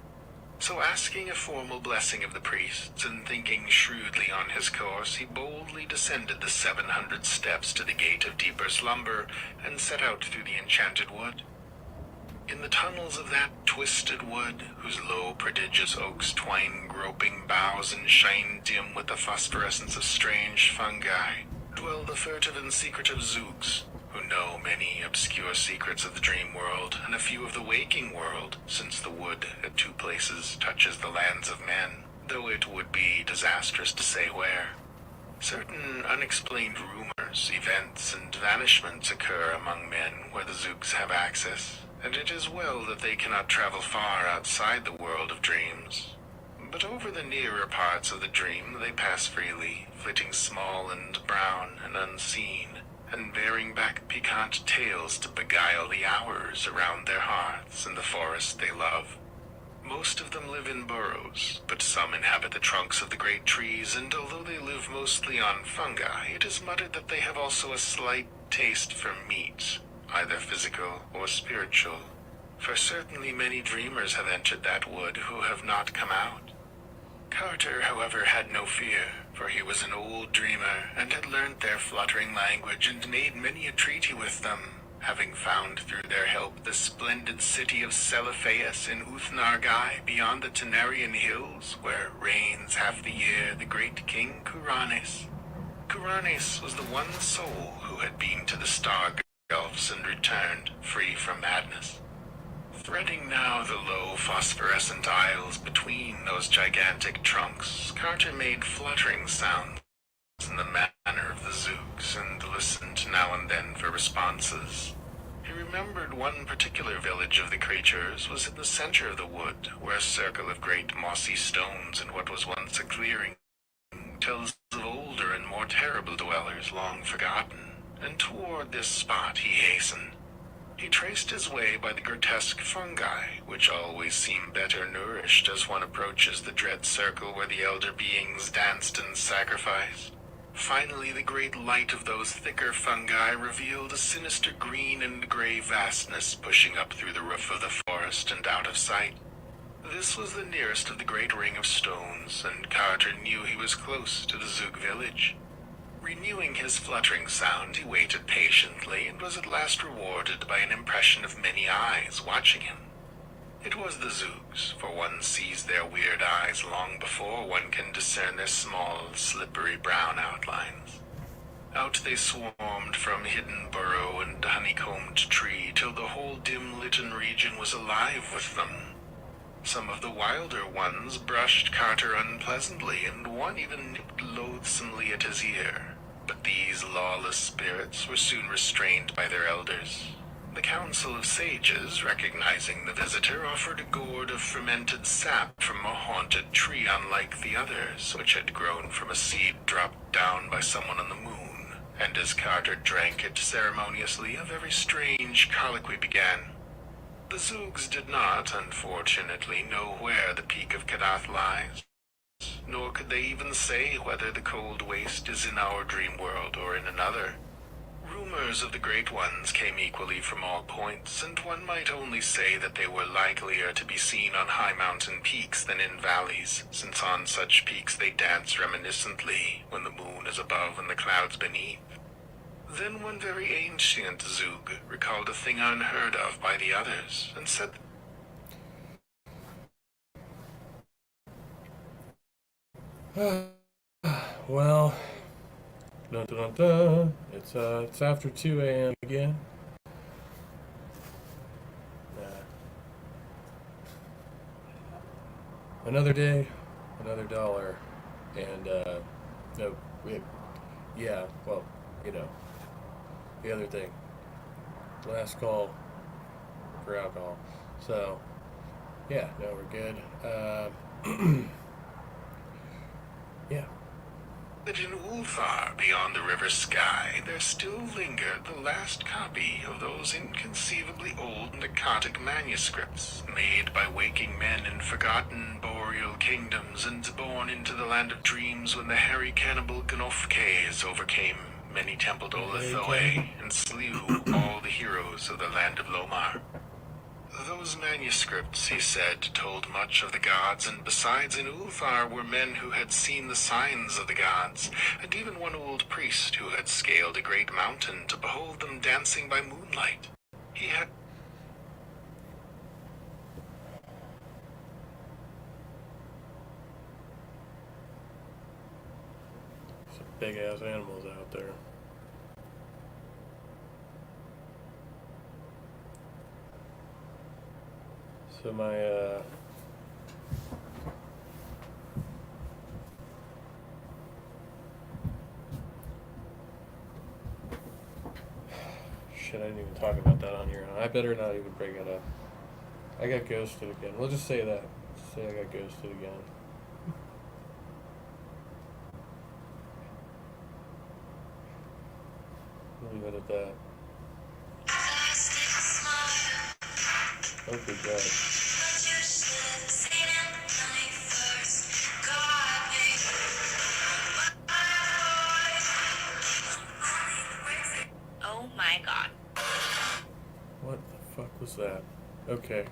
Speaker 14: So asking a formal blessing of the priests and thinking shrewdly on his course, he boldly descended the 700 steps to the gate of deeper slumber and set out through the enchanted wood. In the tunnels of that twisted wood, whose low prodigious oaks twine groping boughs and shine dim with the phosphorescence of strange fungi, dwell the furtive and secretive Zoogs, who know many obscure secrets of the dream world and a few of the waking world, since the wood at two places touches the lands of men, though it would be disastrous to say where. Certain unexplained rumors, events, and vanishments occur among men where the Zoogs have access, and it is well that they cannot travel far outside the world of dreams. But over the nearer parts of the dream they pass freely, flitting small and brown and unseen, and bearing back piquant tales to beguile the hours around their hearths in the forest they love. Most of them live in burrows, but some inhabit the trunks of the great trees, and although they live mostly on fungi, it is muttered that they have also a slight taste for meat, either physical or spiritual. For certainly many dreamers have entered that wood who have not come out. Carter, however, had no fear, for he was an old dreamer, and had learnt their fluttering language and made many a treaty with them, having found through their help the splendid city of Celiphaeus in Uthnargai beyond the Tenarian hills, where reigns half the year the great king Kuranes. Kuranes was the one soul who had been to the Star Gulfs and returned, free from madness. Threading now the low phosphorescent aisles between those gigantic trunks, Carter made fluttering sounds in the manner of the Zoogs, and listened now and then for responses. He remembered one particular village of the creatures was in the center of the wood, where a circle of great mossy stones in what was once a clearing tells of older and more terrible dwellers long forgotten, and toward this spot he hastened. He traced his way by the grotesque fungi, which always seem better nourished as one approaches the dread circle where the elder beings danced and sacrificed. Finally, the great light of those thicker fungi revealed a sinister green and gray vastness pushing up through the roof of the forest and out of sight. This was the nearest of the great ring of stones, and Carter knew he was close to the Zoog village. Renewing his fluttering sound, he waited patiently and was at last rewarded by an impression of many eyes watching him. It was the Zoogs, for one sees their weird eyes long before one can discern their small, slippery brown outlines. Out they swarmed from hidden burrow and honeycombed tree till the whole dim-litten region was alive with them. Some of the wilder ones brushed Carter unpleasantly, and one even nipped loathsomely at his ear. But these lawless spirits were soon restrained by their elders. The Council of Sages, recognizing the visitor, offered a gourd of fermented sap from a haunted tree unlike the others, which had grown from a seed dropped down by someone on the moon. And as Carter drank it ceremoniously, a very strange colloquy began. The Zoogs did not, unfortunately, know where the peak of Kadath lies, nor could they even say whether the cold waste is in our dream world or in another. Rumors of the Great Ones came equally from all points, and one might only say that they were likelier to be seen on high mountain peaks than in valleys, since on such peaks they dance reminiscently when the moon is above and the clouds beneath. Then one very ancient Zoog recalled a thing unheard of by the others, and said,
Speaker 2: Well, dun, dun, dun, dun. It's after 2 a.m. again. Another day, another dollar, and no, yeah, well, you know, the other thing, last call for alcohol. So, yeah, no, we're good. Yeah.
Speaker 14: But in Ulthar, beyond the river sky, there still lingered the last copy of those inconceivably old Narcotic manuscripts, made by waking men in forgotten boreal kingdoms and born into the land of dreams when the hairy cannibal Gnofkes overcame many templed Olithoe and slew all the heroes of the land of Lomar. Those manuscripts, he said, told much of the gods, and besides, in Ulthar were men who had seen the signs of the gods, and even one old priest who had scaled a great mountain to behold them dancing by moonlight. He had...
Speaker 2: Some big-ass animals out there. So my, shit, I didn't even talk about that on here. I better not even bring it up. I got ghosted again. We'll just say that. Just say I got ghosted again. Leave it at that. Okay, God.
Speaker 4: Oh my god.
Speaker 2: What the fuck was that? Okay.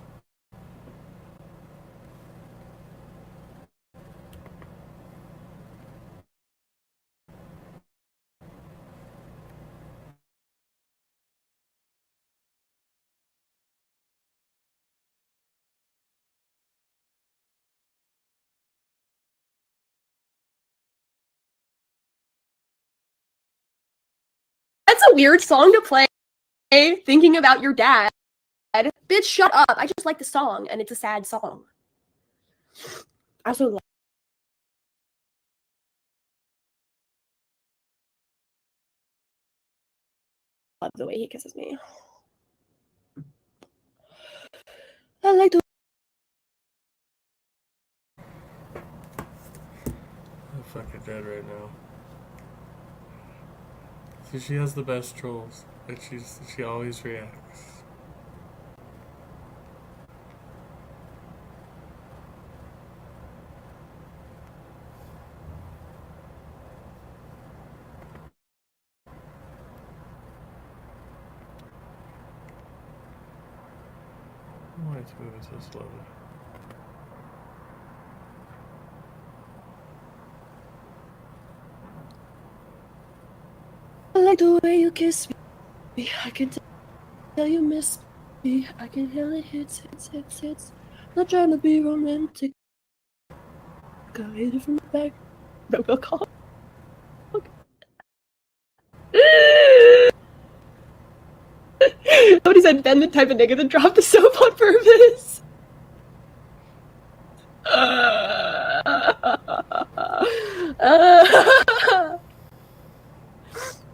Speaker 11: That's a weird song to play. Thinking about your dad. Bitch, shut up. I just like the song, and it's a sad song. I also love the way he kisses me. I like the
Speaker 2: I'm fucking dead right now. So she has the best trolls, and she always reacts. Why it's moving so slowly?
Speaker 11: I like the way you kiss me. I can tell you miss me. I can hear it hits. Not trying to be romantic. Got hit it from the back. No call. Somebody said Ben the type of nigga that dropped the soap on purpose.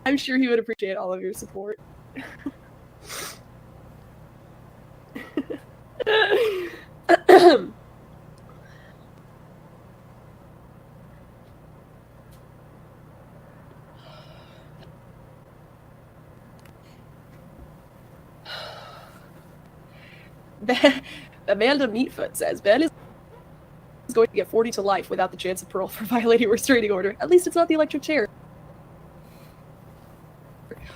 Speaker 11: I'm sure he would appreciate all of your support. Amanda Meatfoot says Ben is going to get 40 to life without the chance of parole for violating a restraining order. At least it's not the electric chair.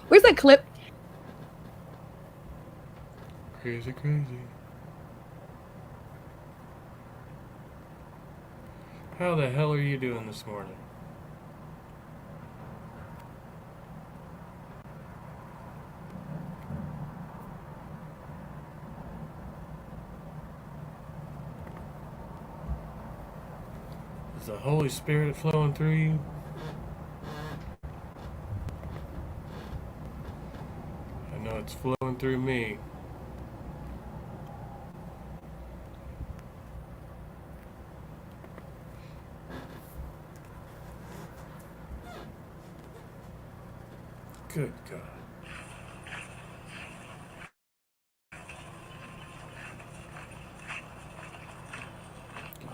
Speaker 11: Where's that clip?
Speaker 2: Crazy. How the hell are you doing this morning? the Holy Spirit flowing through you? I know it's flowing through me. Good God.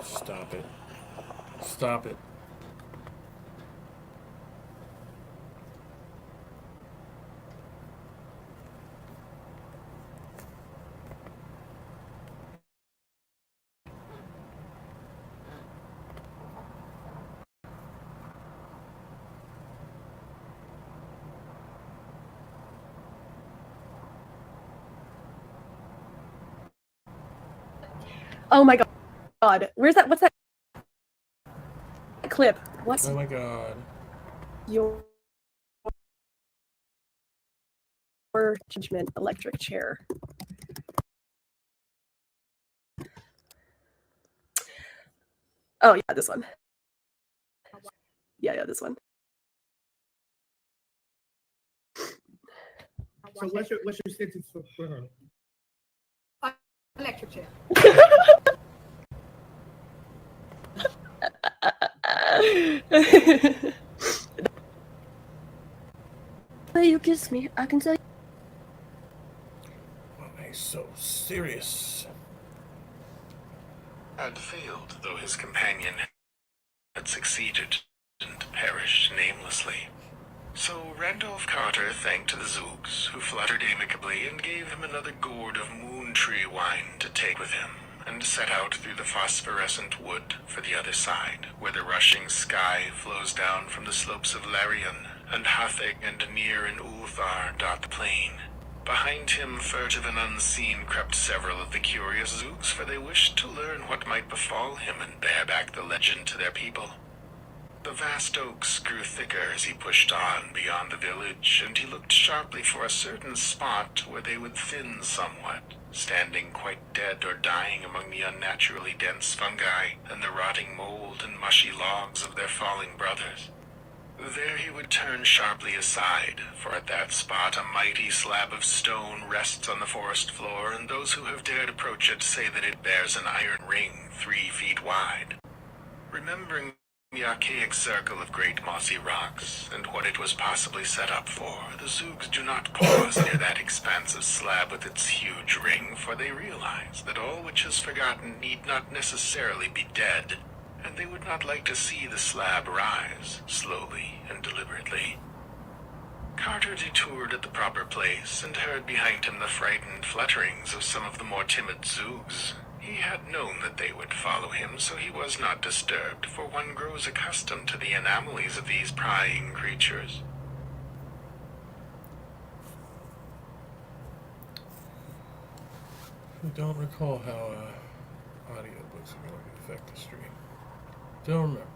Speaker 2: Stop it. Stop it.
Speaker 11: Oh my God. Where's that? What's that clip? What?
Speaker 2: Oh my God.
Speaker 11: Your judgment electric chair. Oh yeah, this one. Yeah, this one.
Speaker 4: So what's your sentence for her? Electric chair.
Speaker 11: You kiss me, I can tell you.
Speaker 2: Why so serious?
Speaker 14: Had failed, though his companion had succeeded and perished namelessly. So Randolph Carter thanked the Zoogs, who fluttered amicably and gave him another gourd of moon tree wine to take with him, and set out through the phosphorescent wood for the other side, where the rushing sky flows down from the slopes of Larian, and Hatheg and Nir and Ulthar dot the plain. Behind him, furtive and unseen, crept several of the curious Zoogs, for they wished to learn what might befall him and bear back the legend to their people. The vast oaks grew thicker as he pushed on beyond the village, and he looked sharply for a certain spot where they would thin somewhat, standing quite dead or dying among the unnaturally dense fungi and the rotting mold and mushy logs of their falling brothers. There he would turn sharply aside, for at that spot a mighty slab of stone rests on the forest floor, and those who have dared approach it say that it bears an iron ring 3 feet wide. Remembering the archaic circle of great mossy rocks, and what it was possibly set up for, the Zoogs do not pause near that expansive slab with its huge ring, for they realize that all which is forgotten need not necessarily be dead, and they would not like to see the slab rise, slowly and deliberately. Carter detoured at the proper place, and heard behind him the frightened flutterings of some of the more timid Zoogs. He had known that they would follow him, so he was not disturbed, for one grows accustomed to the anomalies of these prying creatures.
Speaker 2: I don't recall how audiobooks are going to affect the stream. Don't remember.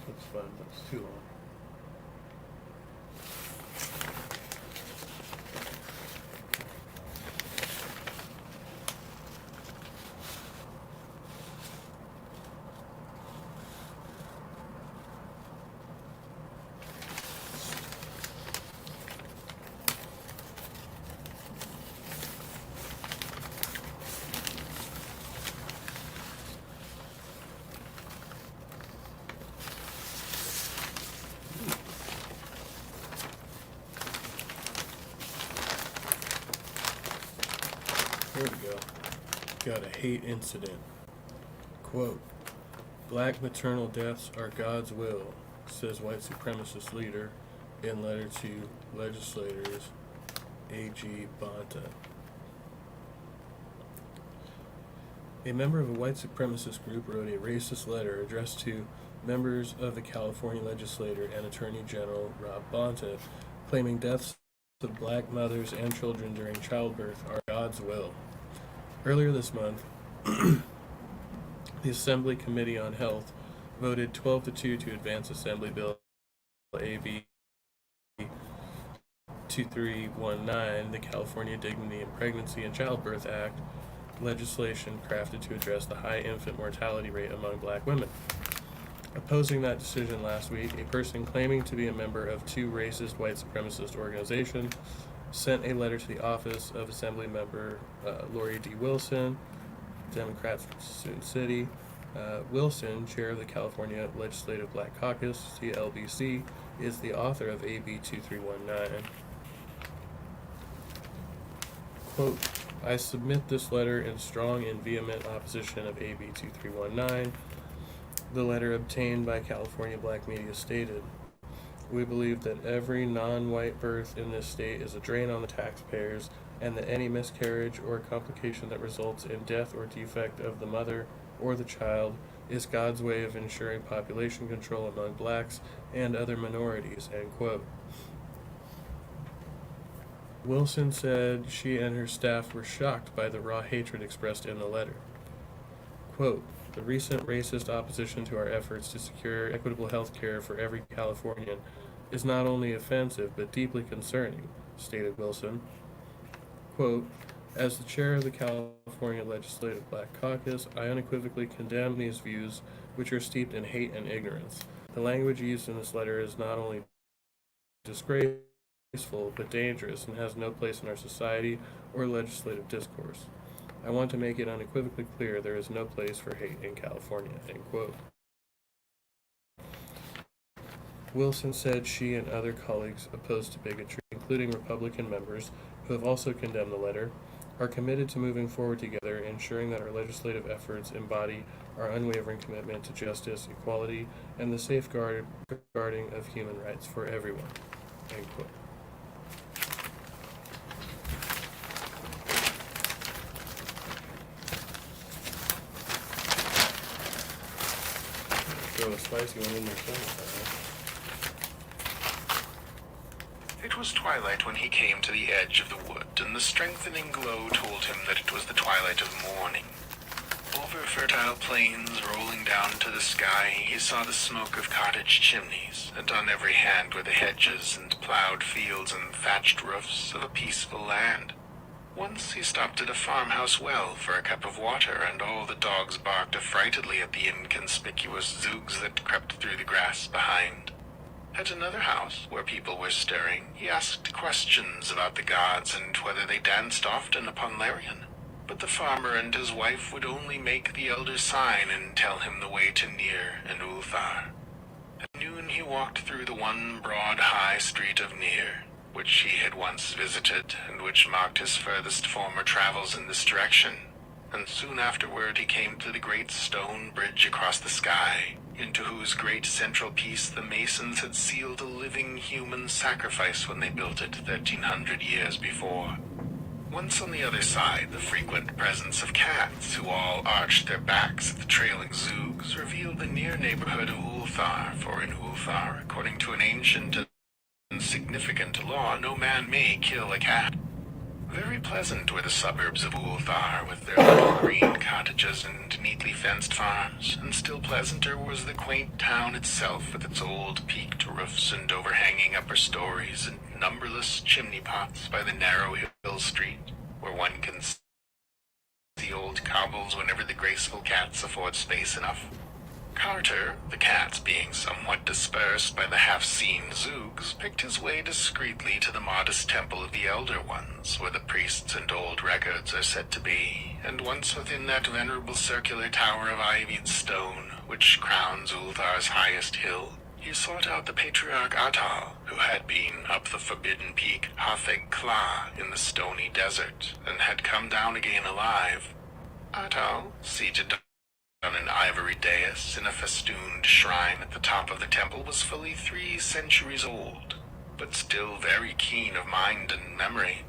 Speaker 2: That's fine, that's too long. Here we go. Got a hate incident. Quote, "Black maternal deaths are God's will," says white supremacist leader in letter to legislators A.G. Bonta. A member of a white supremacist group wrote a racist letter addressed to members of the California legislature and Attorney General Rob Bonta, claiming deaths of black mothers and children during childbirth are God's will. Earlier this month, the Assembly Committee on Health voted 12-2 to advance Assembly Bill AB 2319, the California Dignity in Pregnancy and Childbirth Act, legislation crafted to address the high infant mortality rate among black women. Opposing that decision last week, a person claiming to be a member of two racist white supremacist organizations sent a letter to the office of Assembly Member Lori D. Wilson, Democrats from Sassoon City. Wilson, chair of the California Legislative Black Caucus, CLBC, is the author of AB 2319. Quote, "I submit this letter in strong and vehement opposition of AB 2319. The letter obtained by California Black Media stated, "We believe that every non-white birth in this state is a drain on the taxpayers, and that any miscarriage or complication that results in death or defect of the mother or the child is God's way of ensuring population control among blacks and other minorities," end quote. Wilson said she and her staff were shocked by the raw hatred expressed in the letter. Quote, "The recent racist opposition to our efforts to secure equitable health care for every Californian is not only offensive but deeply concerning," stated Wilson. Quote, "As the chair of the California Legislative Black Caucus, I unequivocally condemn these views which are steeped in hate and ignorance. The language used in this letter is not only disgraceful but dangerous and has no place in our society or legislative discourse. I want to make it unequivocally clear there is no place for hate in California," end quote. Wilson said she and other colleagues opposed to bigotry, including Republican members who have also condemned the letter, are committed to moving forward together, ensuring that our legislative efforts embody our unwavering commitment to justice, equality, and the safeguarding of human rights for everyone, end quote. Throw a spicy one in there somewhere.
Speaker 14: It was twilight when he came to the edge of the wood, and the strengthening glow told him that it was the twilight of morning. Over fertile plains rolling down to the sky, he saw the smoke of cottage chimneys, and on every hand were the hedges and plowed fields and thatched roofs of a peaceful land. Once he stopped at a farmhouse well for a cup of water, and all the dogs barked affrightedly at the inconspicuous zoogs that crept through the grass behind. At another house, where people were stirring, he asked questions about the gods and whether they danced often upon Larian. But the farmer and his wife would only make the elder sign and tell him the way to Near and Ulthar. At noon he walked through the one broad high street of Near, which he had once visited, and which marked his furthest former travels in this direction, and soon afterward he came to the great stone bridge across the sky, into whose great central piece the masons had sealed a living human sacrifice when they built it 1,300 years before. Once on the other side, the frequent presence of cats, who all arched their backs at the trailing zoogs, revealed the near neighborhood of Ulthar, for in Ulthar, according to an ancient and significant law, no man may kill a cat. Very pleasant were the suburbs of Ulthar, with their little green cottages and neatly fenced farms, and still pleasanter was the quaint town itself, with its old peaked roofs and overhanging upper stories and numberless chimney pots by the narrow hill street, where one can see old cobbles whenever the graceful cats afford space enough. Carter, the cats being somewhat dispersed by the half-seen zoogs, picked his way discreetly to the modest temple of the Elder Ones, where the priests and old records are said to be, and once within that venerable circular tower of ivied stone, which crowns Ulthar's highest hill, He sought out the patriarch Atal, who had been up the forbidden peak Hafeg Kla in the stony desert, and had come down again alive. Atal, seated on an ivory dais in a festooned shrine at the top of the temple, was fully 3 centuries old, but still very keen of mind and memory.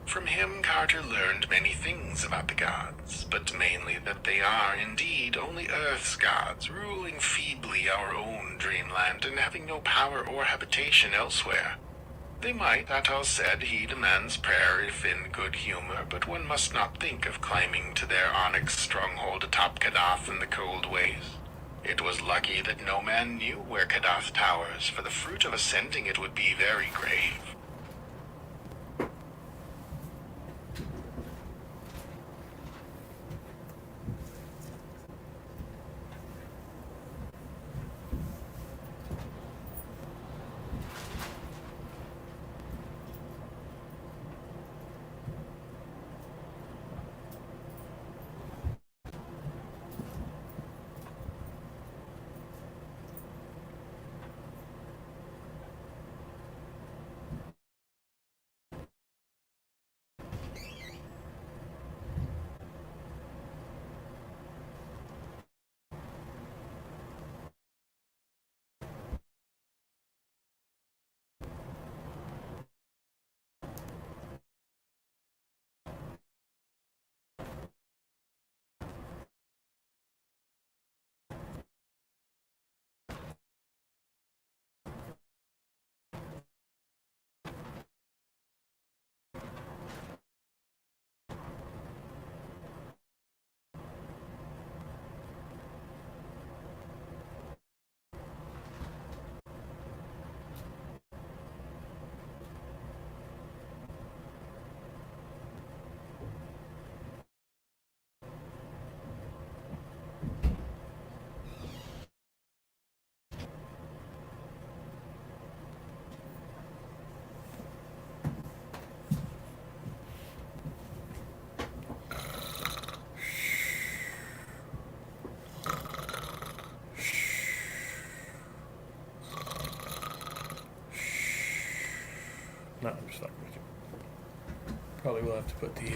Speaker 14: From him Carter learned many things about the gods, but mainly that they are indeed only Earth's gods, ruling feebly our own dreamland and having no power or habitation elsewhere. They might, Atal said, heed a man's prayer if in good humor, but one must not think of climbing to their onyx stronghold atop Kadath in the cold ways. It was lucky that no man knew where Kadath towers, for the fruit of ascending it would be very grave.
Speaker 2: No, I'm just fucking with you. Probably will have to put the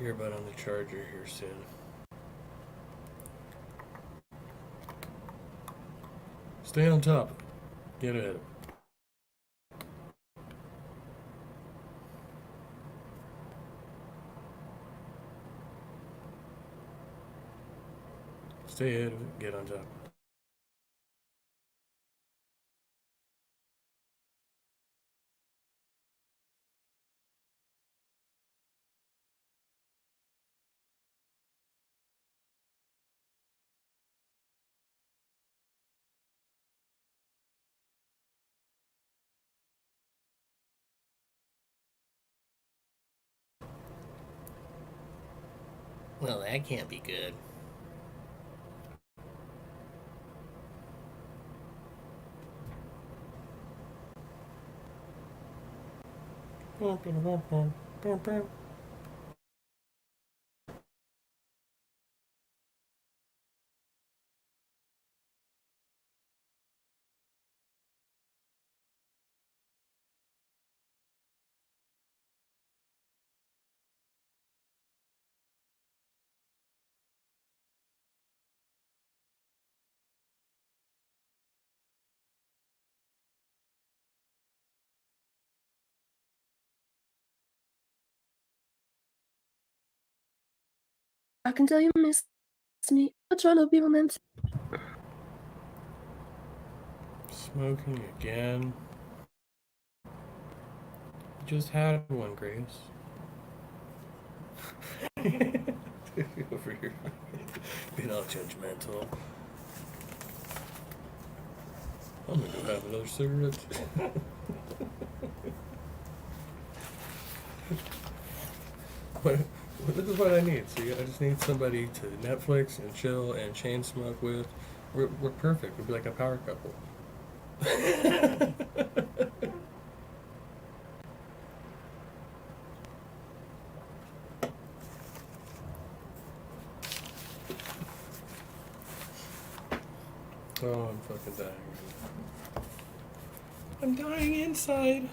Speaker 2: earbud on the charger here soon. Stay on top of it. Get ahead of it. Stay ahead of it. Get on top of it.
Speaker 10: Well, that can't be good.
Speaker 11: I can tell you miss me. I'm trying to be romantic.
Speaker 2: Smoking again. You just had one, Grace. Over here. Being all judgmental. I'm gonna go have another cigarette. This is what I need. See, I just need somebody to Netflix and chill and chain smoke with. We're perfect. We'd be like a power couple. Oh, I'm fucking dying. I'm dying inside.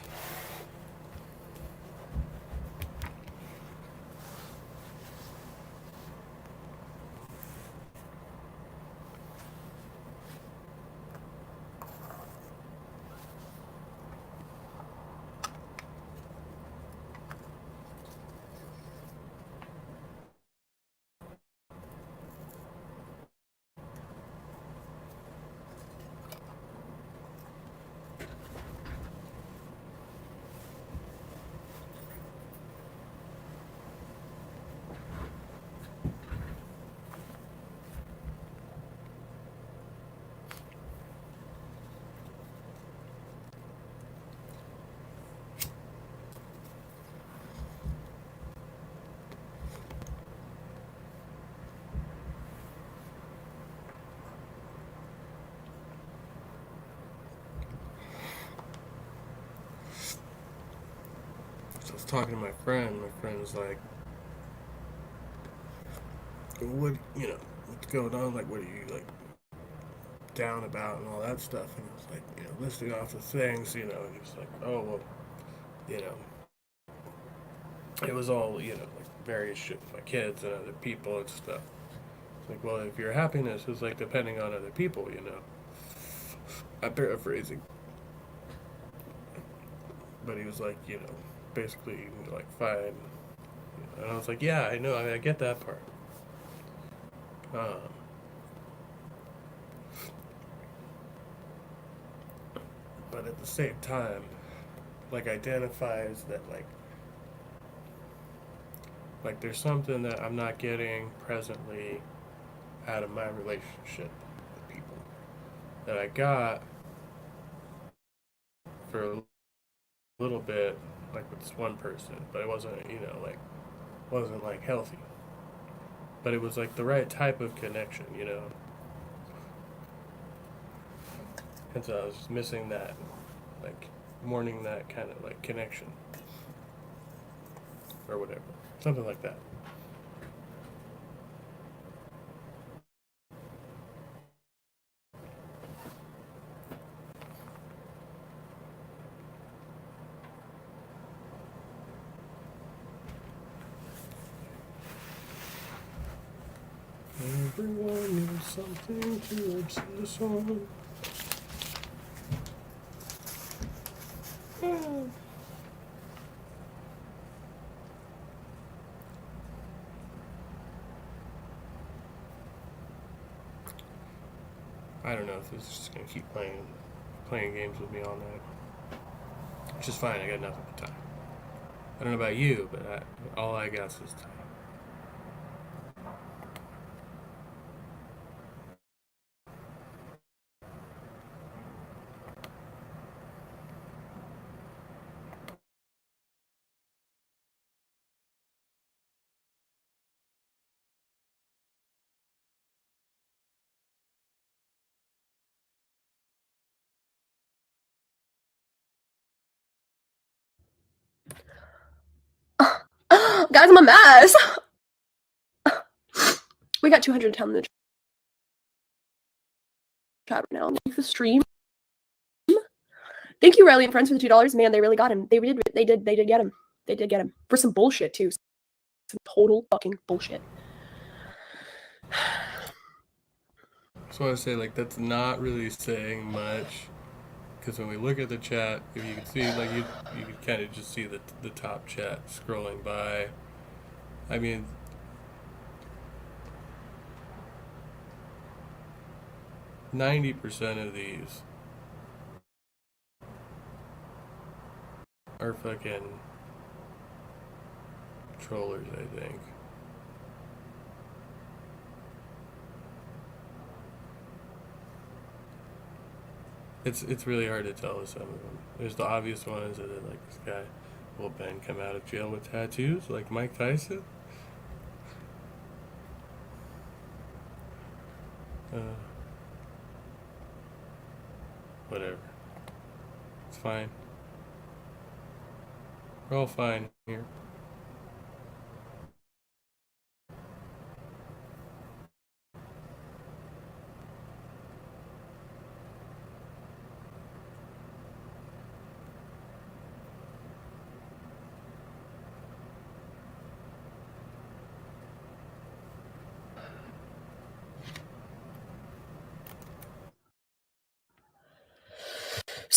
Speaker 2: So I was talking to my friend. My friend was like, "What, you know, what's going on? Like, what are you like down about and all that stuff?" And I was like, you know, listing off the things, you know. And he was like, "Oh well, you know, it was all, you know, like various shit with my kids and other people and stuff." It's like, well, if your happiness is like depending on other people, you know. I'm paraphrasing. But he was like, you know, basically like fine. And I was like, yeah, I know, I get that part. But at the same time, like identifies that like there's something that I'm not getting presently out of my relationship with people that I got for a little bit, like with this one person, but it wasn't, you know, like wasn't like healthy. But it was like the right type of connection, you know. And so I was just missing that, like mourning that kind of like connection or whatever, something like that. Everyone needs something to obsess on. I don't know if this is just gonna keep playing games with me all night. Which is fine, I got nothing but time. I don't know about you, but all I got is time.
Speaker 11: Guys, I'm a mess. We got 210 in the chat right now. Like the stream. Thank you, Riley and friends, for the $2. Man, they really got him. They did get him. They did get him for some bullshit too. Some total fucking bullshit.
Speaker 2: So I say, like, that's not really saying much, because when we look at the chat, if you can see, like, you can kind of just see the top chat scrolling by. I mean, %90 of these are fucking trollers, I think. It's really hard to tell with some of them. There's the obvious ones that are like, this guy will Ben come out of jail with tattoos like Mike Tyson. Whatever. It's fine. We're all fine here.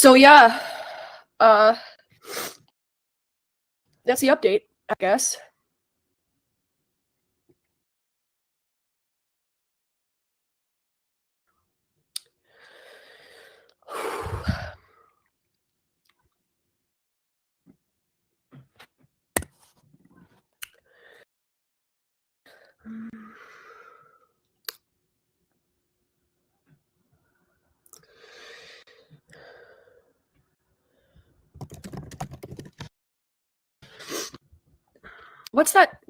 Speaker 11: So yeah, that's the update, I guess. What's that?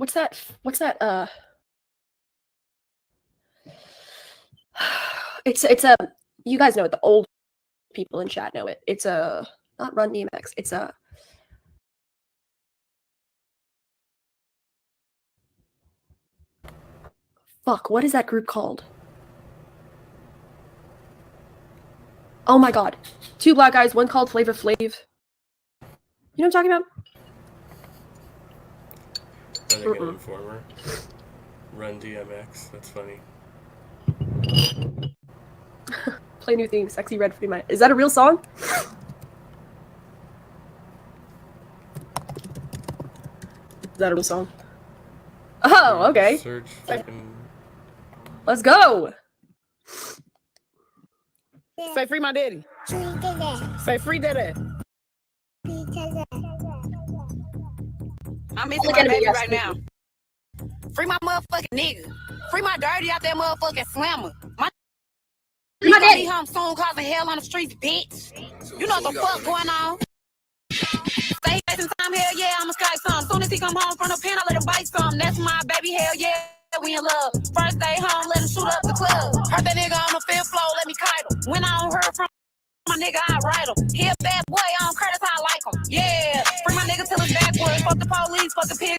Speaker 11: It's a, you guys know it, the old people in chat know it. It's a, not Run DMX, it's a, fuck, what is that group called? Oh my god. 2 black guys, one called Flavor Flav. You know what I'm talking about?
Speaker 2: Running an Informer. Run DMX. That's funny.
Speaker 11: Play new theme, Sexy Red Free My. Is that a real song? Is that a real song? Oh, okay.
Speaker 2: Search fucking.
Speaker 11: Let's go!
Speaker 6: Say free my daddy. Say free daddy. I'm missing my baby right now. Free my motherfucking nigga. Free my dirty out that motherfucking slammer. My daddy home soon causing hell on the streets, bitch. You know what the fuck going on? Stay some time, hell yeah, I'ma sky some. Soon as he come home from the pen, I let him bite some. That's my baby, hell yeah, we in love. First day home, let him shoot up the club. Heard that nigga on the fifth floor, let me kite him. When I don't hear from my nigga, I write him. He a bad boy, I don't care, that's how I like him. Yeah, free my nigga till it's backwards. Fuck the police, fuck the pigs.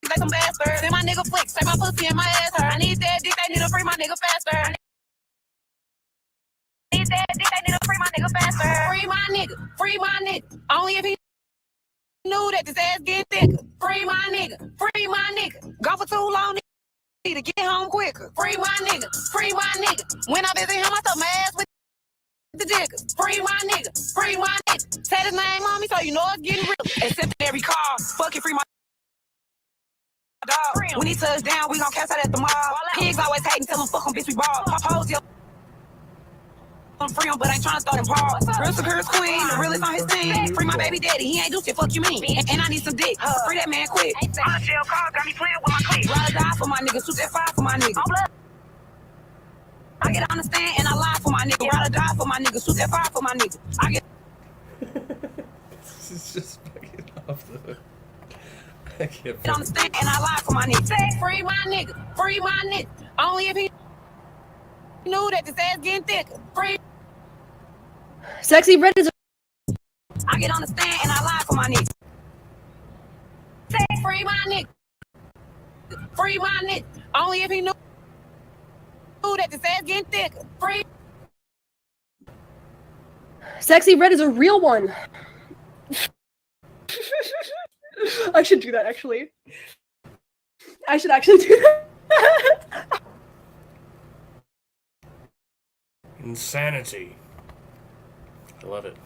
Speaker 6: Like some bastards. Then my nigga flex, say my pussy and my ass hurt. I need that dick, they need to free my nigga faster. I need that dick, they need to free my nigga faster. Free my nigga, free my nigga. Only if he knew that this ass get thicker. Free my nigga, free my nigga. Gone for too long, need to get home quicker. Free my nigga, free my nigga. When I visit him, I throw my ass with the digger. Free my nigga, free my nigga. Say his name on me so you know it's getting real. Except in every car, fucking free my dog. When he touch down, we gon' catch out at the mall. Pigs always hating, tell him fuck him, bitch, we ball. Hoes, yo, I'm free him, but ain't tryna start him paws. Real secure queen, the realest on his team. Free my baby daddy, he ain't do shit, fuck you mean. And I need some dick, free that man quick. On the jail car, got me playing with my clique. Ride or die for my nigga, shoot that fire for my nigga. I get on the stand and I lie for my nigga. Ride or die for my nigga, shoot that fire for my nigga. I get.
Speaker 2: This is just fucking off the hook. I can't
Speaker 6: On the stand and I lie for my nigga. Say free my nigga, free my nigga. Only if he knew that this ass getting thicker. Free.
Speaker 11: Sexy Red is.
Speaker 6: I get on the stand and I lie for my nigga. Say free my nigga, free my nigga. Only if he knew that this ass getting thicker. Free.
Speaker 11: Sexy Red is a real one. I should do that, actually. I should actually do that.
Speaker 2: Insanity. I love it.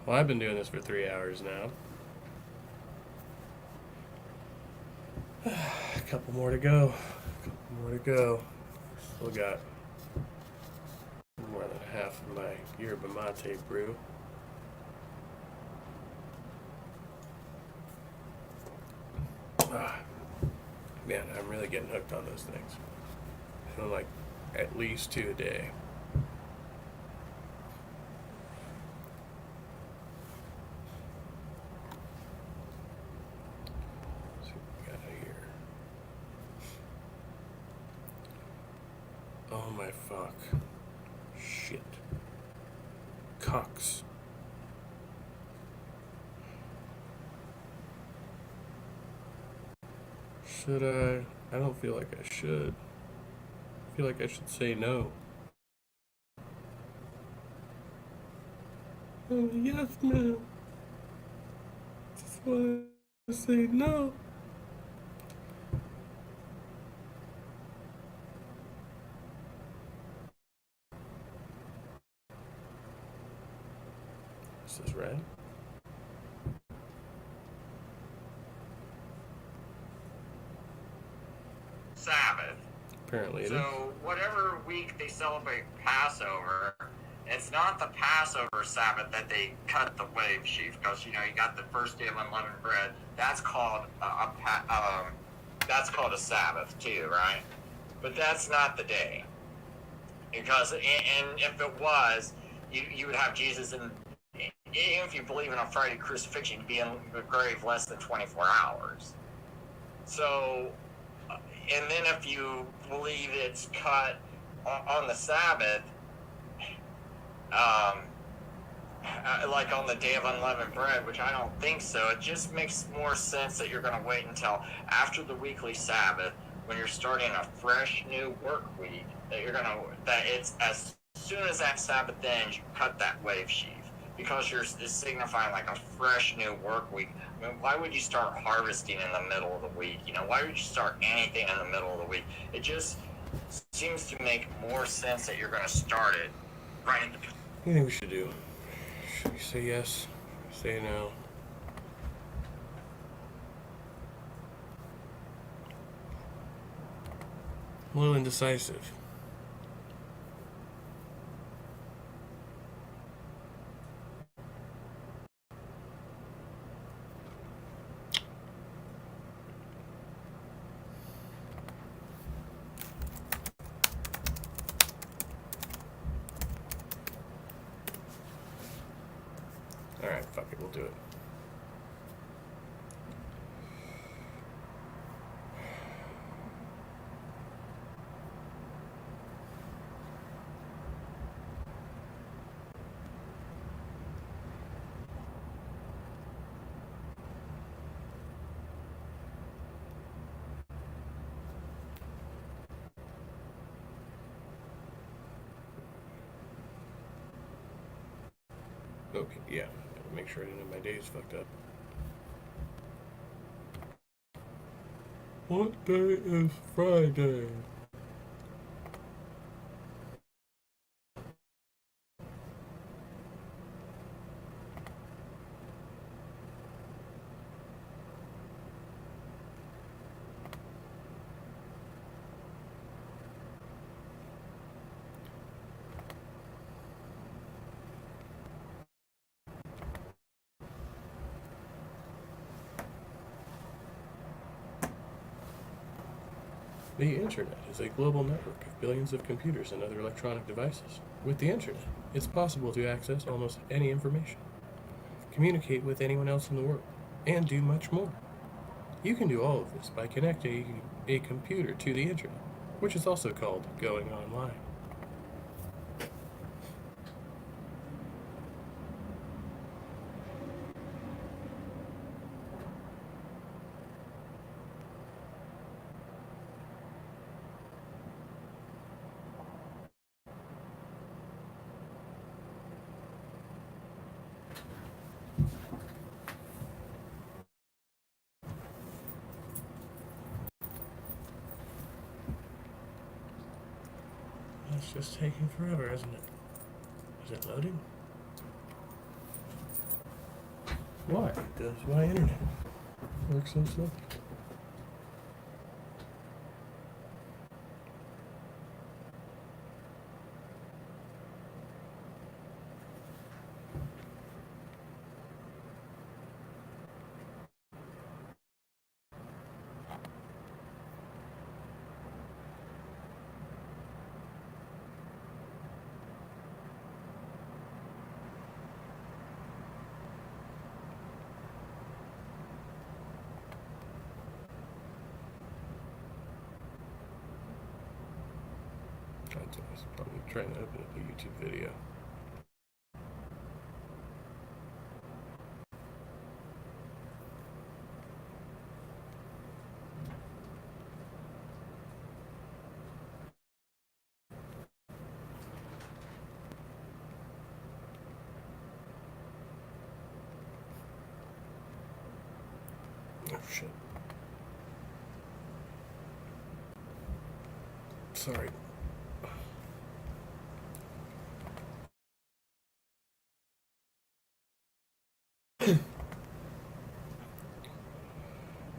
Speaker 2: Well, I've been doing this for 3 hours now. A couple more to go. Still got more than half of my yerba mate brew. Man, I'm really getting hooked on those things. I feel like at least 2 a day. Let's see what we got here. Oh my fuck. Shit. Cox. Should I? I don't feel like I should. I feel like I should say no. Oh, yes, ma'am. Just want to say no.
Speaker 7: Sabbath.
Speaker 2: Apparently it is.
Speaker 7: So whatever week they celebrate Passover, it's not the Passover Sabbath that they cut the wave sheaf, because you got the first day of unleavened bread. That's called a Sabbath too, right? But that's not the day, because and if it was, you would have Jesus in. Even if you believe in a Friday crucifixion, you'd be in the grave less than 24 hours. So, and then if you believe it's cut on the Sabbath, like on the day of unleavened bread, which I don't think so, it just makes more sense that you're going to wait until after the weekly Sabbath, when you're starting a fresh new work week, that it's as soon as that Sabbath ends, you cut that wave sheaf. Because it's signifying like a fresh new work week. I mean, why would you start harvesting in the middle of the week? Why would you start anything in the middle of the week? It just seems to make more sense that you're going to start it right in the...
Speaker 2: What do you think we should do? Should we say yes? Say no? I'm a little indecisive. Alright, fuck it, we'll do it. Okay, yeah. Make sure I didn't have my days fucked up. What day is Friday? The Internet is a global network of billions of computers and other electronic devices. With the Internet, it's possible to access almost any information, communicate with anyone else in the world, and do much more. You can do all of this by connecting a computer to the Internet, which is also called going online. It's just taking forever, isn't it? Is it loading? Why does my internet work so slow? I'm trying to open up a YouTube video. Oh shit. Sorry.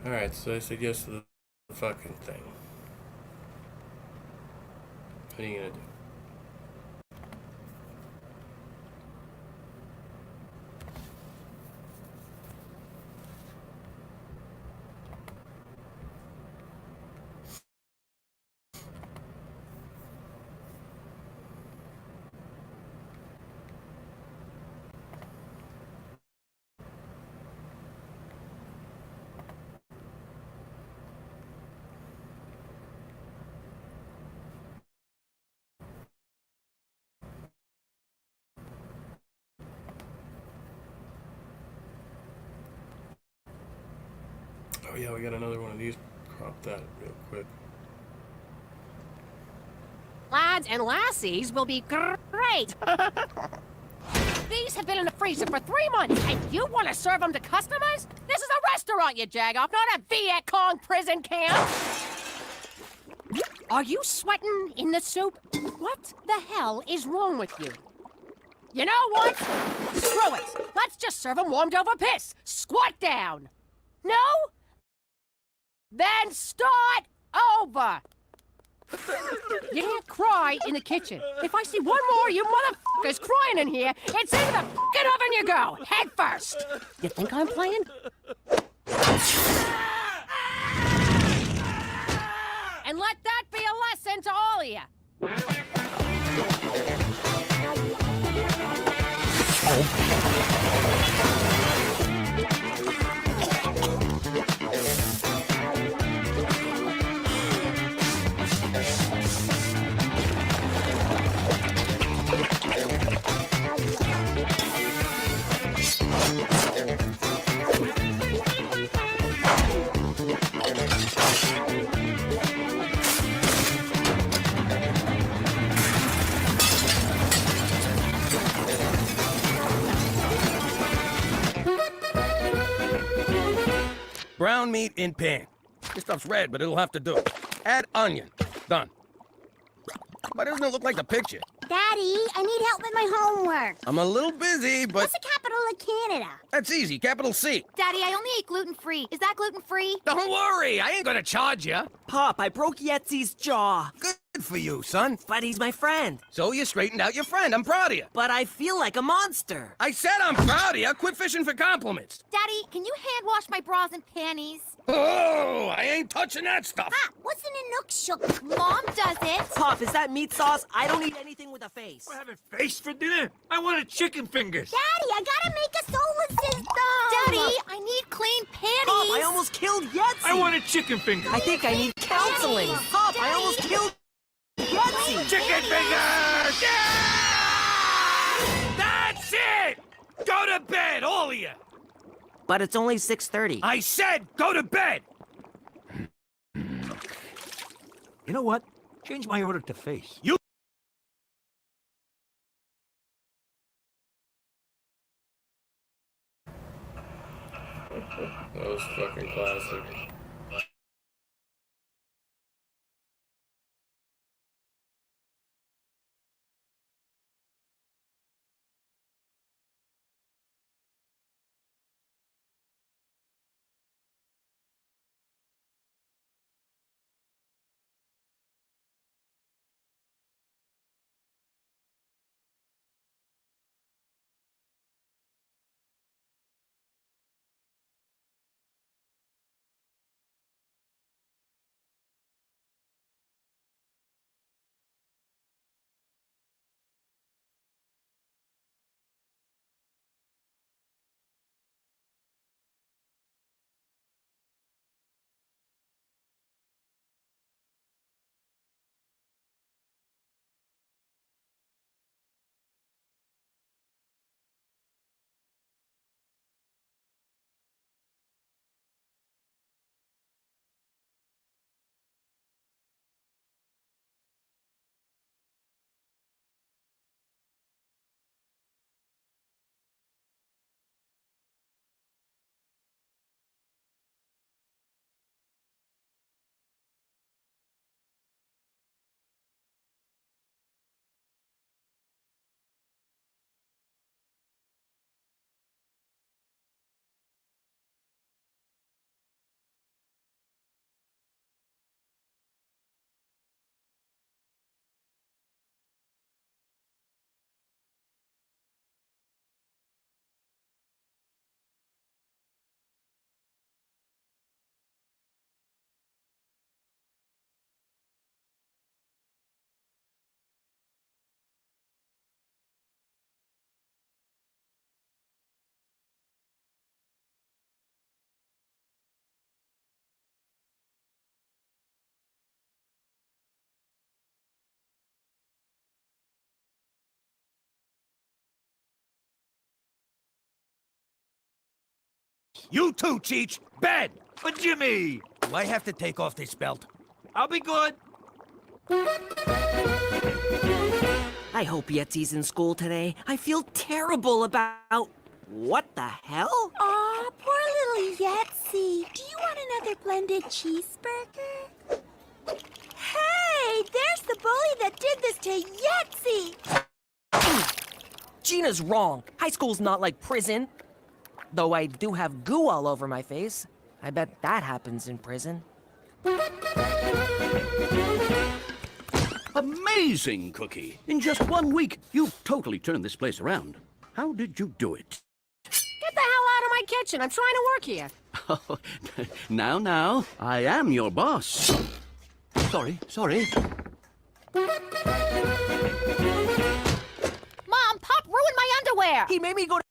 Speaker 2: Alright, so I said yes to the fucking thing. What are you gonna do? Oh yeah, we got another one of these. Crop that real quick.
Speaker 23: Lads and lassies will be great. These have been in the freezer for 3 months, and you want to serve them to customers? This is a restaurant, you jagoff, not a Viet Cong prison camp. Are you sweating in the soup? What the hell is wrong with you? You know what? Screw it. Let's just serve them warmed over piss. Squat down. No? Then start over. You can't cry in the kitchen. If I see one more you motherfuckers crying in here, it's into the fucking oven you go, head first. You think I'm playing? And let that be a lesson to all of you.
Speaker 3: Brown meat in pan. This stuff's red, but it'll have to do. Add onion. Done. Why doesn't it look like the picture?
Speaker 21: Daddy, I need help with my homework.
Speaker 3: I'm a little busy, but...
Speaker 21: What's the capital of Canada?
Speaker 3: That's easy. Capital C.
Speaker 22: Daddy, I only eat gluten-free. Is that gluten-free?
Speaker 3: Don't worry. I ain't gonna charge you.
Speaker 19: Pop, I broke Yetzi's jaw.
Speaker 3: Good for you, son.
Speaker 19: But he's my friend.
Speaker 3: So you straightened out your friend. I'm proud of you.
Speaker 19: But I feel like a monster.
Speaker 3: I said I'm proud of you. Quit fishing for compliments.
Speaker 22: Daddy, can you hand wash my bras and panties?
Speaker 3: Oh, I ain't touching that stuff.
Speaker 21: Ah, what's in a nook shook?
Speaker 22: Mom does it.
Speaker 19: Pop, is that meat sauce? I don't eat anything with a face.
Speaker 1: I have a face for dinner? I wanted chicken fingers.
Speaker 21: Daddy, I gotta make a solar system.
Speaker 22: Daddy, I need clean panties.
Speaker 19: Pop, I almost killed Yetzi.
Speaker 1: I wanted chicken fingers.
Speaker 19: I think I need counseling.
Speaker 22: Daddy.
Speaker 19: Pop, I almost killed Yetzi.
Speaker 1: Chicken fingers! Yeah! That's it! Go to bed, all of you!
Speaker 19: But it's only 6:30.
Speaker 1: I said go to bed! You know what? Change my order to face. You
Speaker 2: That was fucking classic.
Speaker 3: You too, Cheech. Bed.
Speaker 1: But Jimmy!
Speaker 3: Do I have to take off this belt?
Speaker 1: I'll be good.
Speaker 19: I hope Yetzi's in school today. I feel terrible about... What the hell?
Speaker 21: Aw, poor little Yetzi. Do you want another blended cheeseburger? Hey, there's the bully that did this to Yetzi!
Speaker 19: Gina's wrong. High school's not like prison. Though I do have goo all over my face. I bet that happens in prison.
Speaker 8: Amazing, Cookie. In just 1 week, you've totally turned this place around. How did you do it?
Speaker 23: Get the hell out of my kitchen. I'm trying to work here.
Speaker 8: Oh, now, I am your boss. Sorry.
Speaker 23: Mom, Pop ruined my underwear.
Speaker 19: He made me go to...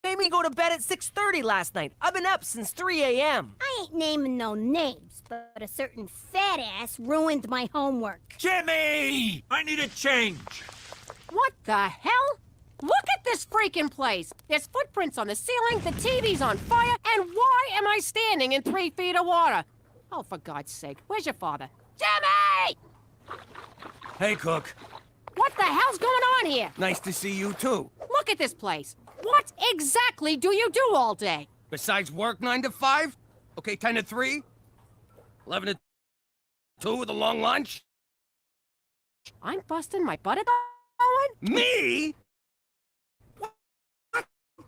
Speaker 19: Made me go to bed at 6:30 last night. I've been up since 3 a.m.
Speaker 21: I ain't naming no names, but a certain fat ass ruined my homework.
Speaker 1: Jimmy! I need a change.
Speaker 23: What the hell? Look at this freaking place. There's footprints on the ceiling, the TV's on fire, and why am I standing in 3 feet of water? Oh, for God's sake, where's your father? Jimmy!
Speaker 3: Hey, Cook.
Speaker 23: What the hell's going on here?
Speaker 3: Nice to see you, too.
Speaker 23: Look at this place. What exactly do you do all day?
Speaker 3: Besides work 9 to 5? Okay, 10 to 3? 11 to 2 with a long lunch?
Speaker 23: I'm busting my butt at going?
Speaker 3: Me? What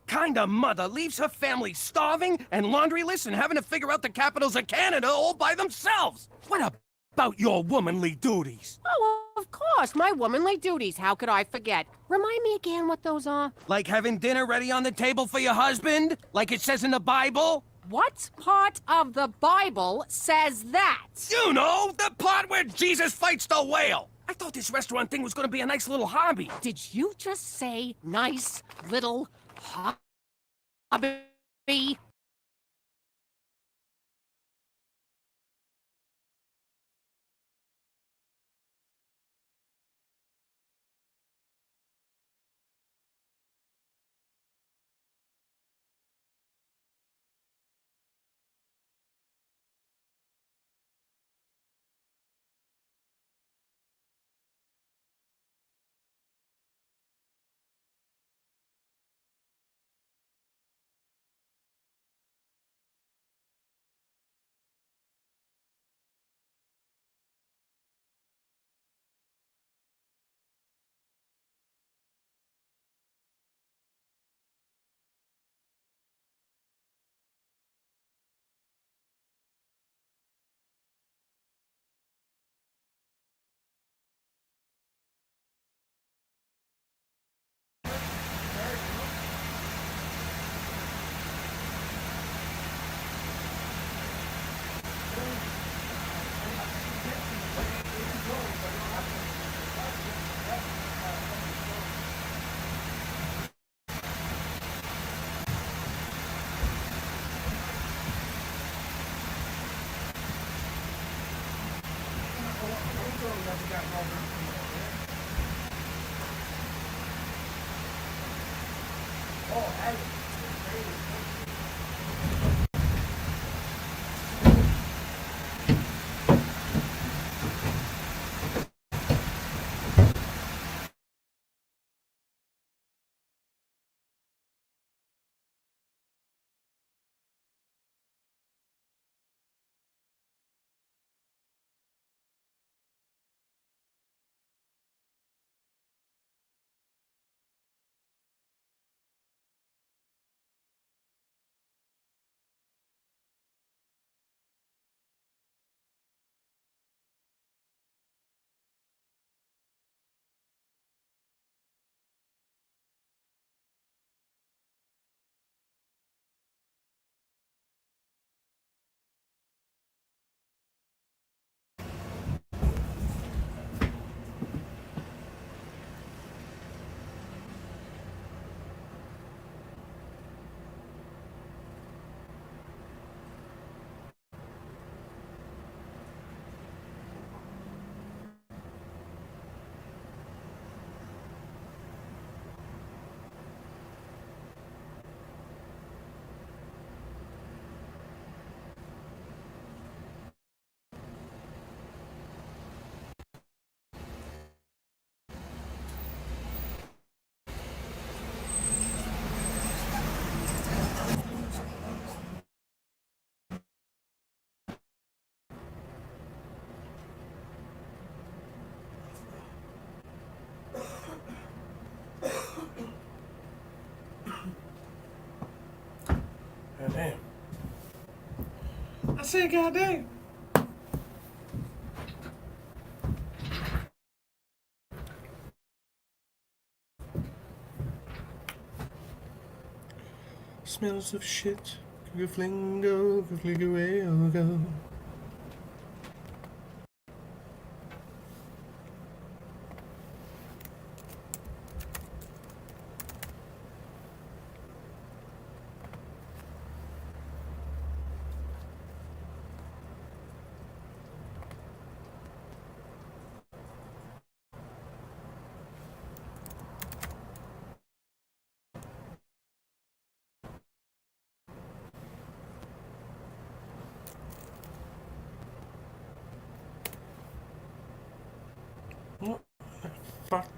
Speaker 3: kind of mother leaves her family starving and laundryless and having to figure out the capitals of Canada all by themselves? What about your womanly duties?
Speaker 23: Oh, of course, my womanly duties. How could I forget? Remind me again what those are.
Speaker 3: Like having dinner ready on the table for your husband? Like it says in the Bible?
Speaker 23: What part of the Bible says that?
Speaker 3: You know, the part where Jesus fights the whale. I thought this restaurant thing was gonna be a nice little hobby.
Speaker 23: Did you just say nice little hobby?
Speaker 2: said, goddamn. Smells of shit. Go fling, go fling away, oh go. What the fuck?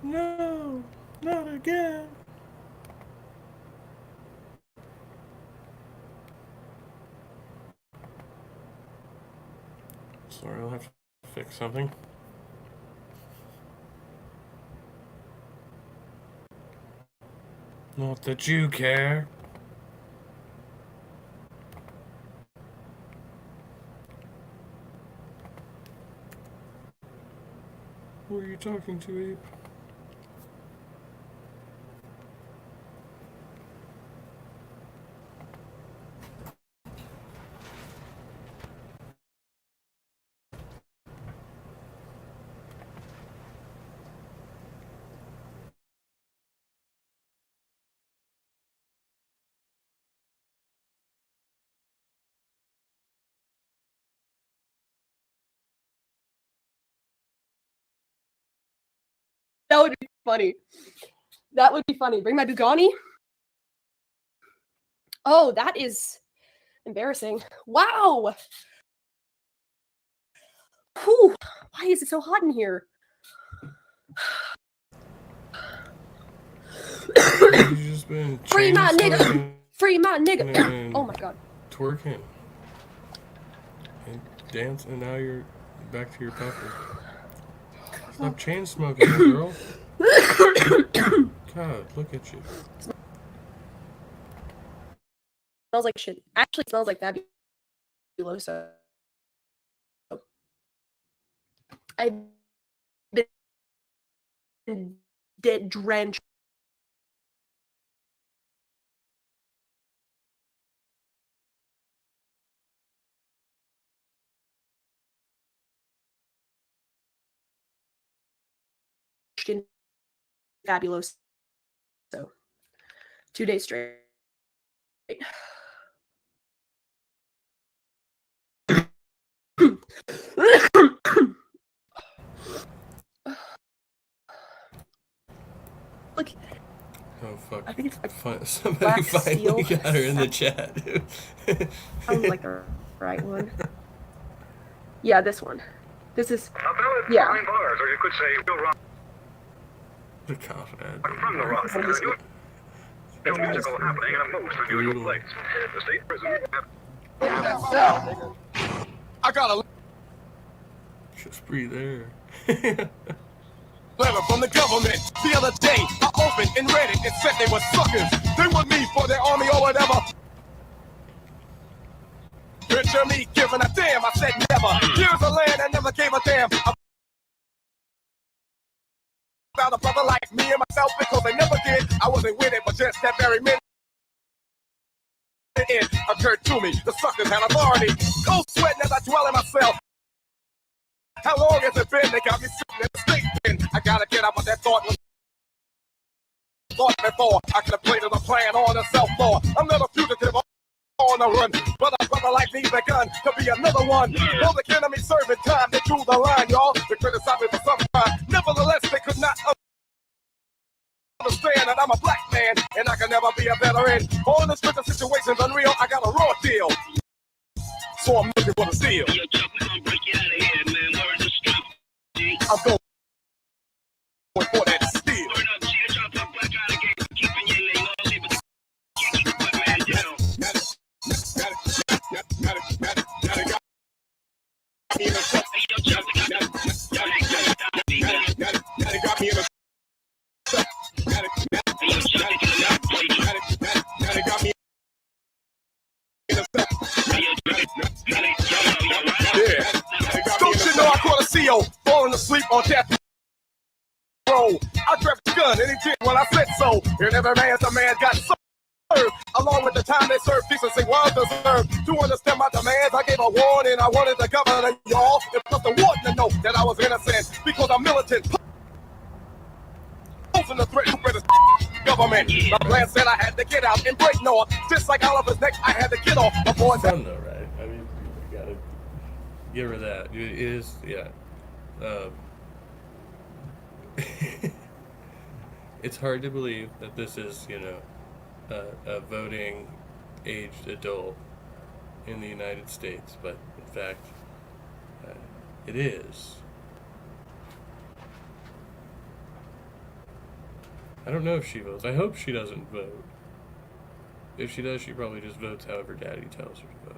Speaker 2: No, not again. Sorry, I'll have to fix something. Not that you care. Who are you talking to, Ape?
Speaker 11: That would be funny. That would be funny. Bring my Bugatti. Oh, that is embarrassing. Wow. Whew. Why is it so hot in here?
Speaker 2: You've just been
Speaker 11: Free my nigga.
Speaker 2: chain-smoking
Speaker 11: Free my nigga.
Speaker 2: and
Speaker 11: Oh my god.
Speaker 2: twerking and dance, and now you're back to your puppy. Stop chain smoking, girl. God, look at you.
Speaker 11: Smells like shit. Actually smells like Fabuloso. I've been dead drenched. In Fabuloso. So 2 days straight. Look.
Speaker 2: Oh fuck.
Speaker 11: I think it's like
Speaker 2: Somebody
Speaker 11: black
Speaker 2: finally
Speaker 11: steel.
Speaker 2: got her in the chat, dude.
Speaker 11: Sounds like the right one. Yeah, this one. This is. Yeah.
Speaker 12: Bars, or you could say real rock.
Speaker 2: The confident.
Speaker 12: From the rock. There's musical happening in a most unusual place. The state prison.
Speaker 3: I got a
Speaker 2: Just breathe air.
Speaker 3: letter from the government the other day. I opened and read it. It said they were suckers. They want me for their army or whatever. Picture me giving a damn. I said never. Here's a land that never gave a damn about a brother like me and myself, because they never did. I wasn't with it, but just that very minute it occurred to me. The suckers had authority. Cold sweating as I dwell in myself. How long has it been? They got me sitting in the state pen. I gotta get out of that thought before I could have played as a plan on the self more. I'm not a fugitive on the run, but a brother like me's begun to be another one. Public enemy serving time, they drew the line, y'all. They criticized me for some crime. Nevertheless, they could not understand that I'm a black man and I can never be a veteran. All the strict situations unreal, I got a raw deal. So I'm looking for the steal. I'm going for that steal. Got me in a
Speaker 13: Theo, falling asleep on death row. I grabbed the gun and he did what I said so. And every man's a man got served. Along with the time they served, decency was deserved. To understand my demands, I gave a warning. I wanted the governor, y'all, and plus the warden to know that I was innocent because I'm militant. Posing the threat to British government. My plan said I had to get out and break north. Just like Oliver's neck, I had to get off before
Speaker 2: fun though, right? I mean, you gotta give her that. It is, yeah. It's hard to believe that this is, you know, a voting aged adult in the United States, but in fact, it is. I don't know if she votes. I hope she doesn't vote. If she does, she probably just votes however Daddy tells her to vote.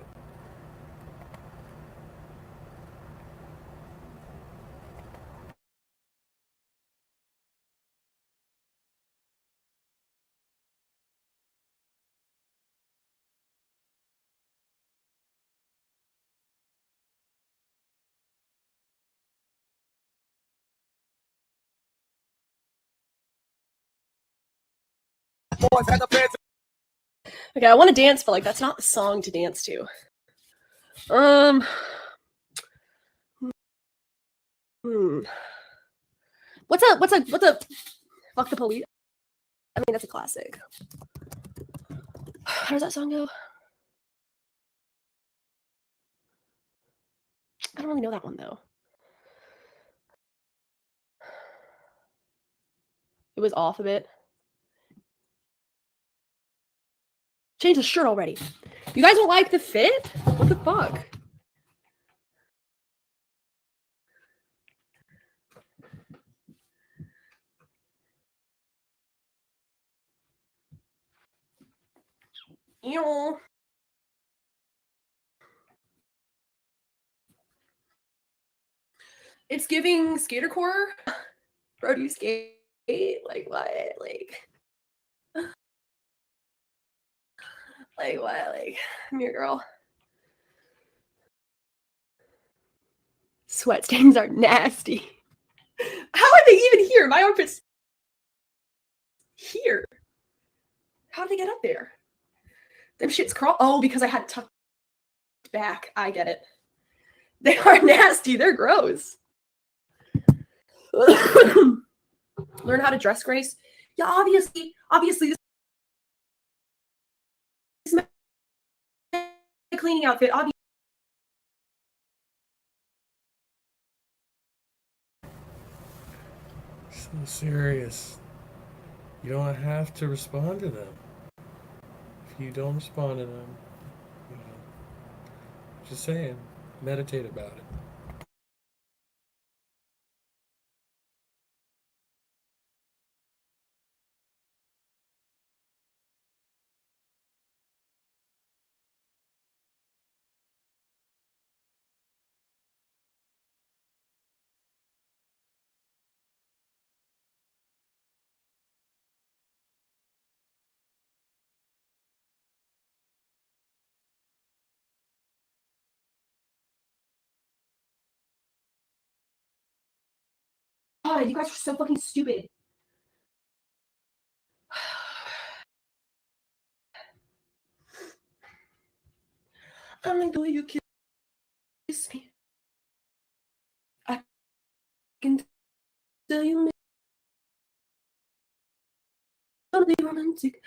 Speaker 11: Okay, I want to dance, but like that's not the song to dance to. What's a fuck the police? I mean, that's a classic. How does that song go? I don't really know that one though. It was off a bit. Change the shirt already. You guys don't like the fit? What the fuck? Ew. It's giving skatercore. Bro, do you skate? Like what? Like what? Like, I'm your girl. Sweat stains are nasty. How are they even here? My armpit's here. How did they get up there? Them shits crawl. Oh, because I had it tucked back. I get it. They are nasty. They're gross. Learn how to dress, Grace. Yeah, obviously, this is my cleaning outfit. Obviously.
Speaker 2: So serious. You don't have to respond to them. If you don't respond to them, you know, just saying, meditate about it.
Speaker 11: God, you guys are so fucking stupid. I like the way you kiss me. I can tell you don't be romantic.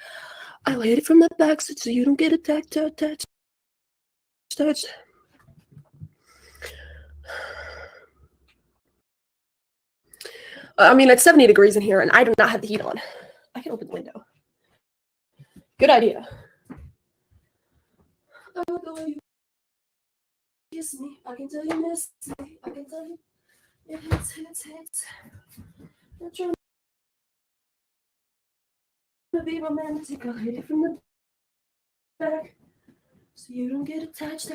Speaker 11: I hit it from the back so you don't get attacked. Touch. I mean, it's 70 degrees in here, and I do not have the heat on. I can open the window. Good idea. I like the way you kiss me. I can tell you miss me. I can tell you it hits. I'm trying to be romantic. I'll hit it from the back so you don't get attached.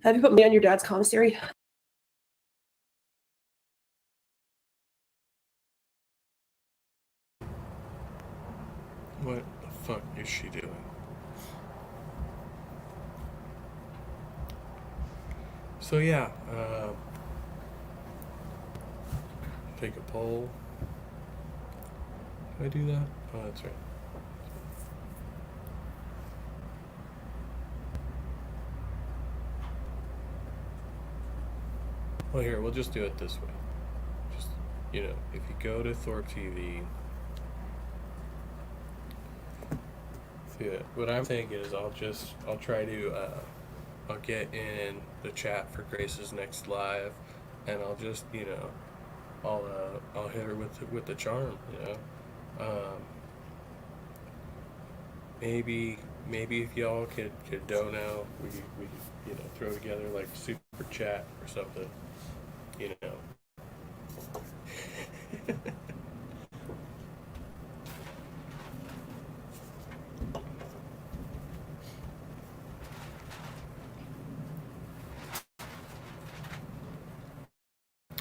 Speaker 11: Have you put me on your dad's commissary?
Speaker 2: What the fuck is she doing? So yeah, take a poll. Did I do that? Oh, that's right. Well, here, we'll just do it this way. Just, you know, if you go to Thorpe TV, see it. What I'm thinking is I'll try to, I'll get in the chat for Grace's next live, and I'll just, you know, I'll hit her with the charm, you know. Maybe if y'all could dono, we you know, throw together like super chat or something, you know.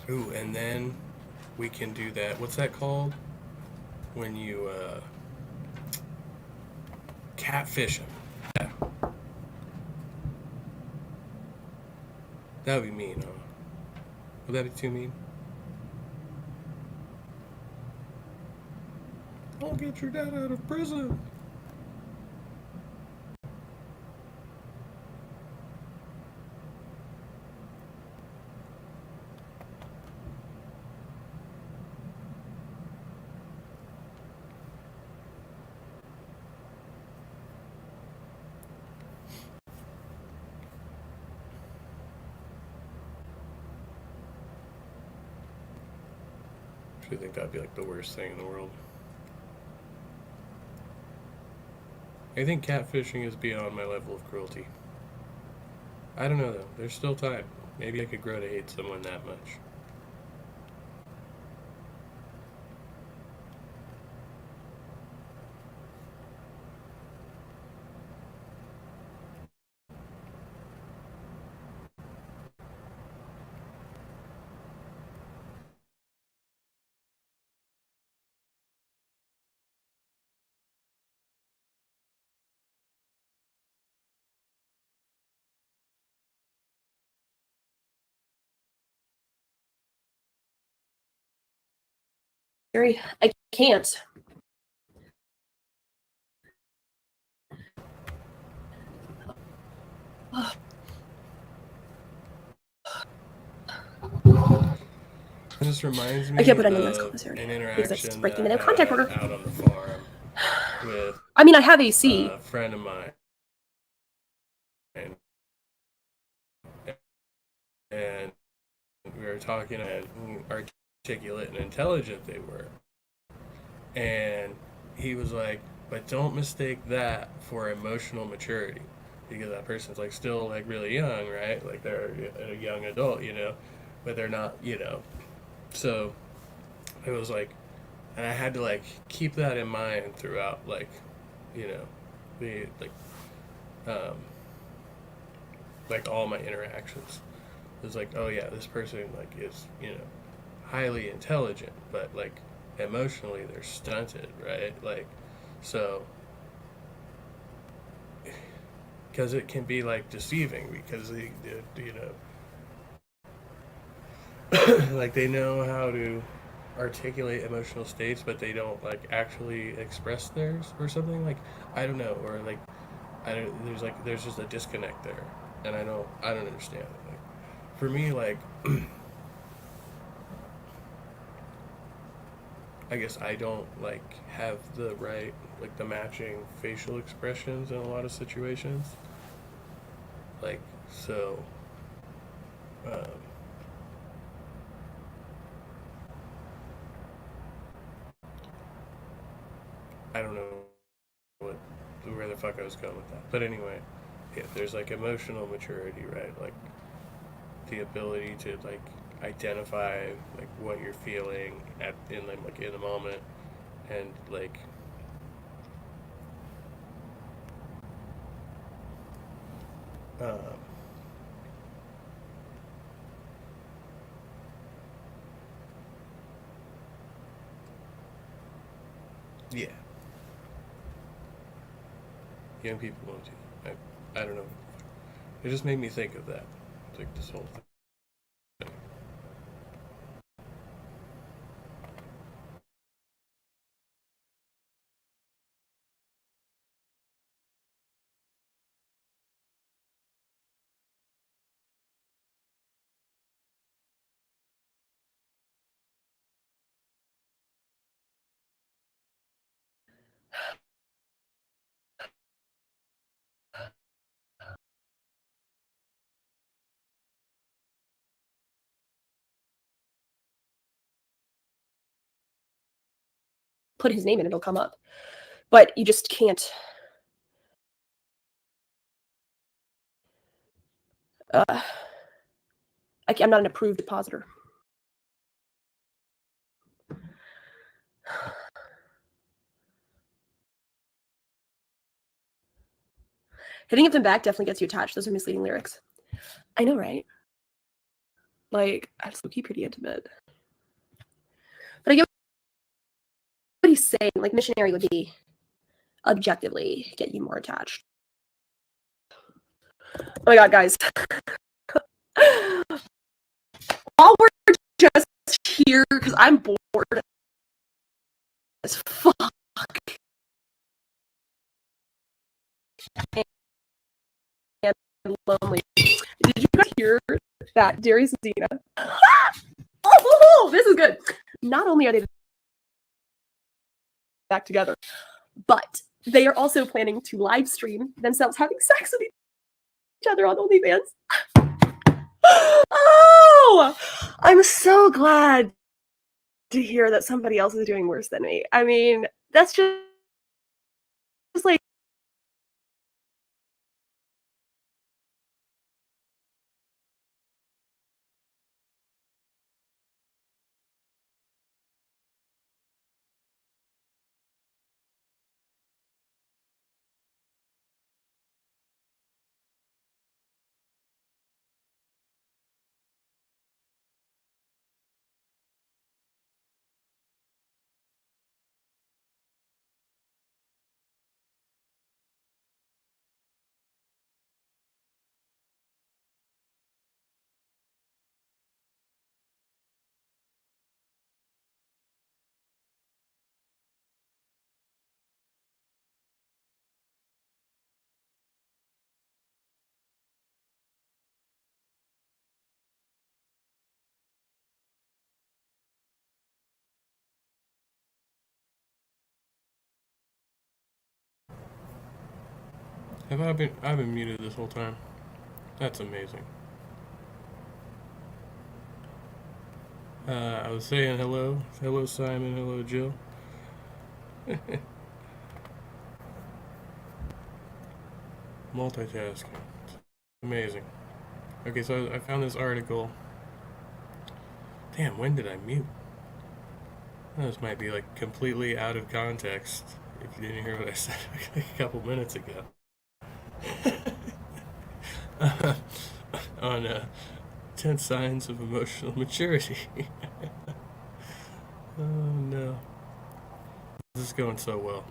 Speaker 2: Ooh, and then we can do that. What's that called? When you catfishing. Yeah. That would be mean, huh? Would that be too mean? I'll get your dad out of prison. I think that'd be like the worst thing in the world. I think catfishing is beyond my level of cruelty. I don't know though, there's still time. Maybe I could grow to hate someone that much.
Speaker 11: Gary, I can't.
Speaker 2: This reminds me
Speaker 11: I can't put anyone
Speaker 2: of
Speaker 11: else commissary
Speaker 2: an
Speaker 11: because it's
Speaker 2: interaction
Speaker 11: breaking
Speaker 2: that
Speaker 11: the
Speaker 2: I
Speaker 11: contact
Speaker 2: had
Speaker 11: order.
Speaker 2: out on the farm with
Speaker 11: I mean, I have AC.
Speaker 2: a friend of mine. And we were talking about how articulate and intelligent they were. And he was like, but don't mistake that for emotional maturity. Because that person's like still like really young, right? Like they're a young adult, you know, but they're not, you know. So it was like, and I had to like keep that in mind throughout, like, you know, the like all my interactions. It was like, oh yeah, this person like is, you know, highly intelligent, but like emotionally they're stunted, right? Like, so because it can be like deceiving because they you know, like they know how to articulate emotional states, but they don't like actually express theirs or something. Like, I don't know, or like there's just a disconnect there, and I don't understand it. Like, for me, like I guess I don't like have the right, like the matching facial expressions in a lot of situations. Like, so I don't know where the fuck I was going with that. But anyway, yeah, there's like emotional maturity, right? Like the ability to like identify like what you're feeling in the moment, and like yeah, young people won't do that. I don't know. It just made me think of that. like this whole thing.
Speaker 11: Put his name in, it'll come up. But you just can't. I'm not an approved depositor. Hitting them back definitely gets you attached. Those are misleading lyrics. I know, right? Like, that's low-key pretty intimate. But I get what he's saying. Like, missionary would be objectively get you more attached. Oh my god, guys. While we're just here, because I'm bored as fuck. And lonely. Did you guys hear that Darius and Dina? Oh, this is good. Not only are they back together, but they are also planning to live stream themselves having sex with each other on OnlyFans. Oh, I'm so glad to hear that somebody else is doing worse than me. I mean, that's just like
Speaker 2: I've been muted this whole time. That's amazing. I was saying hello. Hello, Simon. Hello, Jill. Multitasking. Amazing. Okay, so I found this article. Damn, when did I mute? This might be like completely out of context if you didn't hear what I said a couple minutes ago. On 10 signs of emotional maturity. Oh no. This is going so well.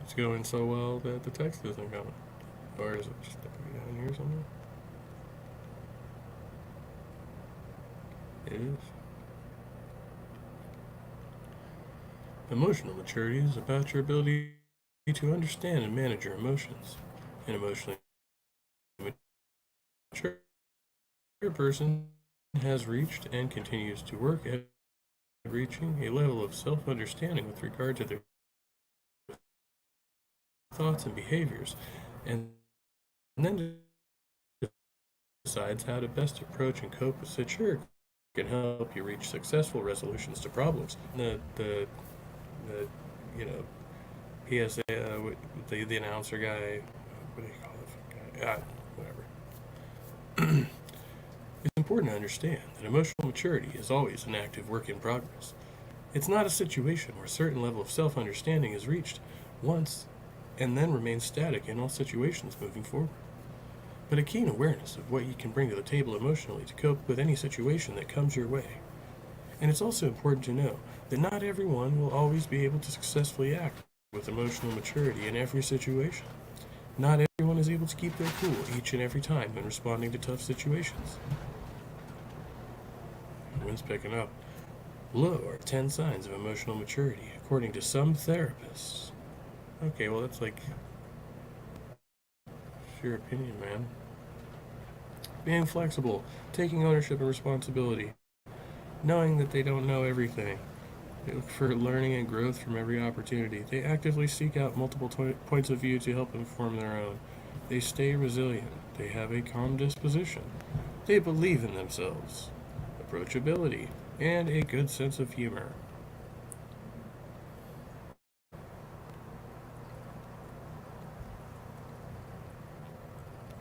Speaker 2: It's going so well that the text isn't coming. Or is it just down here somewhere? It is. Emotional maturity is about your ability to understand and manage your emotions. An emotionally mature person has reached and continues to work at reaching a level of self-understanding with regard to their thoughts and behaviors, and then decides how to best approach and cope with such can help you reach successful resolutions to problems. The you know, PSA, the announcer guy, what do you call the guy? Whatever. It's important to understand that emotional maturity is always an active work in progress. It's not a situation where a certain level of self-understanding is reached once and then remains static in all situations moving forward, but a keen awareness of what you can bring to the table emotionally to cope with any situation that comes your way. And it's also important to know that not everyone will always be able to successfully act with emotional maturity in every situation. Not everyone is able to keep their cool each and every time when responding to tough situations. Wind's picking up. Below are 10 signs of emotional maturity, according to some therapists. Okay, well that's like... it's your opinion, man. Being flexible, taking ownership and responsibility, knowing that they don't know everything. They look for learning and growth from every opportunity. They actively seek out multiple points of view to help inform their own. They stay resilient. They have a calm disposition. They believe in themselves. Approachability, and a good sense of humor.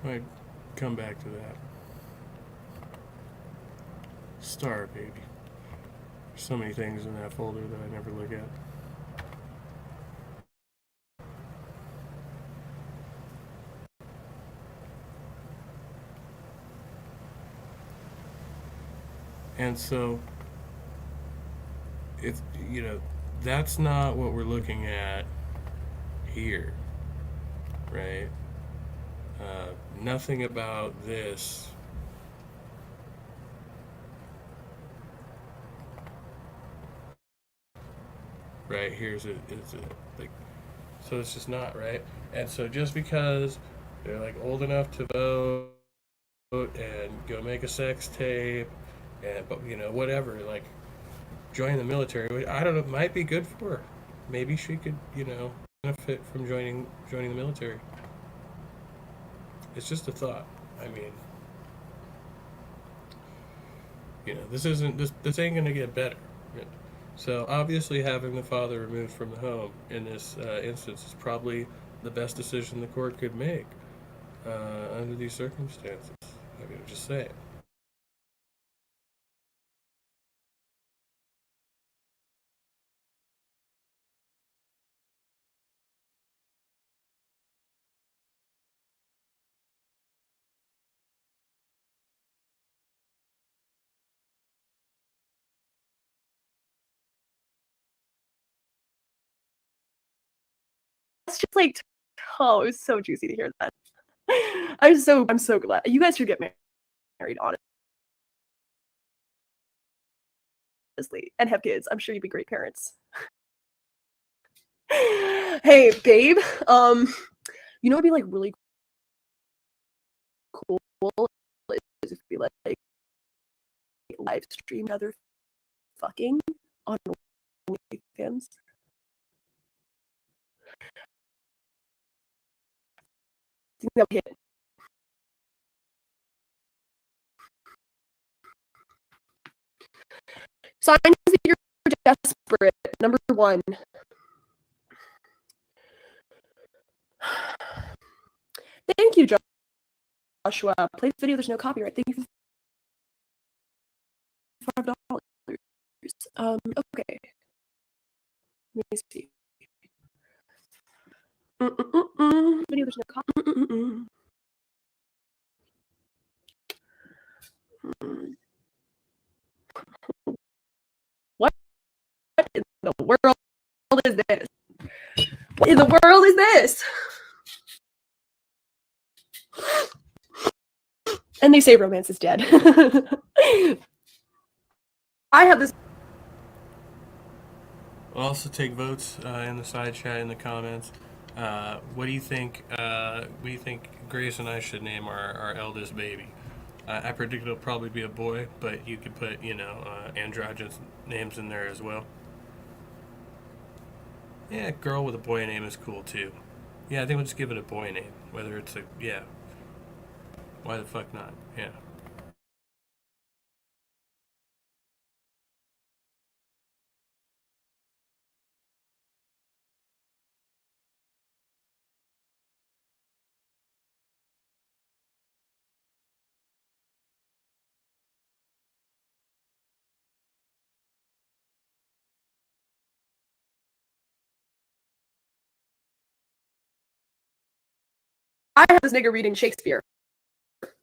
Speaker 2: I'd come back to that. Star baby. There's so many things in that folder that I never look at. And so, if, you know, that's not what we're looking at here, right? Nothing about this right here is like, so it's just not right. And so just because they're like old enough to vote and go make a sex tape and, but you know, whatever, like join the military, I don't know, might be good for her. Maybe she could, you know, benefit from joining the military. It's just a thought. I mean, you know, this ain't gonna get better. So obviously having the father removed from the home in this instance is probably the best decision the court could make under these circumstances. I mean, just say it.
Speaker 11: It's just like, oh, it was so juicy to hear that. I'm so glad. You guys should get married, honestly, and have kids. I'm sure you'd be great parents. Hey, babe. You know what'd be like really cool is if we like live stream other fucking on OnlyFans. I think that would hit. Signs that you're desperate. Number 1. Thank you, Joshua. Play the video. There's no copyright. Thank you for $5. Okay. Let me see. Video. There's no copyright. What in the world is this? What in the world is this? And they say romance is dead. I have this.
Speaker 2: We'll also take votes in the side chat, in the comments. What do you think? What do you think Grace and I should name our eldest baby? I predict it'll probably be a boy, but you could put, you know, androgynous names in there as well. Yeah, girl with a boy name is cool too. Yeah, I think we'll just give it a boy name, whether it's a, yeah. Why the fuck not? Yeah.
Speaker 11: I have this nigga reading Shakespeare.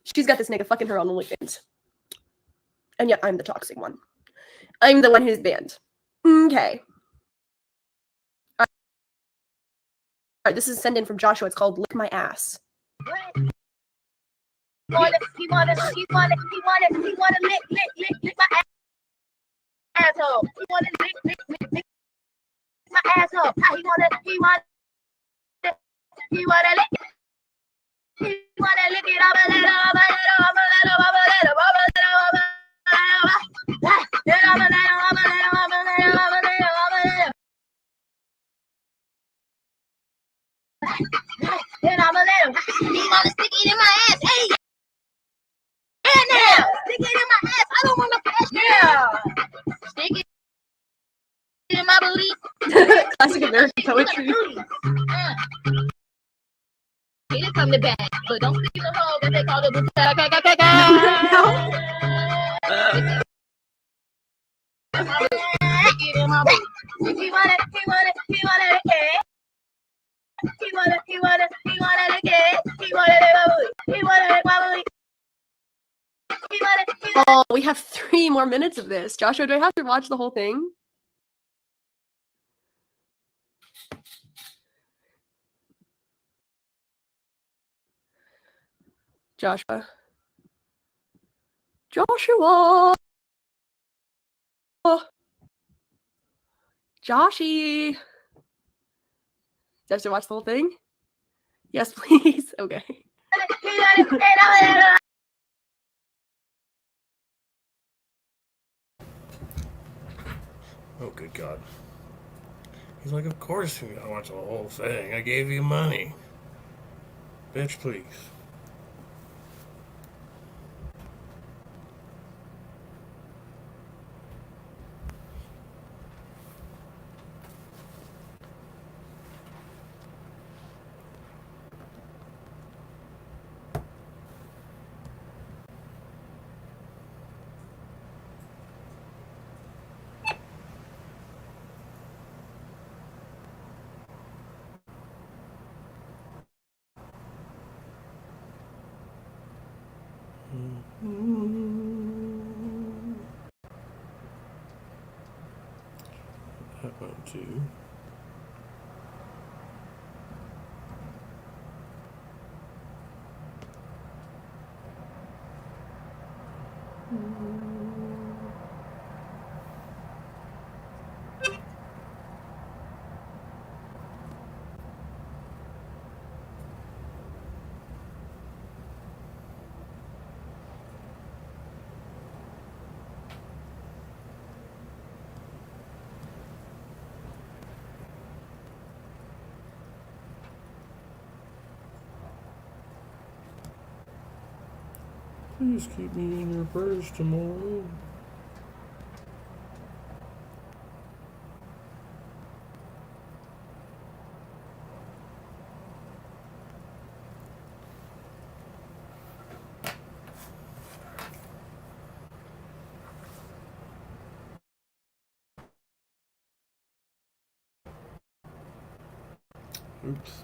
Speaker 11: She's got this nigga fucking her on OnlyFans. And yet I'm the toxic one. I'm the one who's banned. Okay. Alright, this is a send in from Joshua. It's called Lick My Ass.
Speaker 15: He wanna lick my asshole. He wanna lick my asshole. He wanna lick it up a and I'm a little. He wanna stick it in my ass. Hey! And now! Stick it in my ass. I don't wanna pass now. Stick it in my booty.
Speaker 11: Classic American poetry.
Speaker 15: Get it from the back, but don't stick in the hole that they call the booty. Stick it in my booty. He wanna lick it. He wanna lick it. He wanna lick it. He wanna lick my booty. He wanna lick my booty.
Speaker 11: Oh, we have 3 more minutes of this. Joshua, do I have to watch the whole thing? Joshua. Joshua! Joshy! Do I have to watch the whole thing? Yes, please. Okay.
Speaker 2: Oh, good God. He's like, of course you gotta watch the whole thing. I gave you money. Bitch, please. That one too. Please keep me in your prayers tomorrow. Oops.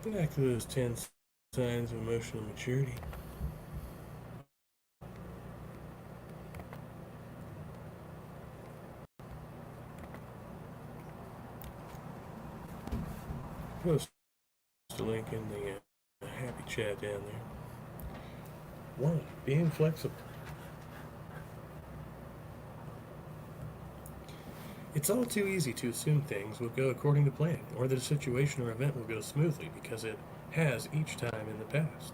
Speaker 2: Back to those 10 signs of emotional maturity. Post a link in the happy chat down there. 1. Being flexible. It's all too easy to assume things will go according to plan, or that a situation or event will go smoothly because it has each time in the past.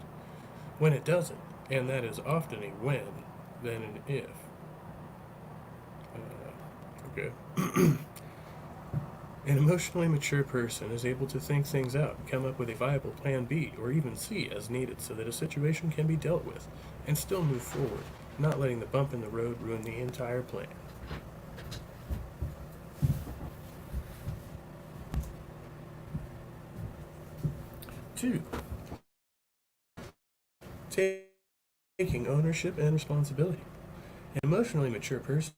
Speaker 2: When it doesn't, and that is often a when, then an if. Okay. An emotionally mature person is able to think things out and come up with a viable plan B or even C as needed so that a situation can be dealt with and still move forward, not letting the bump in the road ruin the entire plan. Two, taking ownership and responsibility. An emotionally mature person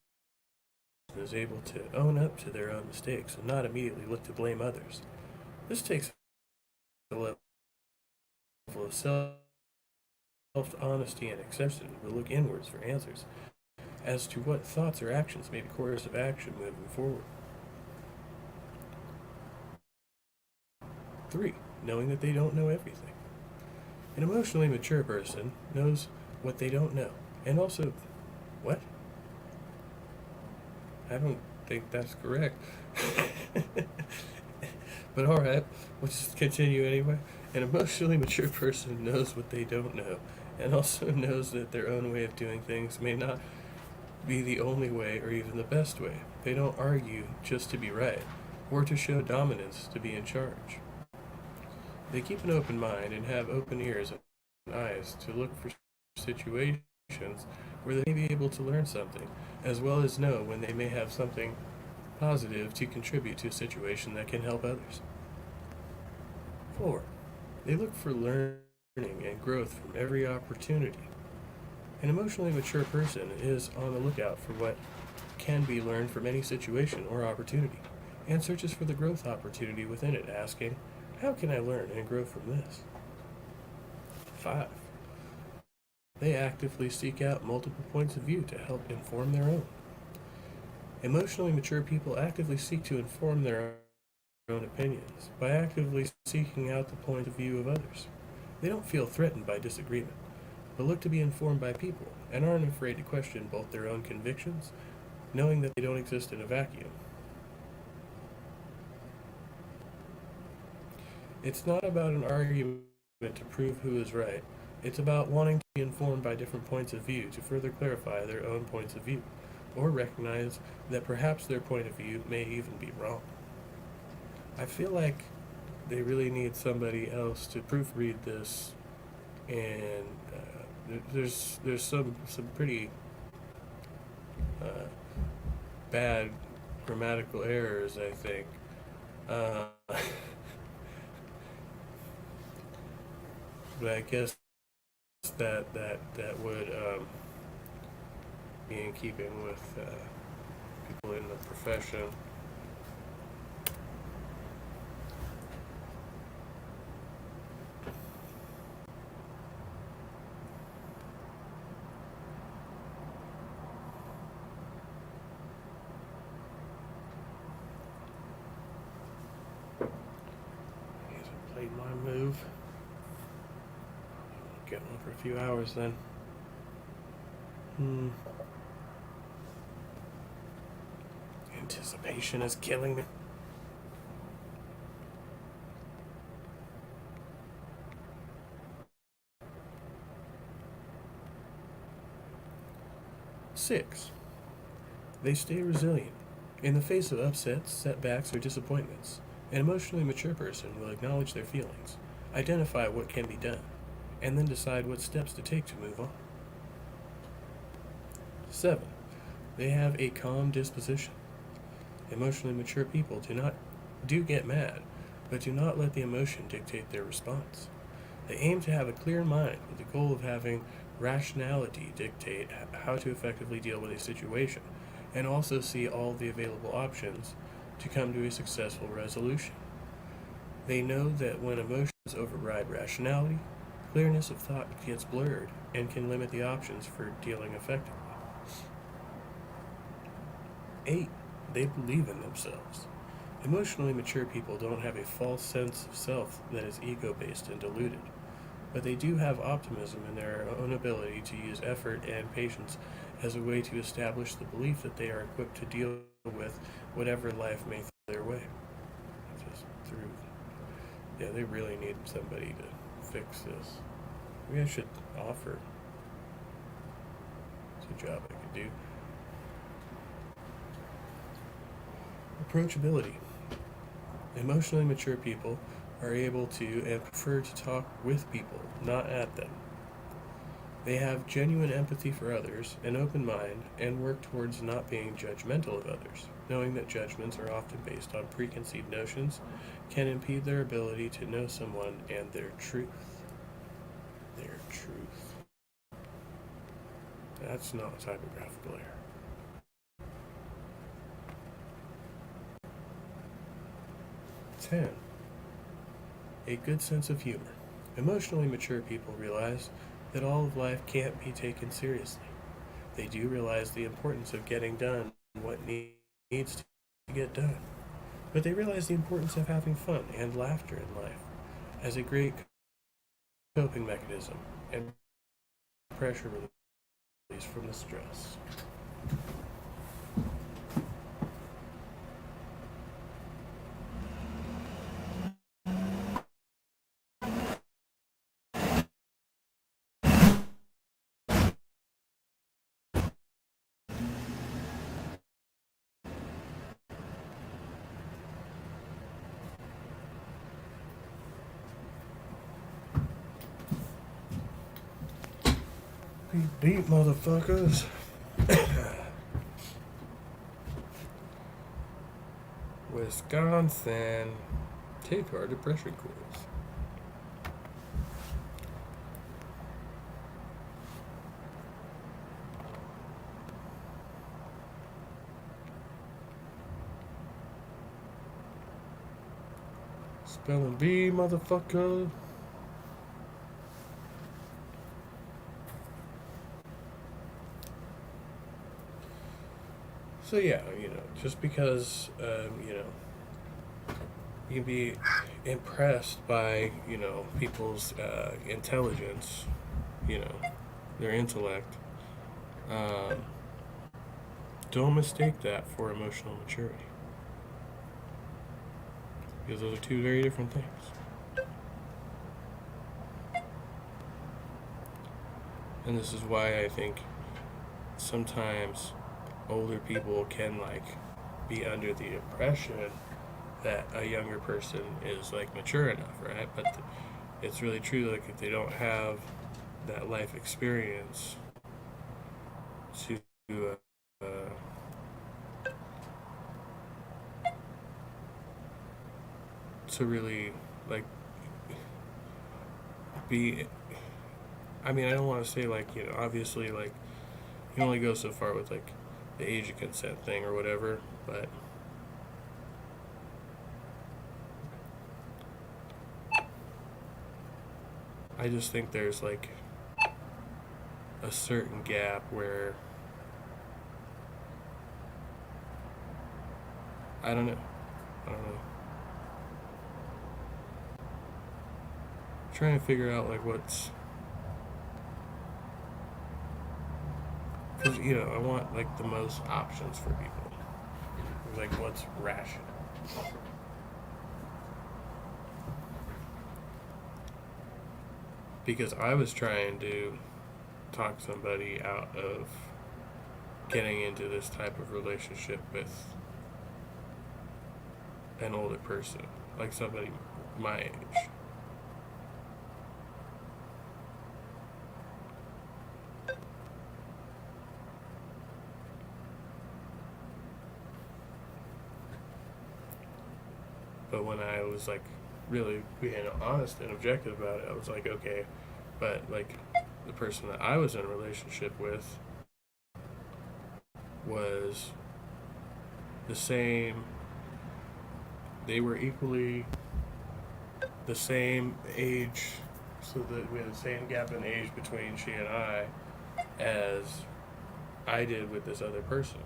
Speaker 2: is able to own up to their own mistakes and not immediately look to blame others. This takes a level of self-honesty and acceptance to look inwards for answers as to what thoughts or actions may be course of action moving forward. 3. Knowing that they don't know everything. An emotionally mature person knows what they don't know, and also, what? I don't think that's correct. But alright, we'll just continue anyway. An emotionally mature person knows what they don't know, and also knows that their own way of doing things may not be the only way or even the best way. They don't argue just to be right, or to show dominance to be in charge. They keep an open mind and have open ears and eyes to look for situations where they may be able to learn something, as well as know when they may have something positive to contribute to a situation that can help others. 4. They look for learning and growth from every opportunity. An emotionally mature person is on the lookout for what can be learned from any situation or opportunity, and searches for the growth opportunity within it, asking, how can I learn and grow from this? 5. They actively seek out multiple points of view to help inform their own. Emotionally mature people actively seek to inform their own opinions by actively seeking out the point of view of others. They don't feel threatened by disagreement, but look to be informed by people and aren't afraid to question both their own convictions, knowing that they don't exist in a vacuum. It's not about an argument to prove who is right. It's about wanting to be informed by different points of view to further clarify their own points of view, or recognize that perhaps their point of view may even be wrong. I feel like they really need somebody else to proofread this, and there's some pretty bad grammatical errors, I think. But I guess that would be in keeping with people in the profession. Hasn't played my move. Get one for a few hours then. Anticipation is killing me. Six, they stay resilient. In the face of upsets, setbacks, or disappointments, an emotionally mature person will acknowledge their feelings, identify what can be done, and then decide what steps to take to move on. 7. They have a calm disposition. Emotionally mature people do get mad, but do not let the emotion dictate their response. They aim to have a clear mind with the goal of having rationality dictate how to effectively deal with a situation, and also see all the available options to come to a successful resolution. They know that when emotions override rationality, clearness of thought gets blurred and can limit the options for dealing effectively. 8. They believe in themselves. Emotionally mature people don't have a false sense of self that is ego-based and deluded, but they do have optimism in their own ability to use effort and patience as a way to establish the belief that they are equipped to deal with whatever life may throw their way. Just through. Yeah, they really need somebody to fix this. Maybe I should offer. It's a job I could do. Approachability. Emotionally mature people are able to and prefer to talk with people, not at them. They have genuine empathy for others, an open mind, and work towards not being judgmental of others, knowing that judgments are often based on preconceived notions can impede their ability to know someone and their truth. Their truth. That's not a typographical error. 10. A good sense of humor. Emotionally mature people realize that all of life can't be taken seriously. They do realize the importance of getting done what needs to get done. But they realize the importance of having fun and laughter in life as a great coping mechanism and pressure release from the stress. Beat motherfuckers. Wisconsin. Take our depression quiz. Spelling bee, motherfucker. So yeah, just because, you can be impressed by, people's intelligence, their intellect, don't mistake that for emotional maturity. Because those are two very different things. And this is why I think sometimes older people can be under the impression that a younger person is mature enough, right? But it's really true, if they don't have that life experience to really be, I don't want to say obviously you can only go so far with the age of consent thing or whatever, but I just think there's a certain gap where I don't know. Trying to figure out what's, because I want the most options for people. What's rational. Because I was trying to talk somebody out of getting into this type of relationship with an older person, somebody my age. But when I was really being honest and objective about it, I was okay, but the person that I was in a relationship with was the same. They were equally the same age, so that we had the same gap in age between she and I as I did with this other person.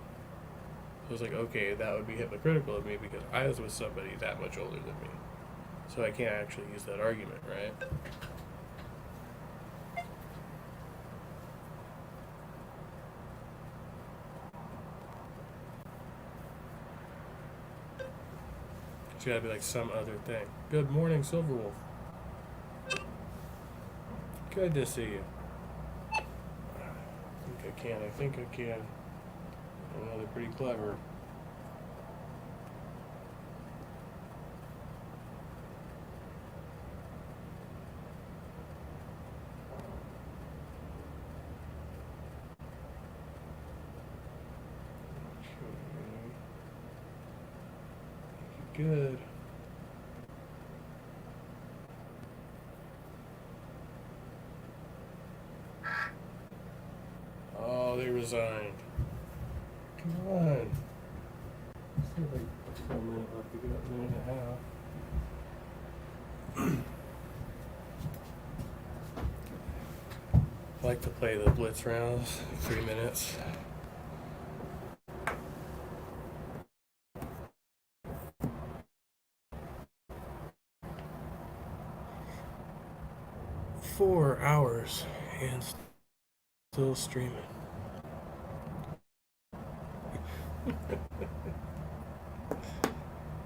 Speaker 2: So I was okay, that would be hypocritical of me because I was with somebody that much older than me. So I can't actually use that argument, right? It's gotta be like some other thing. Good morning, Silverwolf. Good to see you. I think I can. I know they're pretty clever. Good. Oh, they resigned. Come on. See if I still a minute left to get a minute and a half. I like to play the blitz rounds, 3 minutes. Four hours and still streaming.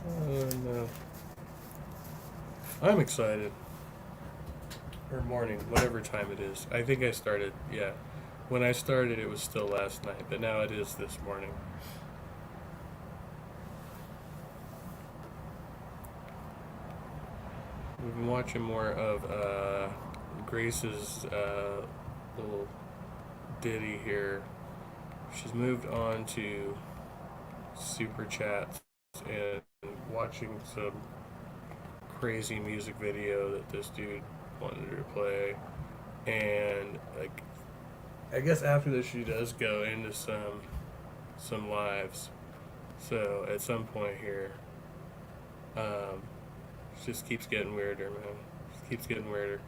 Speaker 2: Oh no. I'm excited. Or morning, whatever time it is. I think I started, yeah. When I started it was still last night, but now it is this morning. We've been watching more of Grace's little ditty here. She's moved on to Super Chats and watching some crazy music video that this dude wanted her to play. And like, I guess after this she does go into some lives. So at some point here, it just keeps getting weirder, man. Just keeps getting weirder.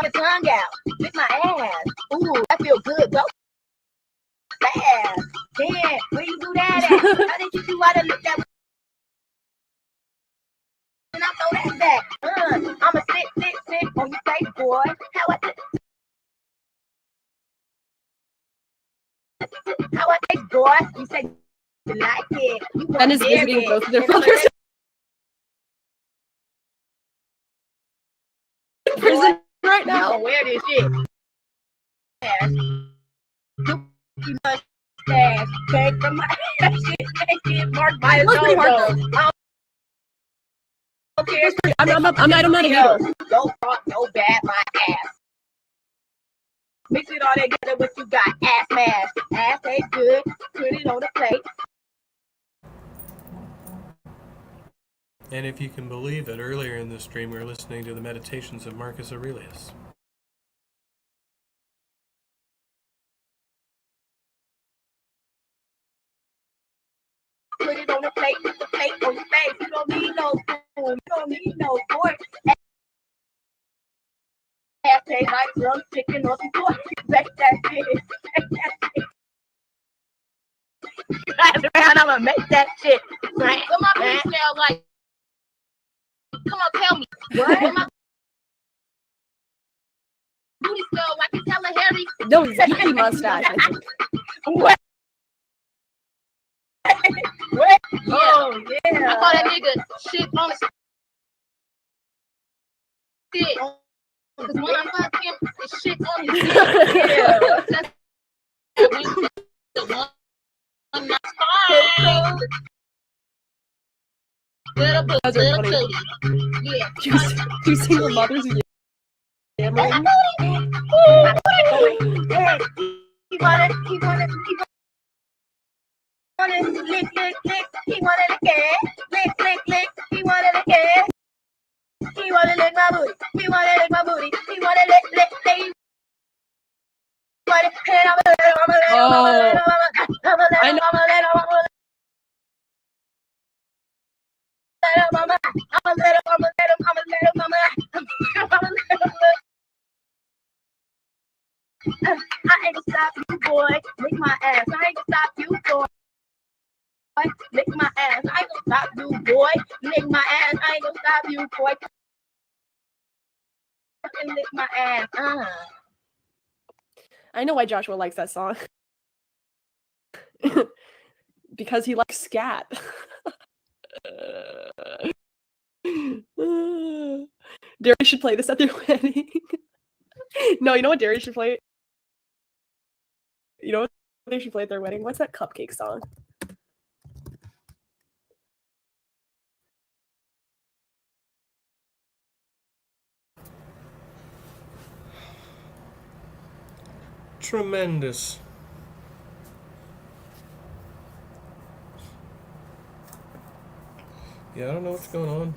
Speaker 6: Your tongue out. Lick my ass. Ooh, I feel good. Go fast. Damn, where you do that at? How did you do all the look that? And I throw that back. I'ma sit on your face, boy. How I take, boy? You say you like it. You
Speaker 11: Ben is visiting both of their brothers in prison right now.
Speaker 6: Oh, wear this shit. You mustache. Take from my shit marked by his own.
Speaker 11: I'm not a hater.
Speaker 6: Don't talk no bad my ass. Mix it all together, what you got? Ass mash. Ass ain't good. Put it on the plate.
Speaker 2: And if you can believe it, earlier in this stream we were listening to the meditations of Marcus Aurelius.
Speaker 6: Put it on the plate, put the plate on your face. You don't need no spoon. You don't need no fork. Ass taste like some chicken or some pork. Make that shit. Make that shit. Drive around, I'ma make that shit. What my booty smell like? Come on, tell me. What my booty smell like? You tell her, Harry?
Speaker 11: No, it's Mickey mustache.
Speaker 6: What? What? Yeah. Oh, yeah. I thought that nigga shit on the shit. Because when I fuck him, the shit on his shit. Yeah. The one that's fine. Little booty. Yeah.
Speaker 11: Two single mothers.
Speaker 15: he wanted, lick, lick, lick, he wanted a cat, lick, lick, lick, he wanted a cat, he wanted to lick my booty, he wanted to lick my booty, he wanted to lick, lick, lick, wanted, and I'm a little, I'm a little, I'm a little, I'm a little, I'm a little, I'm a little, I ain't gonna stop you, boy. Lick my ass. I ain't gonna stop you, boy. Lick my ass. I ain't gonna stop you, boy. Lick my ass. I ain't gonna stop you, boy. Lick my ass.
Speaker 11: I know why Joshua likes that song. Because he likes scat. Darius should play this at their wedding. No, you know what Darius should play? You know what they should play at their wedding? What's that Cupcake song?
Speaker 2: Tremendous. Yeah, I don't know what's going on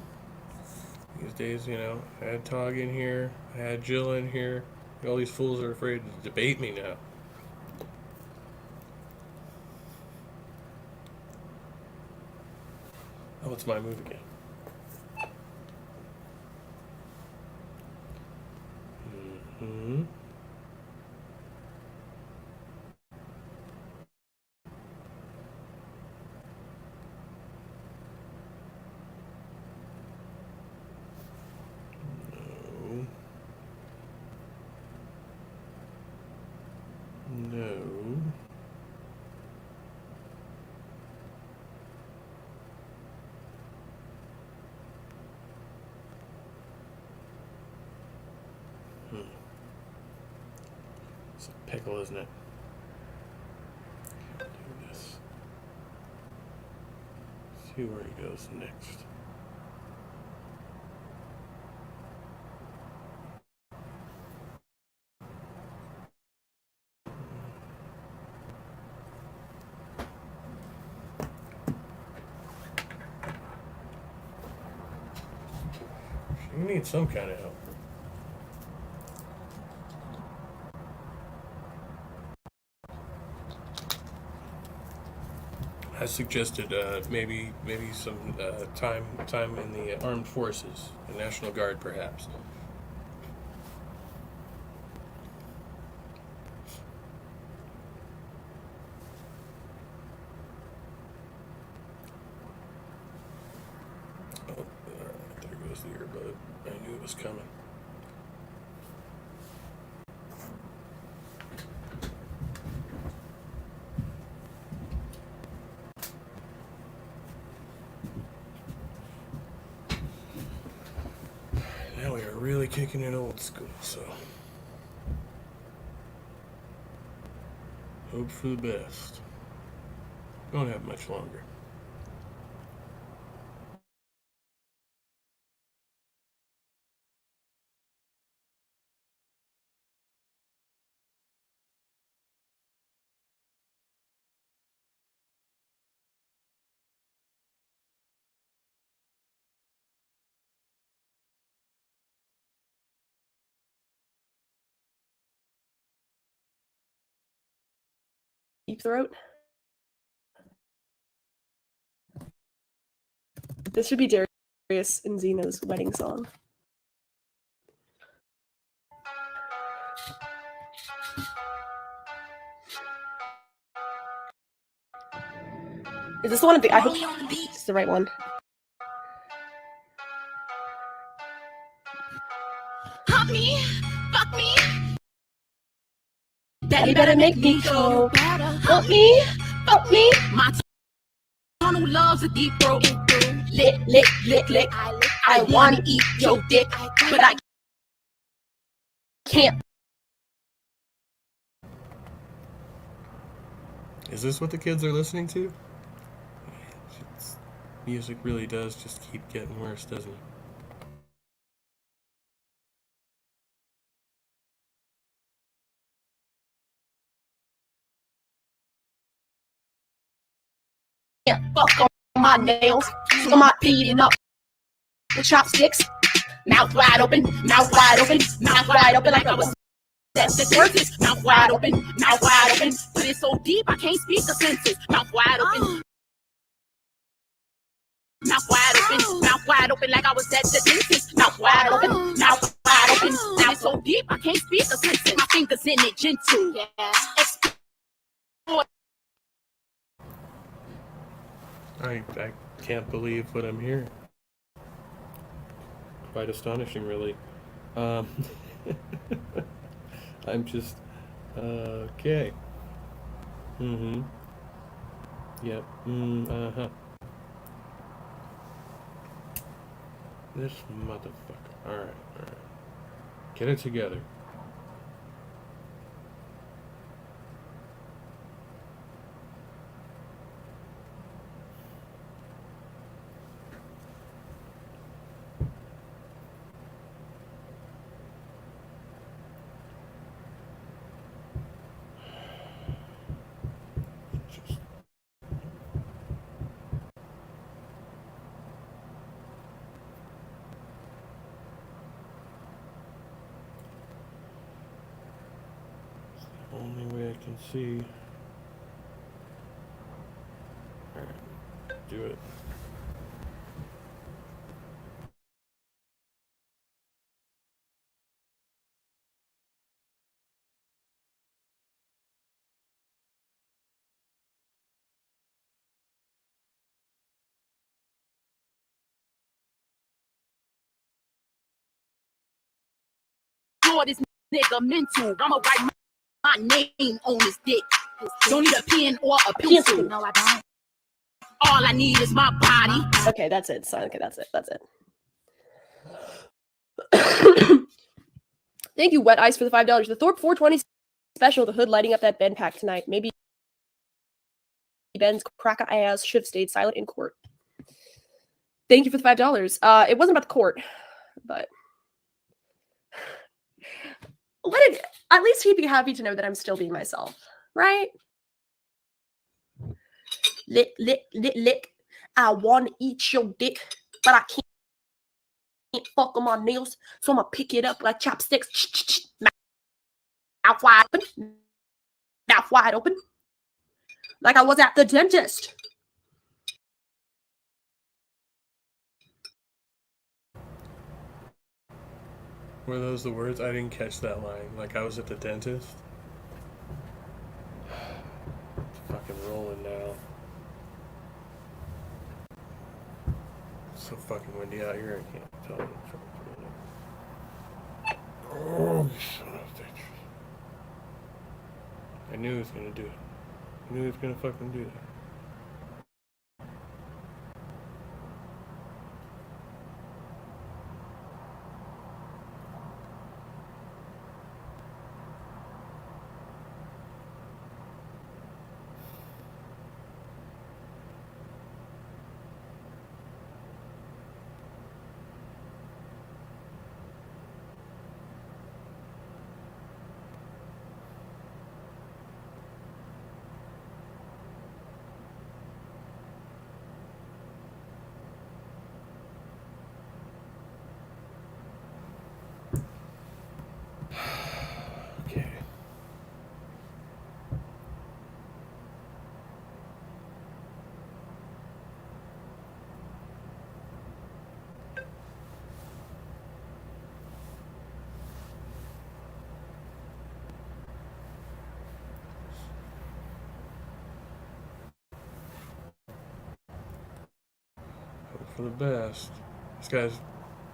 Speaker 2: these days, you know. I had Tog in here, I had Jill in here. All these fools are afraid to debate me now. Oh, it's my move again. Mm-hmm. No. It's a pickle, isn't it? Do this. See where he goes next. You need some kind of help. I suggested maybe some time in the armed forces, the National Guard, perhaps. Oh, there goes the earbud. I knew it was coming. Now we are really kicking it old school, so hope for the best. Don't have much longer.
Speaker 11: Deep Throat. This should be Darius and Xena's wedding song. Is this the one? I hope it's the right one.
Speaker 15: Fuck me, fuck me.
Speaker 11: Daddy better make me go.
Speaker 15: Fuck me, fuck me. My tunnel loves a deep throat. Lick, lick, lick, lick. I wanna eat your dick, but I can't.
Speaker 2: Is this what the kids are listening to? Music really does just keep getting worse, doesn't it?
Speaker 11: fuck on my nails. So my beating up the chopsticks. Mouth wide open, mouth wide open, mouth wide open like I was. That's the verses. Mouth wide open, but it's so deep I can't speak the senses. Mouth wide open. Mouth wide open like I was at the dentist. Mouth wide open, mouth it's so deep I can't speak the senses. My fingers in it, gentle. Yeah.
Speaker 2: I can't believe what I'm hearing. Quite astonishing, really. I'm just okay. Yep. This motherfucker. Alright. Get it together. Only way I can see. Alright, do it.
Speaker 11: Lord, this nigga mental. I'ma write my name on his dick. Don't need a pen or a pencil. No, I don't. All I need is my body. Okay, that's it. Okay, that's it. Thank you, Wet Ice, for the $5. The Thorpe 420 special, the hood lighting up that Ben pack tonight. Maybe Ben's cracker ass should have stayed silent in court. Thank you for the $5. It wasn't about the court, but at least he'd be happy to know that I'm still being myself, right? Lick. I want to eat your dick, but I can't fuck on my nails, so I'm gonna pick it up like chopsticks. Mouth wide open, like I was at the dentist.
Speaker 2: Were those the words? I didn't catch that line. Like I was at the dentist. It's fucking rolling now. It's so fucking windy out here. I can't tell you. Oh, son of a bitch. I knew he was gonna do it. I knew he was gonna fucking do that. For the best. This guy's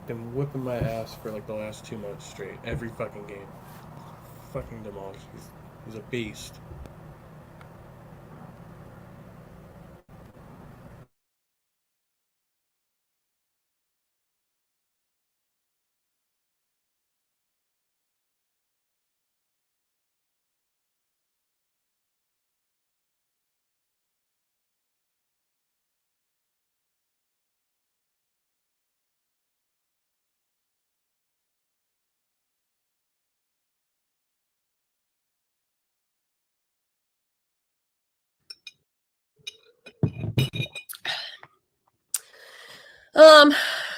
Speaker 2: been whipping my ass for like the last 2 months straight. Every fucking game. Fucking demolished. He's a beast.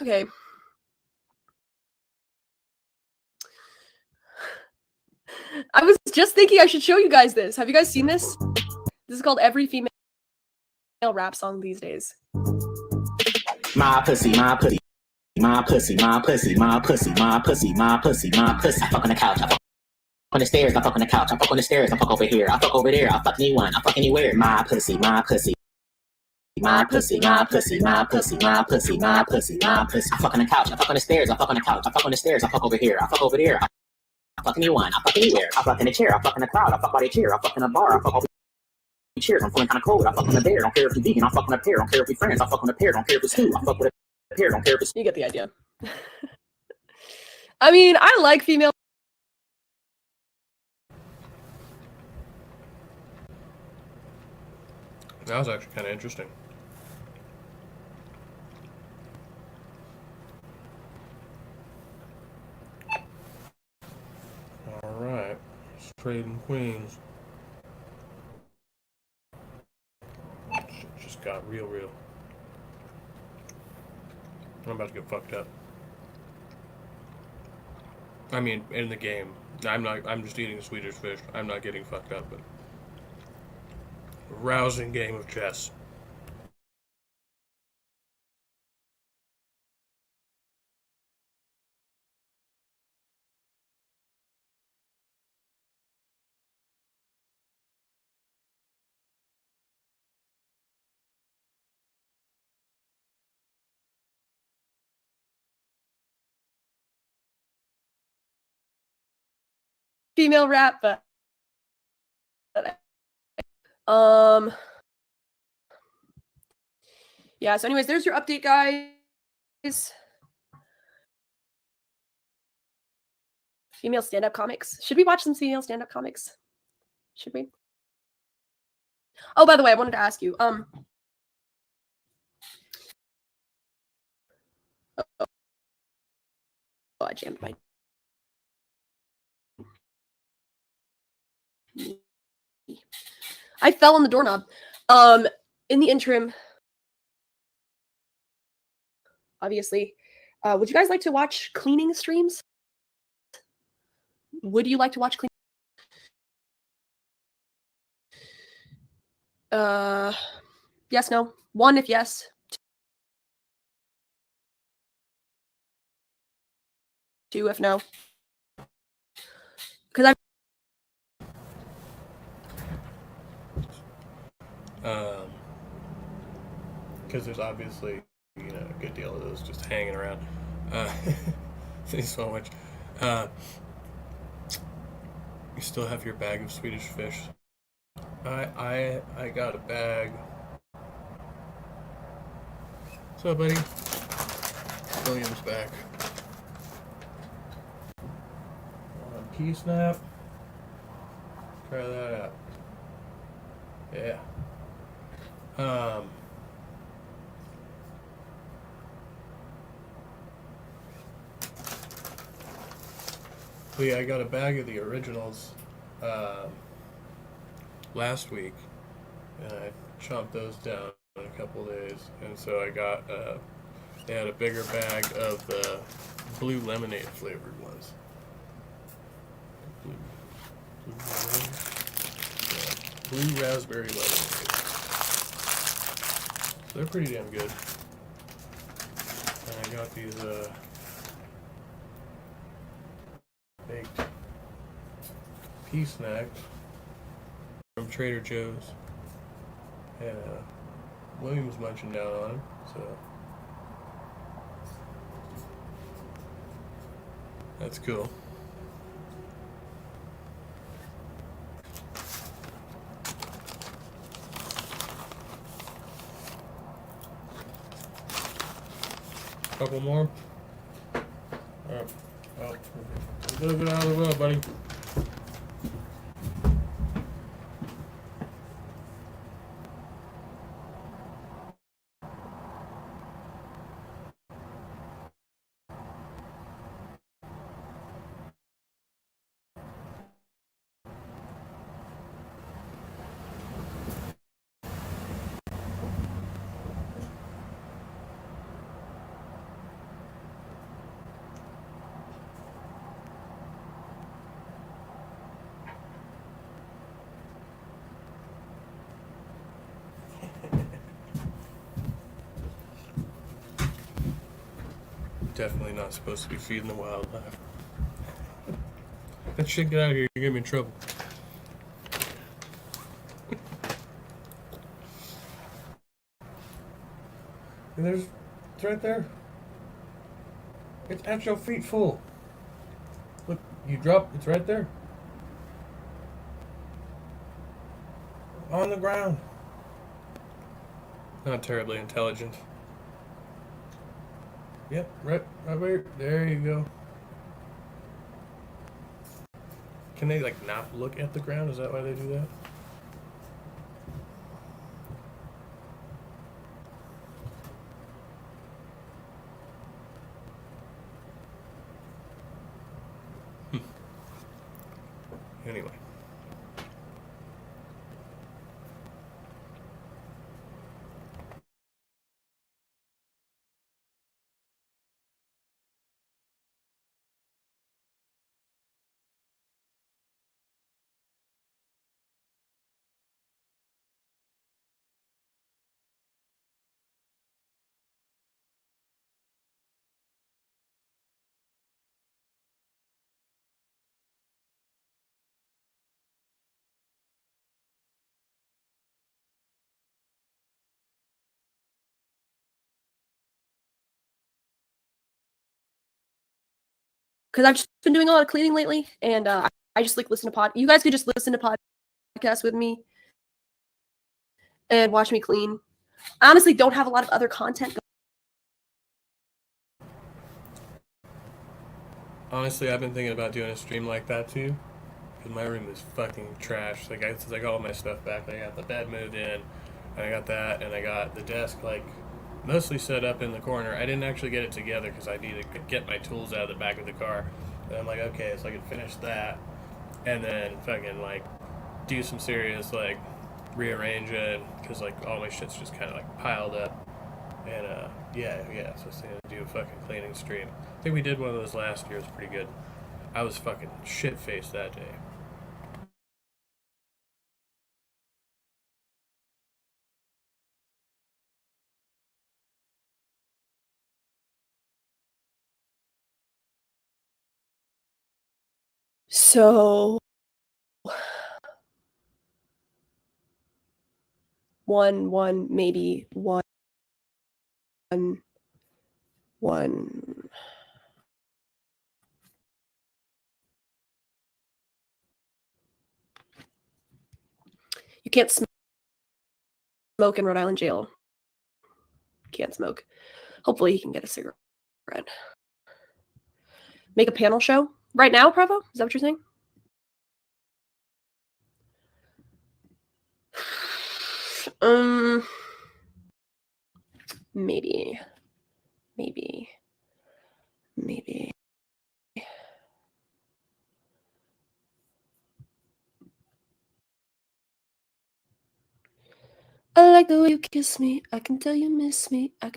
Speaker 11: Okay. I was just thinking I should show you guys this. Have you guys seen this? This is called Every Female Rap Song These Days.
Speaker 17: My pussy, my pussy, my pussy, my pussy, my pussy, my pussy, my pussy, my pussy. I fuck on the couch, I fuck on the stairs, I fuck on the couch, I fuck on the stairs, I fuck over here, I fuck over there, I fuck anyone, I fuck anywhere. My pussy, my pussy. My pussy, my pussy, my pussy, my pussy, my pussy, my pussy. I fuck on the couch, I fuck on the stairs, I fuck on the couch, I fuck on the stairs, I fuck over here, I fuck over there, I fuck anyone, I fuck anywhere. I fuck in the chair, I fuck in the crowd, I fuck by the chair, I fuck in the bar, I fuck over the chairs, I'm feeling kinda cold, I fuck on the bear, don't care if you vegan, I fuck on a pair, don't care if we friends, I fuck on a pair, don't care if it's stew, I fuck with a pair, don't care if it's.
Speaker 11: You get the idea. I mean, I like female.
Speaker 2: That was actually kind of interesting. Alright, trading queens. Shit just got real. I'm about to get fucked up. I mean, in the game. I'm just eating Swedish fish. I'm not getting fucked up, but a rousing game of chess.
Speaker 11: Female rap, but yeah, so anyways, there's your update, guys. Female stand-up comics. Should we watch some female stand-up comics? Should we? Oh, by the way, I wanted to ask you, oh, I jammed my I fell on the doorknob. In the interim, obviously, would you guys like to watch cleaning streams? Would you like to watch cleaning? Yes, no. 1 if yes. 2 if no. Because
Speaker 2: there's obviously, a good deal of those just hanging around. Thanks so much. You still have your bag of Swedish fish. I got a bag. What's up, buddy? William's back. P-Snap. Try that out. Yeah. But yeah, I got a bag of the originals last week, and I chomped those down in a couple days, and so I got they had a bigger bag of the blue lemonade flavored ones. Blue raspberry lemonade. So they're pretty damn good. And I got these baked pea snacks from Trader Joe's. And William was munching down on them, so that's cool. Couple more. Alright. Well, a little bit out of the road, buddy. definitely not supposed to be feeding the wildlife. That shit, get out of here, you're gonna be in trouble. And it's right there. It's at your feet full. Look, you drop, it's right there. On the ground. Not terribly intelligent. Yep, right where, there you go. Can they, like, not look at the ground? Is that why they do that? Anyway.
Speaker 11: Because I've just been doing a lot of cleaning lately, and I just like listen to You guys could just listen to podcasts with me and watch me clean. I honestly don't have a lot of other content.
Speaker 2: Honestly, I've been thinking about doing a stream like that too, because my room is fucking trash. Like, since I got all my stuff back, I got the bed moved in, and I got that, and I got the desk like mostly set up in the corner. I didn't actually get it together because I needed to get my tools out of the back of the car. And I'm like, okay, so I can finish that, and then fucking like do some serious like rearrange it, because like all my shit's just kind of like piled up. And yeah, so I was thinking to do a fucking cleaning stream. I think we did one of those last year. It was pretty good. I was fucking shit-faced that day.
Speaker 11: So maybe one. You can't smoke in Rhode Island jail. Can't smoke. Hopefully he can get a cigarette. Make a panel show right now, Provo? Is that what you're saying? Maybe. I like the way you kiss me. I can tell you miss me. I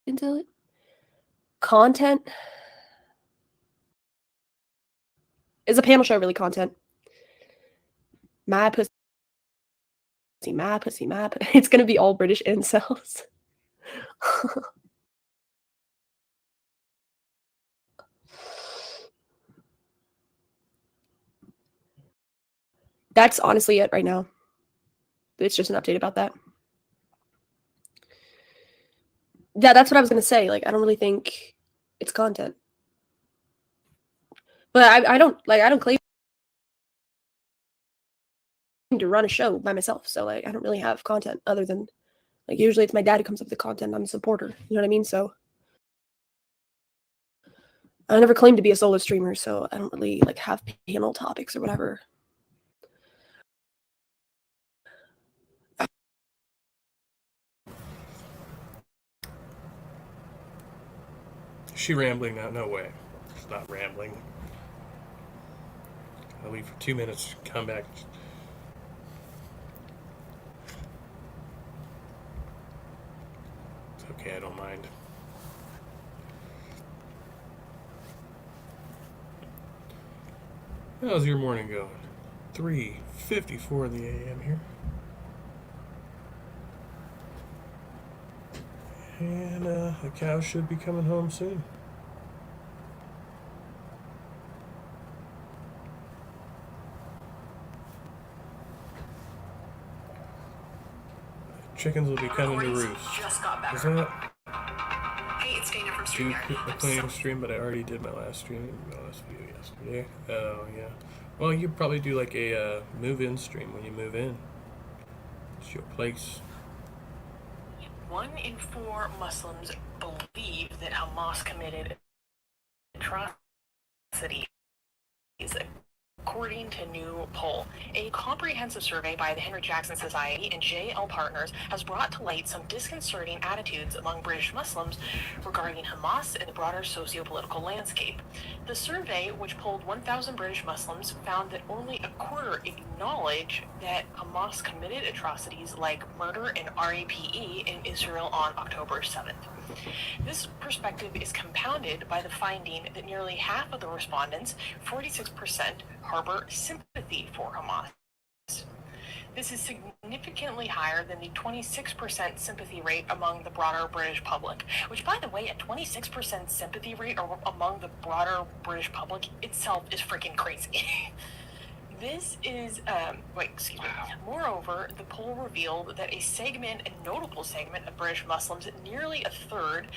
Speaker 11: can tell it. Content. Is a panel show really content? My pussy. It's gonna be all British incels. That's honestly it right now. It's just an update about that. Yeah, that's what I was gonna say. Like, I don't really think it's content. But I don't claim to run a show by myself, so like I don't really have content other than like usually it's my dad who comes up with the content. I'm a supporter, you know what I mean? So I never claimed to be a solo streamer, so I don't really like have panel topics or whatever.
Speaker 2: Is she rambling now? No way. She's not rambling. I'll leave for 2 minutes, come back. It's okay, I don't mind. How's your morning going? 3:54 in the AM here. And the cow should be coming home soon. Chickens will be coming to roost.
Speaker 9: Just got back.
Speaker 2: Is that?
Speaker 9: Hey, it's Dana from
Speaker 2: Do
Speaker 9: StreamYard.
Speaker 2: a planning stream, but I already did my last stream, my last video yesterday. Oh yeah. Well, you probably do like a move-in stream when you move in. It's your place.
Speaker 9: 1 in 4 Muslims believe that Hamas committed atrocities, according to new poll. A comprehensive survey by the Henry Jackson Society and JL Partners has brought to light some disconcerting attitudes among British Muslims regarding Hamas and the broader socio-political landscape. The survey, which polled 1,000 British Muslims, found that only a quarter acknowledge that Hamas committed atrocities like murder and RAPE in Israel on October 7th. This perspective is compounded by the finding that nearly half of the respondents, 46%, harbor sympathy for Hamas. This is significantly higher than the 26% sympathy rate among the broader British public, which, by the way, a 26% sympathy rate among the broader British public itself is freaking crazy. This is, Moreover, the poll revealed that a notable segment of British Muslims, nearly a third,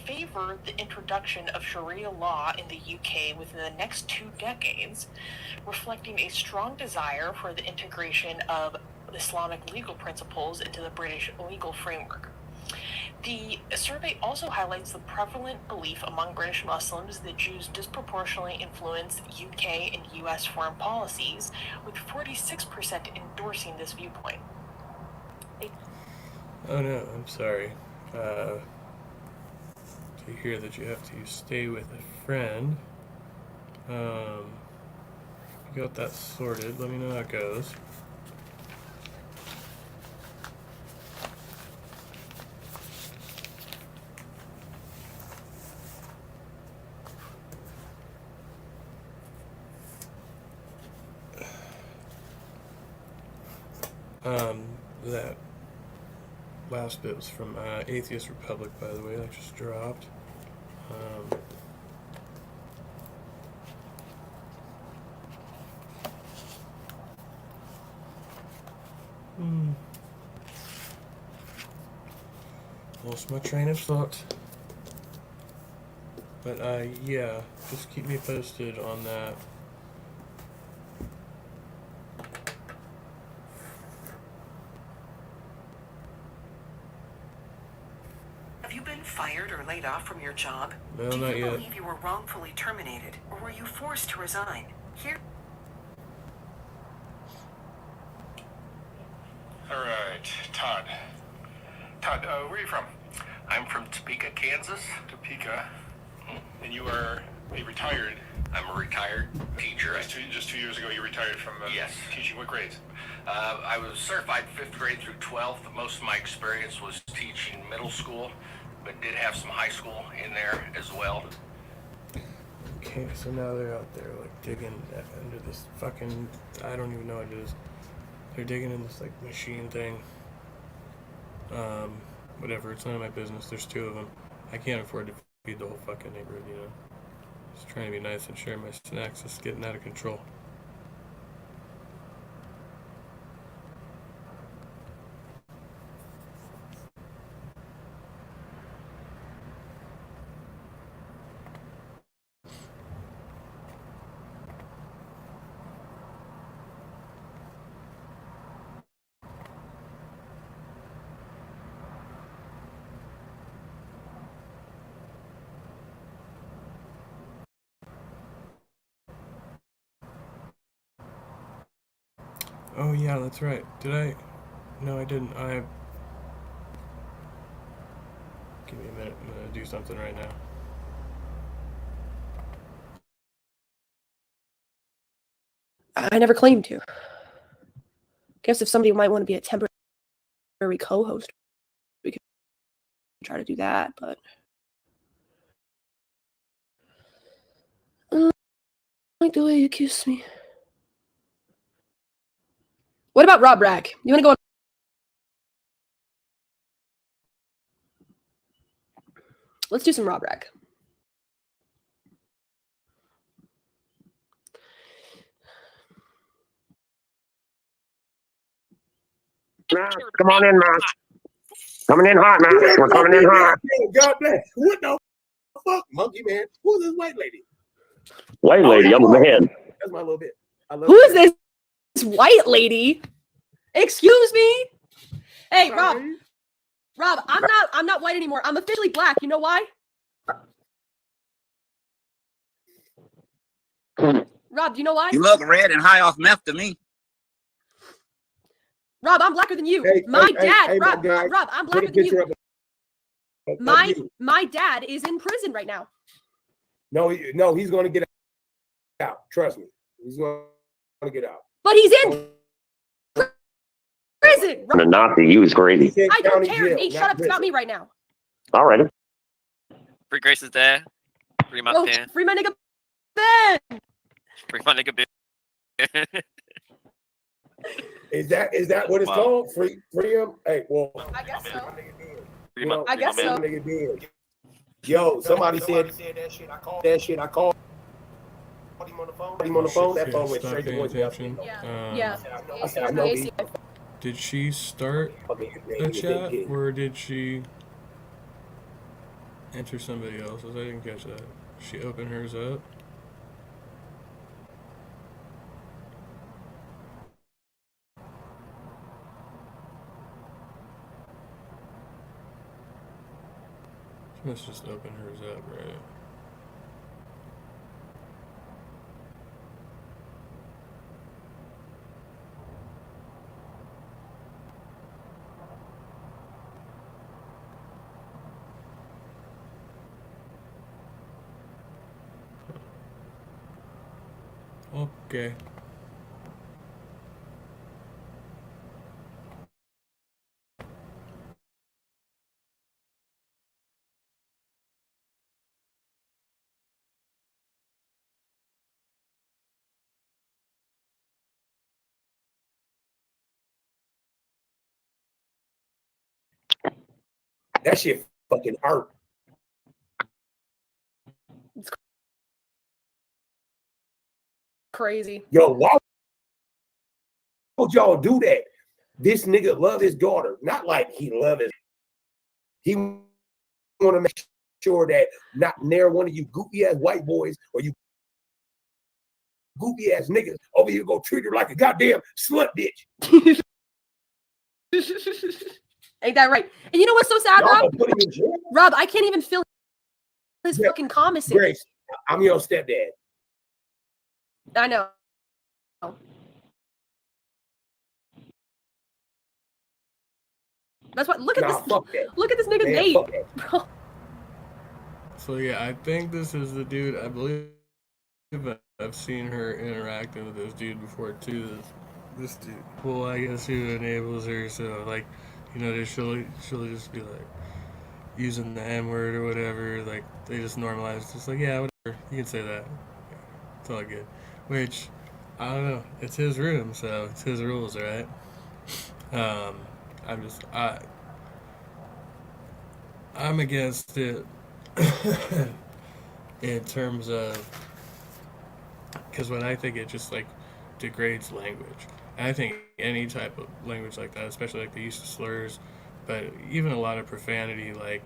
Speaker 9: favor the introduction of Sharia law in the UK within the next 2 decades, reflecting a strong desire for the integration of Islamic legal principles into the British legal framework. The survey also highlights the prevalent belief among British Muslims that Jews disproportionately influence UK and US foreign policies, with 46% endorsing this viewpoint.
Speaker 2: Oh no, I'm sorry. To hear that you have to stay with a friend. You got that sorted. Let me know how it goes. That last bit was from Atheist Republic, by the way, that just dropped. Lost my train of thought. But yeah, just keep me posted on that.
Speaker 9: Have you been fired or laid off from your job?
Speaker 2: No,
Speaker 9: Do
Speaker 2: not
Speaker 9: you
Speaker 2: yet.
Speaker 9: believe you were wrongfully terminated, or were you forced to resign? Here.
Speaker 14: All right, Todd. Todd, where are you from?
Speaker 3: I'm from Topeka, Kansas.
Speaker 14: Topeka. And you are a retired.
Speaker 3: I'm a retired teacher.
Speaker 14: Just 2 years ago, you retired from
Speaker 3: Yes.
Speaker 14: teaching. What grades?
Speaker 3: I was certified 5th grade through 12th. Most of my experience was teaching middle school, but did have some high school in there as well.
Speaker 2: Okay, so now they're out there like digging under this fucking, I don't even know what it is. They're digging in this like machine thing. Whatever, it's none of my business. There's 2 of them. I can't afford to feed the whole fucking neighborhood, you know. Just trying to be nice and share my snacks. It's getting out of control. Oh yeah, that's right. Did I? No, I didn't. Give me a minute. I'm gonna do something right now.
Speaker 11: I never claimed to. Guess if somebody might want to be a temporary co-host, we could try to do that, but I don't like the way you kiss me. What about Rob Rack? You want to go on? Let's do some Rob Rack.
Speaker 12: Come on in, man. Coming in hot, man. We're coming in hot.
Speaker 13: God bless. What the fuck, monkey man? Who's this white lady?
Speaker 12: White lady, I'm the head.
Speaker 13: That's my little bit.
Speaker 11: Who is this white lady? Excuse me? Hey, Rob. Rob, I'm not white anymore. I'm officially black. You know why? Rob, do you know why?
Speaker 16: You look red and high off meth to me.
Speaker 11: Rob, I'm blacker than you. Rob, I'm blacker than you. My dad is in prison right now.
Speaker 13: No, he's going to get out. Trust me. He's going to get out.
Speaker 11: But he's in prison.
Speaker 12: The Nazi, you was crazy.
Speaker 11: I don't care. Nate, shut up. It's about me right now.
Speaker 12: All right.
Speaker 18: Free Grace is there. Free my pan.
Speaker 11: Free my nigga Ben.
Speaker 18: Free my nigga Ben.
Speaker 13: Is that what it's called? Free him? Hey, well,
Speaker 11: I guess so.
Speaker 18: I
Speaker 11: guess so.
Speaker 13: Yo, somebody said that shit. I called him on the phone. That phone went straight to voicemail.
Speaker 11: Yeah.
Speaker 13: I said, I know he.
Speaker 2: Did she start a chat or did she enter somebody else's? I didn't catch that. She opened hers up. She must just open hers up, right? Okay.
Speaker 13: That shit fucking hurt.
Speaker 11: Crazy.
Speaker 13: Yo, why would y'all do that? This nigga love his daughter. Not like he love his. He want to make sure that not near one of you goofy ass white boys or you goofy ass niggas over here go treat her like a goddamn slut bitch.
Speaker 11: Ain't that right? And you know what's so sad, Rob? Rob, I can't even fill his fucking comments in.
Speaker 13: Grace, I'm your stepdad.
Speaker 11: I know. That's what. Look at this. Look at this nigga Nate. Bro.
Speaker 2: So yeah, I think this is the dude. I believe I've seen her interacting with this dude before too. This dude. Well, I guess who enables her. So like, you know, she'll just be like using the N word or whatever. Like they just normalize. Just like yeah, whatever. You can say that. It's all good. Which I don't know. It's his room, so it's his rules, right? I'm against it in terms of because when I think it just like degrades language. And I think any type of language like that, especially like the use of slurs, but even a lot of profanity, like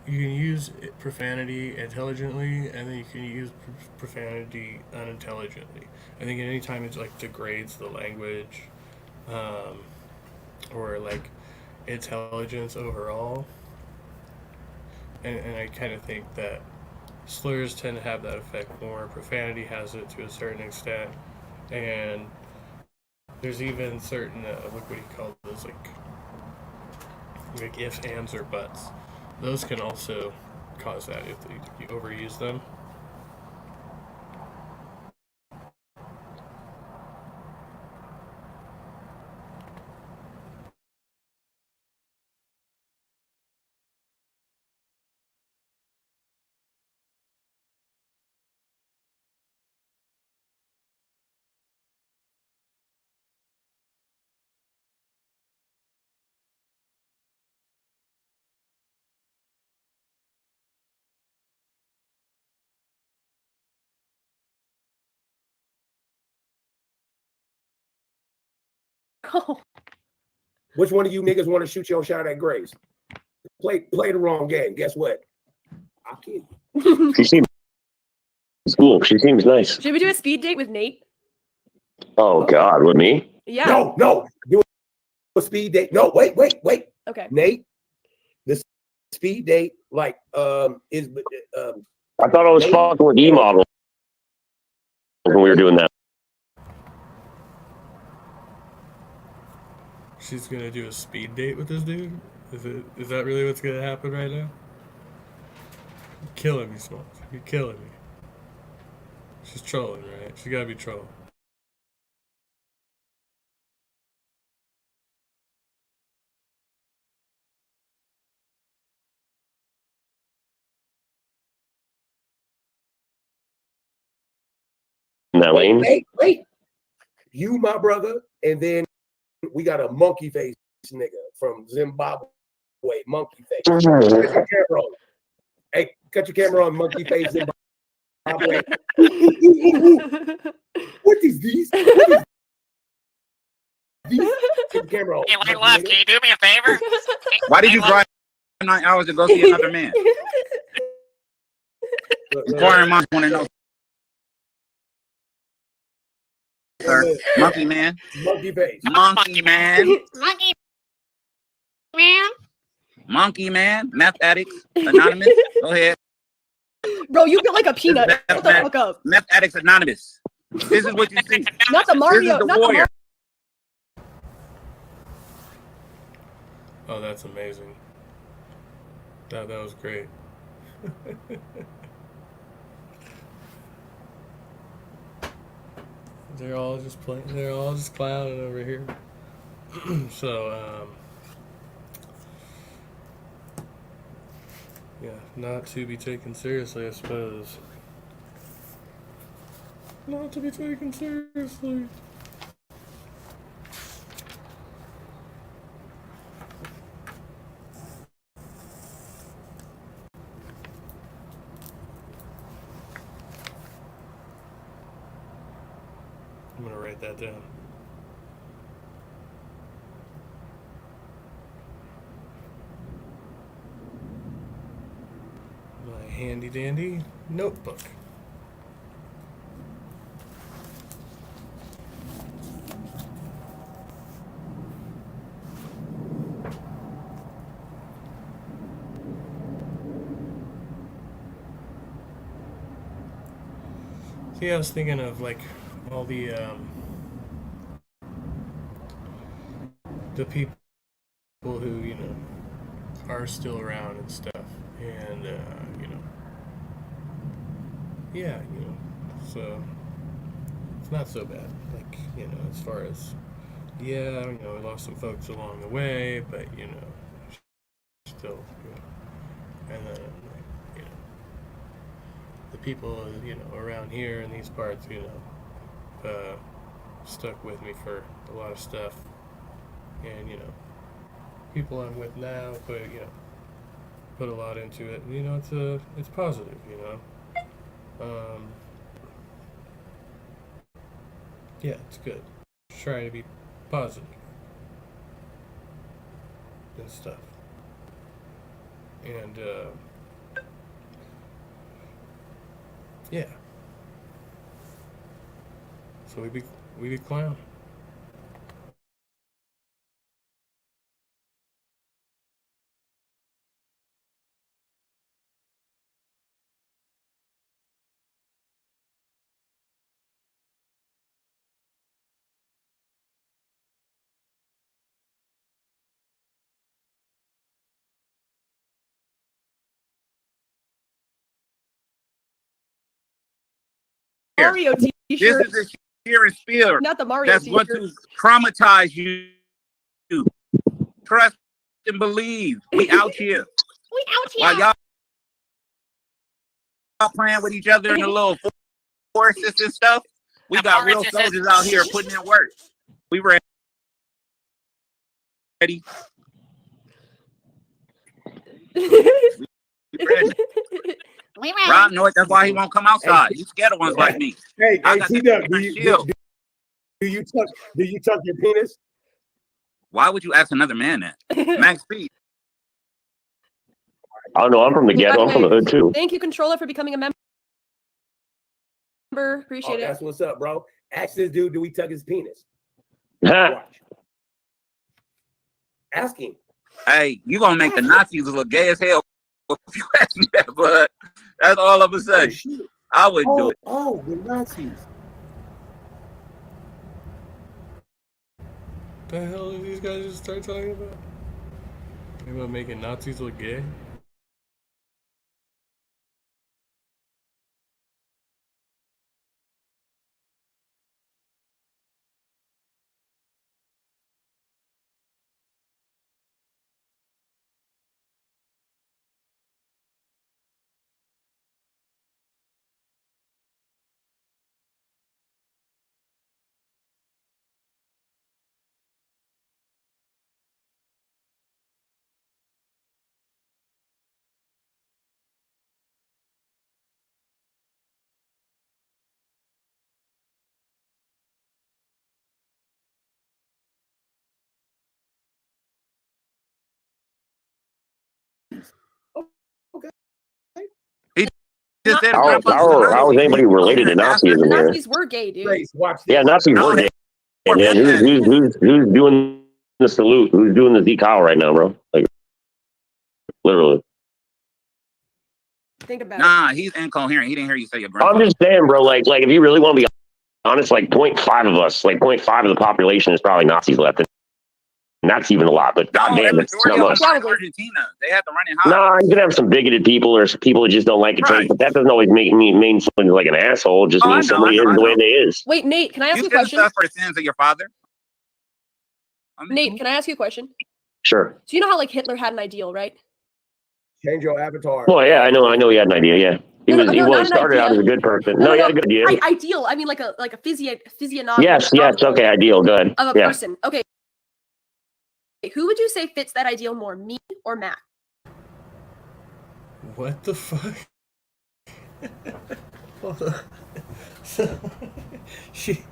Speaker 2: you can use profanity intelligently and then you can use profanity unintelligently. I think anytime it like degrades the language or like intelligence overall, and I kind of think that slurs tend to have that effect more. Profanity has it to a certain extent, and there's even certain what do you call those, like ifs, ands, or buts. Those can also cause that if you overuse them.
Speaker 11: No.
Speaker 4: Which one of you niggas want to shoot your shot at Grace? Play the wrong game. Guess what? I'll kill you.
Speaker 12: She seems cool. She seems nice.
Speaker 11: Should we do a speed date with Nate?
Speaker 12: Oh God, with me?
Speaker 11: Yeah.
Speaker 4: No. Do a speed date. No, wait.
Speaker 11: Okay.
Speaker 4: Nate, the speed date is
Speaker 12: I thought I was fucking with E-model when we were doing that.
Speaker 2: She's gonna do a speed date with this dude? Is that really what's gonna happen right now? You're killing me, Smokes. You're killing me. She's trolling, right? She gotta be trolling.
Speaker 12: In that lane?
Speaker 4: Wait. You, my brother, and then we got a monkey face nigga from Zimbabwe. Monkey face. Cut your camera on. Hey, cut your camera on, monkey face Zimbabwe. What is these? Cut your camera on.
Speaker 16: Hey, wait, left. Can you do me a favor? Why did you drive 9 hours to go see another man? Inquiring minds want to know. Sir, monkey man.
Speaker 4: Monkey face.
Speaker 16: Monkey man.
Speaker 22: Monkey man.
Speaker 16: Monkey man. Meth addicts. Anonymous. Go ahead.
Speaker 11: Bro, you feel like a peanut. Shut the fuck up.
Speaker 16: Meth addicts anonymous. This is what you see.
Speaker 11: Not the Mario.
Speaker 16: This is the
Speaker 11: Not
Speaker 16: warrior.
Speaker 2: Oh, that's amazing. That was great. They're all just playing. They're all just clowning over here. So, yeah, not to be taken seriously, I suppose. Not to be taken seriously. I'm gonna write that down. My handy dandy notebook. See, I was thinking of like all the people who, you know, are still around and stuff, and you know, yeah, you know, so it's not so bad, like, you know, as far as, yeah, you know, we lost some folks along the way, but, you know, still, you know, and then, like, you know, the people, you know, around here in these parts, you know, stuck with me for a lot of stuff, and, you know, people I'm with now put a lot into it, and, you know, it's positive, you know, yeah, it's good. Trying to be positive and stuff, and yeah. So we be clown.
Speaker 11: Mario
Speaker 16: This
Speaker 11: t-shirt.
Speaker 16: is the sheer and spear.
Speaker 11: Not the Mario
Speaker 16: That's going
Speaker 11: t-shirt.
Speaker 16: to traumatize you. Trust and believe. We out here.
Speaker 22: We out
Speaker 16: While
Speaker 22: here.
Speaker 16: y'all playing with each other in the little forests and stuff, we got real soldiers out here putting in work. We ready. We ready.
Speaker 22: We ready.
Speaker 16: Rob knows that's why he won't come outside. You scared of ones like me.
Speaker 4: Hey,
Speaker 16: I got
Speaker 4: T-Duck,
Speaker 16: that shield.
Speaker 4: do you tuck your penis?
Speaker 16: Why would you ask another man that? Max P.
Speaker 5: I don't know. I'm from the ghetto. I'm from the hood too.
Speaker 11: Thank you, controller, for becoming a member. Appreciate it.
Speaker 4: That's what's up, bro. Ask this dude, do we tuck his penis?
Speaker 5: Huh.
Speaker 4: Watch. Ask him.
Speaker 16: Hey, you gonna make the Nazis look gay as hell if you ask me that, bud. That's all I'm gonna say. I would do it.
Speaker 4: Oh, the Nazis.
Speaker 2: The hell did these guys just start talking about? Talking about making Nazis look gay?
Speaker 16: Just said
Speaker 5: How is anybody related to Nazism here?
Speaker 11: Nazis were gay, dude.
Speaker 5: Yeah, Nazis were gay. And then who's doing the salute? Who's doing the decal right now, bro? Like, literally.
Speaker 11: Think about
Speaker 16: Nah, he's incoherent. He didn't hear you say your
Speaker 5: I'm
Speaker 16: grandpa.
Speaker 5: just saying, bro. Like if you really want to be honest, like 0.5 of us, like 0.5 of the population is probably Nazis left. And that's even a lot, but goddamn, it's not much.
Speaker 16: Argentina, they had to run it hot.
Speaker 5: Nah, you can have some bigoted people or some people that just don't like it, but that doesn't always mean someone like an asshole. It just means somebody is the way they is.
Speaker 11: Wait, Nate, can I ask you a
Speaker 16: shouldn't
Speaker 11: question?
Speaker 16: suffer the sins of your father.
Speaker 11: Nate, can I ask you a question?
Speaker 5: Sure.
Speaker 11: So you know how like Hitler had an ideal, right?
Speaker 4: Change your avatar.
Speaker 5: Well, yeah, I know he had an idea. Yeah, he started out as a good person. No, he had a good idea.
Speaker 11: Ideal. I mean like a physiognomy.
Speaker 5: Yes. Okay, ideal. Good.
Speaker 11: Of a
Speaker 5: Yeah.
Speaker 11: person. Okay. Who would you say fits that ideal more, me or Matt?
Speaker 2: What the fuck? Hold on. She.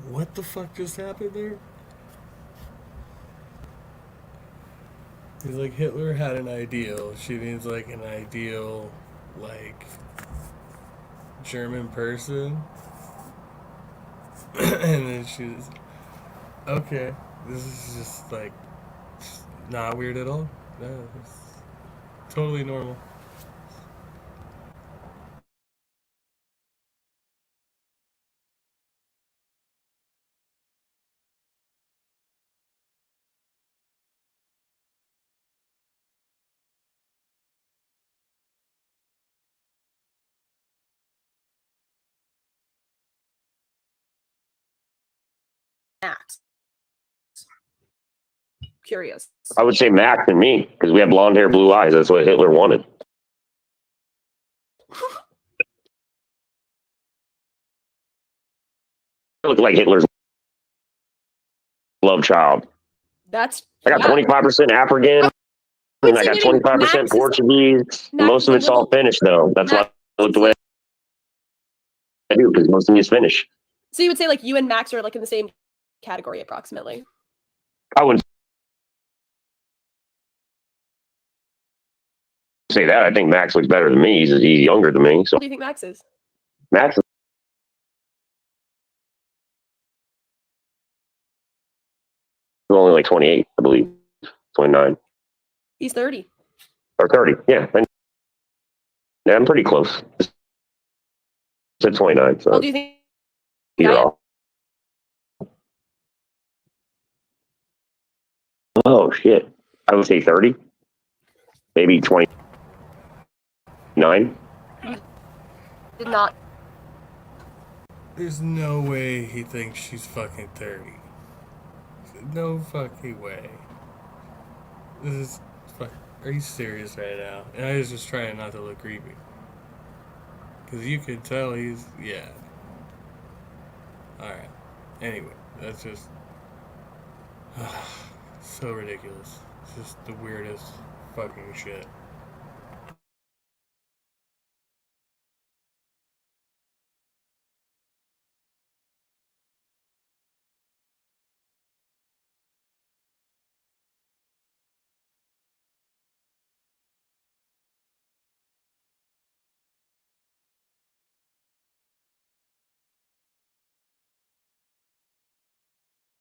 Speaker 2: What the fuck just happened there? He's like, Hitler had an ideal. She means like an ideal, like, German person. And then she's okay. This is just like not weird at all. No, it's totally normal.
Speaker 11: Matt. Curious.
Speaker 5: I would say Max and me because we have blonde hair, blue eyes. That's what Hitler wanted. I look like Hitler's love child.
Speaker 11: That's.
Speaker 5: I got 25% African, and I got 25% Portuguese. Most of it's all Finnish, though. That's why I look the way I do, because most of me is Finnish.
Speaker 11: So you would say like you and Max are like in the same category approximately.
Speaker 5: I wouldn't say that. I think Max looks better than me. He's younger than me. So
Speaker 11: What do you think Max is?
Speaker 5: Max is only like 28, I believe. 29.
Speaker 11: He's 30.
Speaker 5: Or 30, yeah. Yeah, I'm pretty close. Said 29. So
Speaker 11: Well, do you think?
Speaker 5: either off. Oh shit! I would say 30, maybe 29.
Speaker 11: Did not.
Speaker 2: There's no way he thinks she's fucking 30. No fucking way. This is fuck. Are you serious right now? And I was just trying not to look creepy. Cause you could tell he's Alright. Anyway, that's just so ridiculous. It's just the weirdest fucking shit.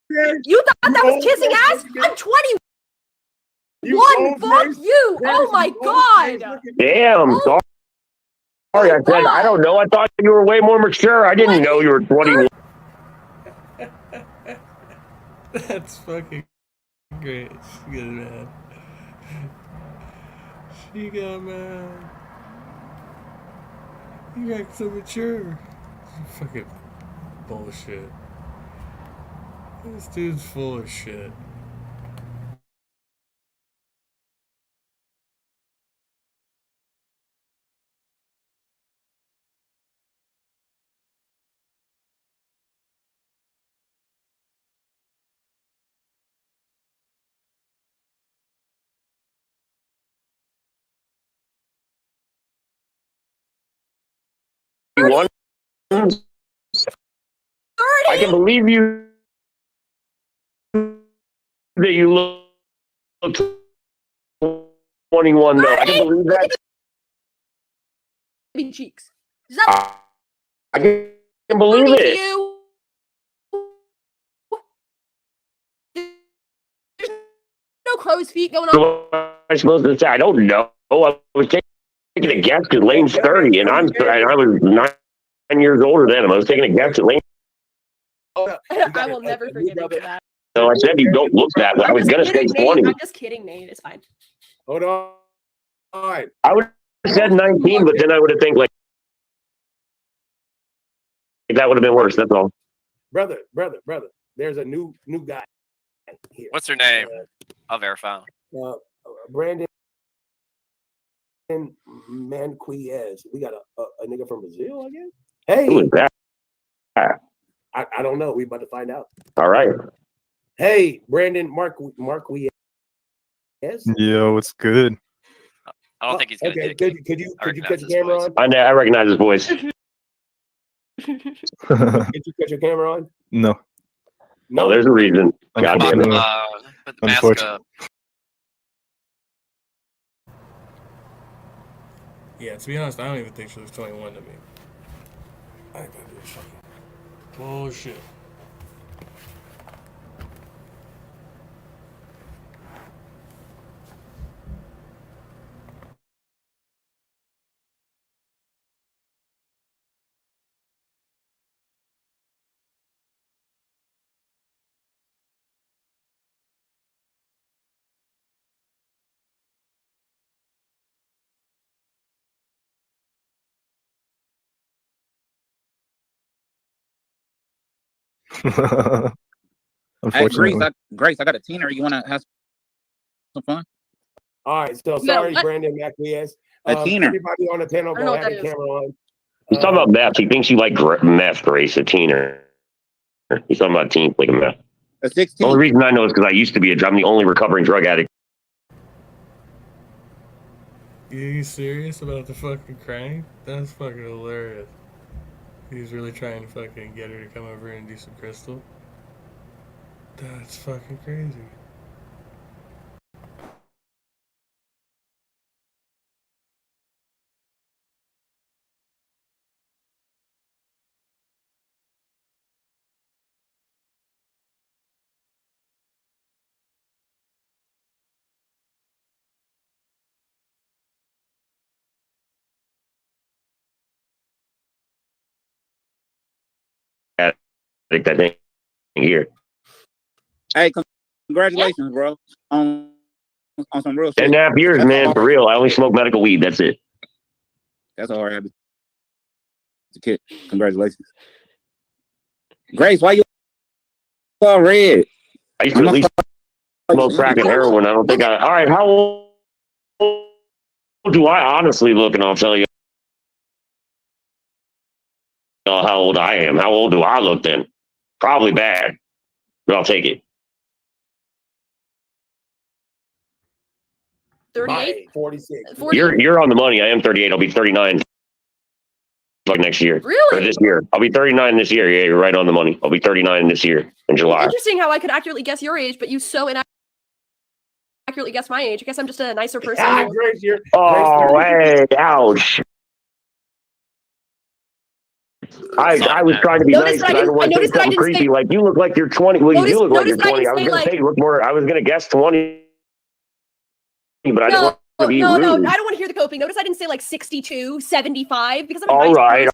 Speaker 11: You thought that was kissing ass? I'm 21. Fuck you. Oh my god.
Speaker 5: Damn,
Speaker 11: Oh,
Speaker 5: sorry. I said, I don't know. I thought you were way more mature. I didn't know you were 21.
Speaker 2: That's fucking great. She got mad. She got mad. You act so mature. Fucking bullshit. This dude's full of shit.
Speaker 5: I can believe you that you look 21 though. I can believe that.
Speaker 11: Baby cheeks. Is that
Speaker 5: I can believe
Speaker 11: funny to
Speaker 5: it.
Speaker 11: you? There's no crow's feet going on.
Speaker 5: What am I supposed to say? I don't know. I was taking a guess because Lane's 30 and I was 9 years older than him. I was taking a guess at Lane.
Speaker 11: I will never forgive you for that.
Speaker 5: So I said you don't look that way. I was gonna say 20.
Speaker 11: I'm just kidding, Nate. It's fine.
Speaker 4: Hold on. All right.
Speaker 5: I would have said 19, but then I would have think like that would have been worse. That's all.
Speaker 4: Brother. There's a new guy here.
Speaker 18: What's her name? I'll verify.
Speaker 4: Brandon Manquez. We got a nigga from Brazil, I guess. Hey.
Speaker 5: Who is that?
Speaker 4: I don't know. We about to find out.
Speaker 5: All right.
Speaker 4: Hey, Brandon Marquez.
Speaker 7: Yo, what's good?
Speaker 18: I don't think he's gonna
Speaker 4: Okay,
Speaker 18: get it.
Speaker 4: could you cut your camera on?
Speaker 5: I recognize his voice.
Speaker 4: Could you cut your camera on?
Speaker 7: No.
Speaker 5: No, there's a reason. God damn it.
Speaker 18: Put the mask up.
Speaker 2: Yeah, to be honest, I don't even think she was 21 to me. I think that was fucking bullshit.
Speaker 16: Hey,
Speaker 7: Unfortunately.
Speaker 16: Grace, I got a teener. You want to have some fun?
Speaker 4: All right, so
Speaker 11: No,
Speaker 4: sorry,
Speaker 11: what?
Speaker 4: Brandon Marquez.
Speaker 16: A teener.
Speaker 4: Everybody on the panel,
Speaker 11: I don't know
Speaker 4: go
Speaker 11: what
Speaker 4: have
Speaker 11: that
Speaker 4: the
Speaker 11: is.
Speaker 4: camera on.
Speaker 5: He's talking about meth. He thinks you like meth, Grace, a teener. He's talking about teen like a meth.
Speaker 16: A
Speaker 5: The
Speaker 16: 16.
Speaker 5: only reason I know is because I used to be I'm the only recovering drug addict.
Speaker 2: You serious about the fucking crank? That's fucking hilarious. He's really trying to fucking get her to come over and do some crystal. That's fucking crazy.
Speaker 5: Addict, I think here.
Speaker 16: Hey, congratulations, bro. On some real shit.
Speaker 5: 10.5 years, man, for real. I only smoke medical weed. That's it.
Speaker 16: That's all I have to kid. Congratulations. Grace, why you all red?
Speaker 5: I used to at least smoke crack and heroin. I don't think I. All right, how old do I honestly look? And I'll tell you how old I am. How old do I look then? Probably bad, but I'll take it.
Speaker 11: 38?
Speaker 4: 46.
Speaker 5: You're on the money. I am 38. I'll be 39 like next year.
Speaker 11: Really?
Speaker 5: Or this year. I'll be 39 this year. Yeah, you're right on the money. I'll be 39 this year in July.
Speaker 11: Interesting how I could accurately guess your age, but you so inaccurately guess my age. I guess I'm just a nicer person.
Speaker 5: Oh, hey, ouch. I was trying to be nice
Speaker 11: Notice that
Speaker 5: because I didn't want to say
Speaker 11: noticed that I
Speaker 5: something
Speaker 11: didn't
Speaker 5: creepy.
Speaker 11: say-
Speaker 5: Like, you look like you're 20. Well, you look like you're
Speaker 11: notice that I
Speaker 5: 20. I
Speaker 11: didn't
Speaker 5: was
Speaker 11: say,
Speaker 5: going to
Speaker 11: like-
Speaker 5: say you look more. I was going to guess 20. But I didn't want to be
Speaker 11: no,
Speaker 5: rude.
Speaker 11: I don't want to hear the coping. Notice I didn't say like 62, 75 because I'm a
Speaker 5: All
Speaker 11: nice
Speaker 5: right.
Speaker 11: person.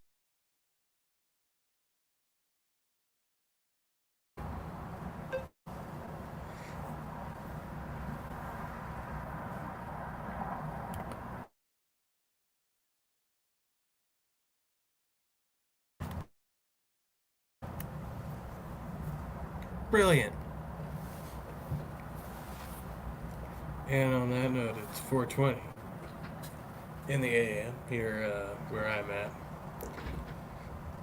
Speaker 2: Brilliant. And on that note, it's 4:20 in the AM here where I'm at.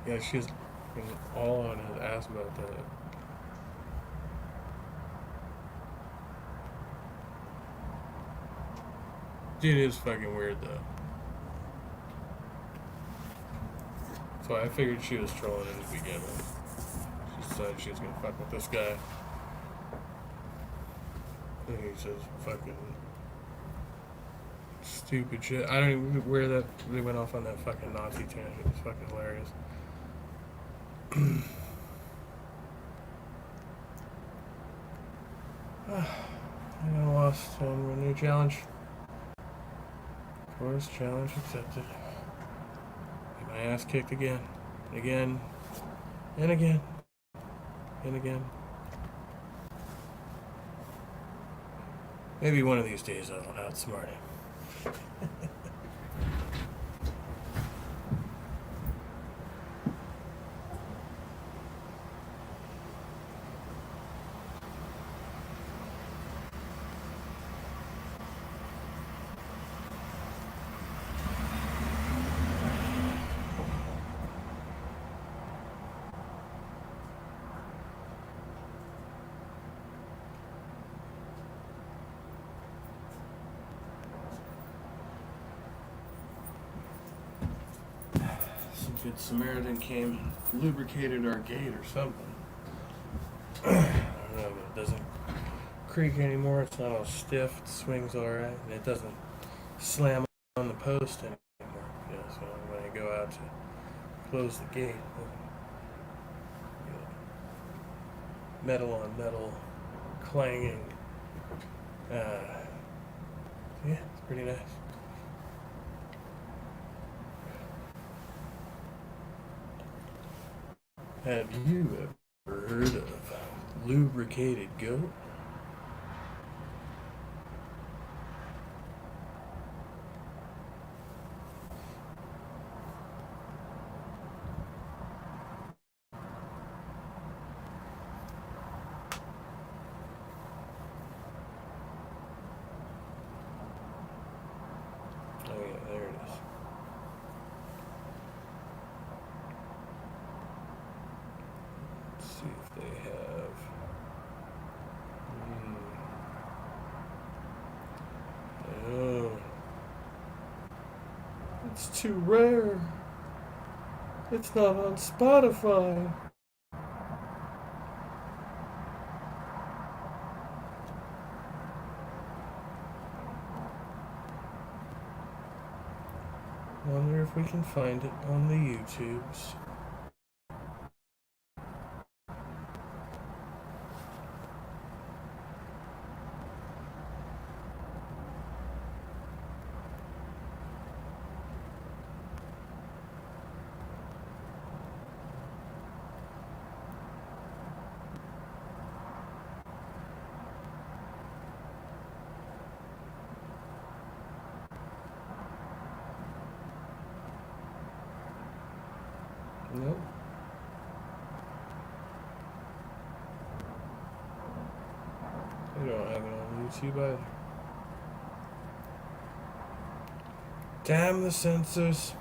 Speaker 2: Yeah, she's been all on his ass about that. It is fucking weird though. So I figured she was trolling in the beginning. She decided she was gonna fuck with this guy. And he says fucking stupid shit. I don't even where that they went off on that fucking Nazi tangent. It's fucking hilarious. I got lost on a new challenge. Of course, challenge accepted. Get my ass kicked again. Again. And again. And again. Maybe one of these days I'll outsmart him. Some good Samaritan came and lubricated our gate or something. I don't know, but it doesn't creak anymore. It's not all stiff. It swings alright. And it doesn't slam on the post anymore. Yeah, so when I go out to close the gate, metal on metal clanging. Yeah, it's pretty nice. Have you ever heard of lubricated goat? Oh yeah, there it is. Let's see if they have. Oh. It's too rare. It's not on Spotify. Wonder if we can find it on the YouTubes. Nope. They don't have it on YouTube either. Damn the censors.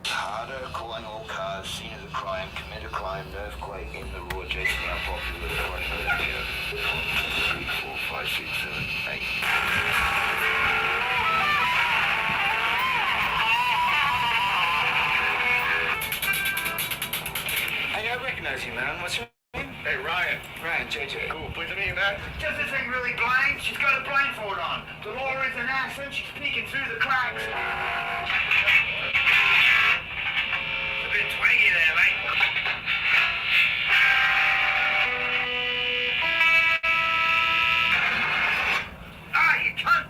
Speaker 8: Harder, calling all cars, scene of the crime, commit a crime, earthquake in the raw, chasing out popular, 3, 4, 5, 6, 7, 8. Hey, I recognize you, man. What's your name?
Speaker 12: Hey, Ryan.
Speaker 8: Ryan, JJ.
Speaker 12: Cool. Pleased to meet you, man.
Speaker 8: Does this thing really blind? She's got a blindfold on. The law is an accent. She's peeking through the cracks. It's a bit twangy there, mate. Ah, you cunt!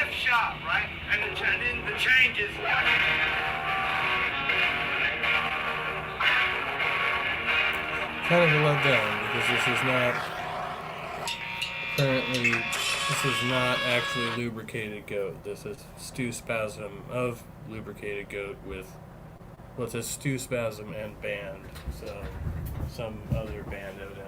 Speaker 8: F sharp, right? And then the changes.
Speaker 2: Kind of a letdown because this is not actually lubricated goat. This is stew spasm of lubricated goat with what's a stew spasm and band. So some other band evidently.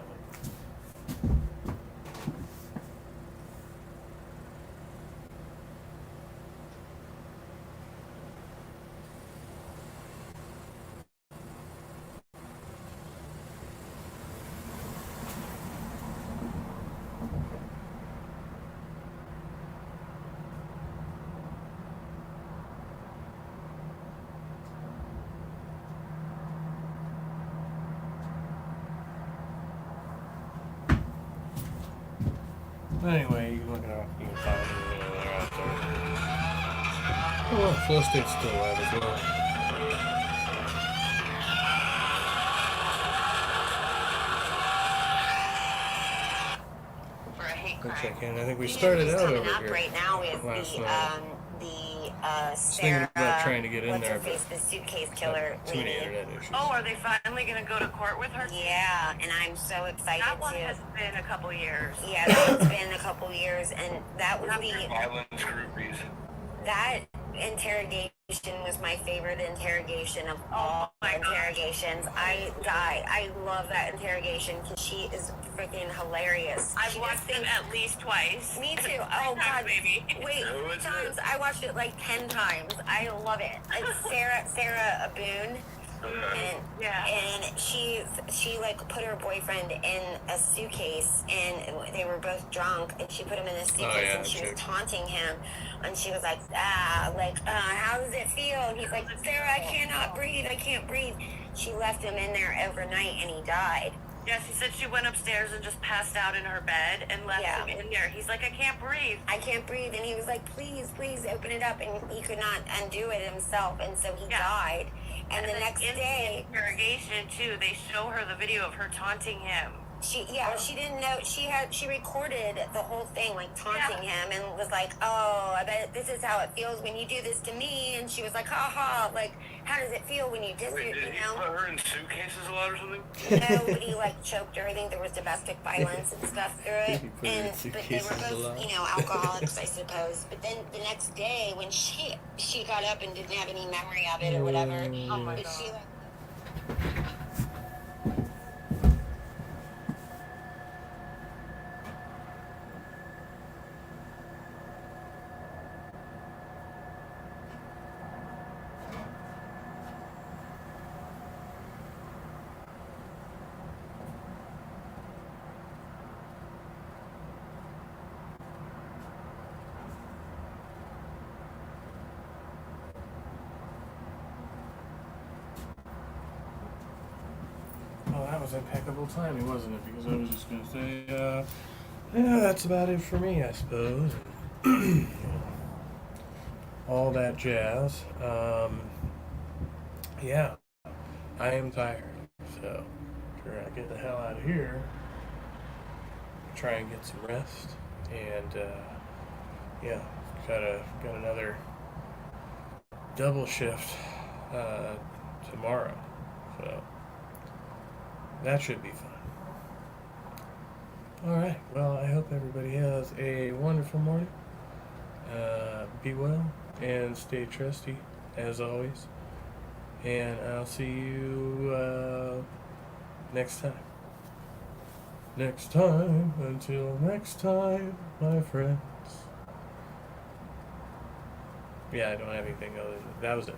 Speaker 2: Anyway, you can look it up. You can find it anywhere out there. Oh, well, Flow State's still alive as well.
Speaker 10: For a hate
Speaker 2: Go
Speaker 10: crime.
Speaker 2: check in. I think we started out over
Speaker 10: Coming up
Speaker 2: here
Speaker 10: right now is
Speaker 2: last
Speaker 10: the
Speaker 2: night.
Speaker 10: Sarah,
Speaker 2: Thinking about trying to get in
Speaker 10: what's
Speaker 2: there,
Speaker 10: her face,
Speaker 2: but
Speaker 10: the suitcase killer
Speaker 2: too many
Speaker 10: lady.
Speaker 2: internet issues.
Speaker 10: Oh, are they finally gonna go to court with her? Yeah, and I'm so excited
Speaker 9: That one
Speaker 10: to.
Speaker 9: has been a couple years.
Speaker 10: Yeah, it's been a couple years, and that was
Speaker 12: Violence groupies.
Speaker 10: that interrogation was my favorite interrogation of all interrogations. I die. I love that interrogation because she is freaking hilarious.
Speaker 9: I've watched it at least twice.
Speaker 10: Me too. Oh God,
Speaker 9: baby.
Speaker 10: Wait, times I watched it like 10 times. I love it. It's Sarah Aboon. And she like put her boyfriend in a suitcase, and they were both drunk, and she put him in a suitcase, and she was taunting him, and she was like, how does it feel? And he's like, Sarah, I cannot breathe, I can't breathe. She left him in there overnight, and he died.
Speaker 9: Yeah, she said she went upstairs and just passed out in her bed and left him in there. He's like, I can't breathe.
Speaker 10: I can't breathe. And he was like, please open it up. And he could not undo it himself. And so he died. And the next day,
Speaker 9: interrogation too, they show her the video of her taunting him.
Speaker 10: She didn't know. She recorded the whole thing, like taunting him, and was like, oh, I bet this is how it feels when you do this to me. And she was like, ha ha, like, how does it feel when you just
Speaker 12: Wait,
Speaker 10: do,
Speaker 12: did
Speaker 10: you
Speaker 12: he
Speaker 10: know?
Speaker 12: put her in suitcases a lot or something?
Speaker 10: No, but he like choked her. I think there was domestic violence and stuff through it.
Speaker 2: He put her in
Speaker 10: But they were
Speaker 2: suitcases a
Speaker 10: both,
Speaker 2: lot.
Speaker 10: alcoholics, I suppose. But then the next day, when she got up and didn't have any memory of it or whatever,
Speaker 9: Oh my
Speaker 10: but
Speaker 9: God.
Speaker 10: she like.
Speaker 2: Well, that was impeccable timing, wasn't it? Because I was just going to say, yeah, that's about it for me, I suppose. All that jazz. Yeah, I am tired, so sure I get the hell out of here. Try and get some rest, and yeah, got another double shift tomorrow, so that should be fun. Alright, well, I hope everybody has a wonderful morning. Be well and stay trusty, as always. And I'll see you next time. Next time, until next time, my friends. Yeah, I don't have anything other than that was it.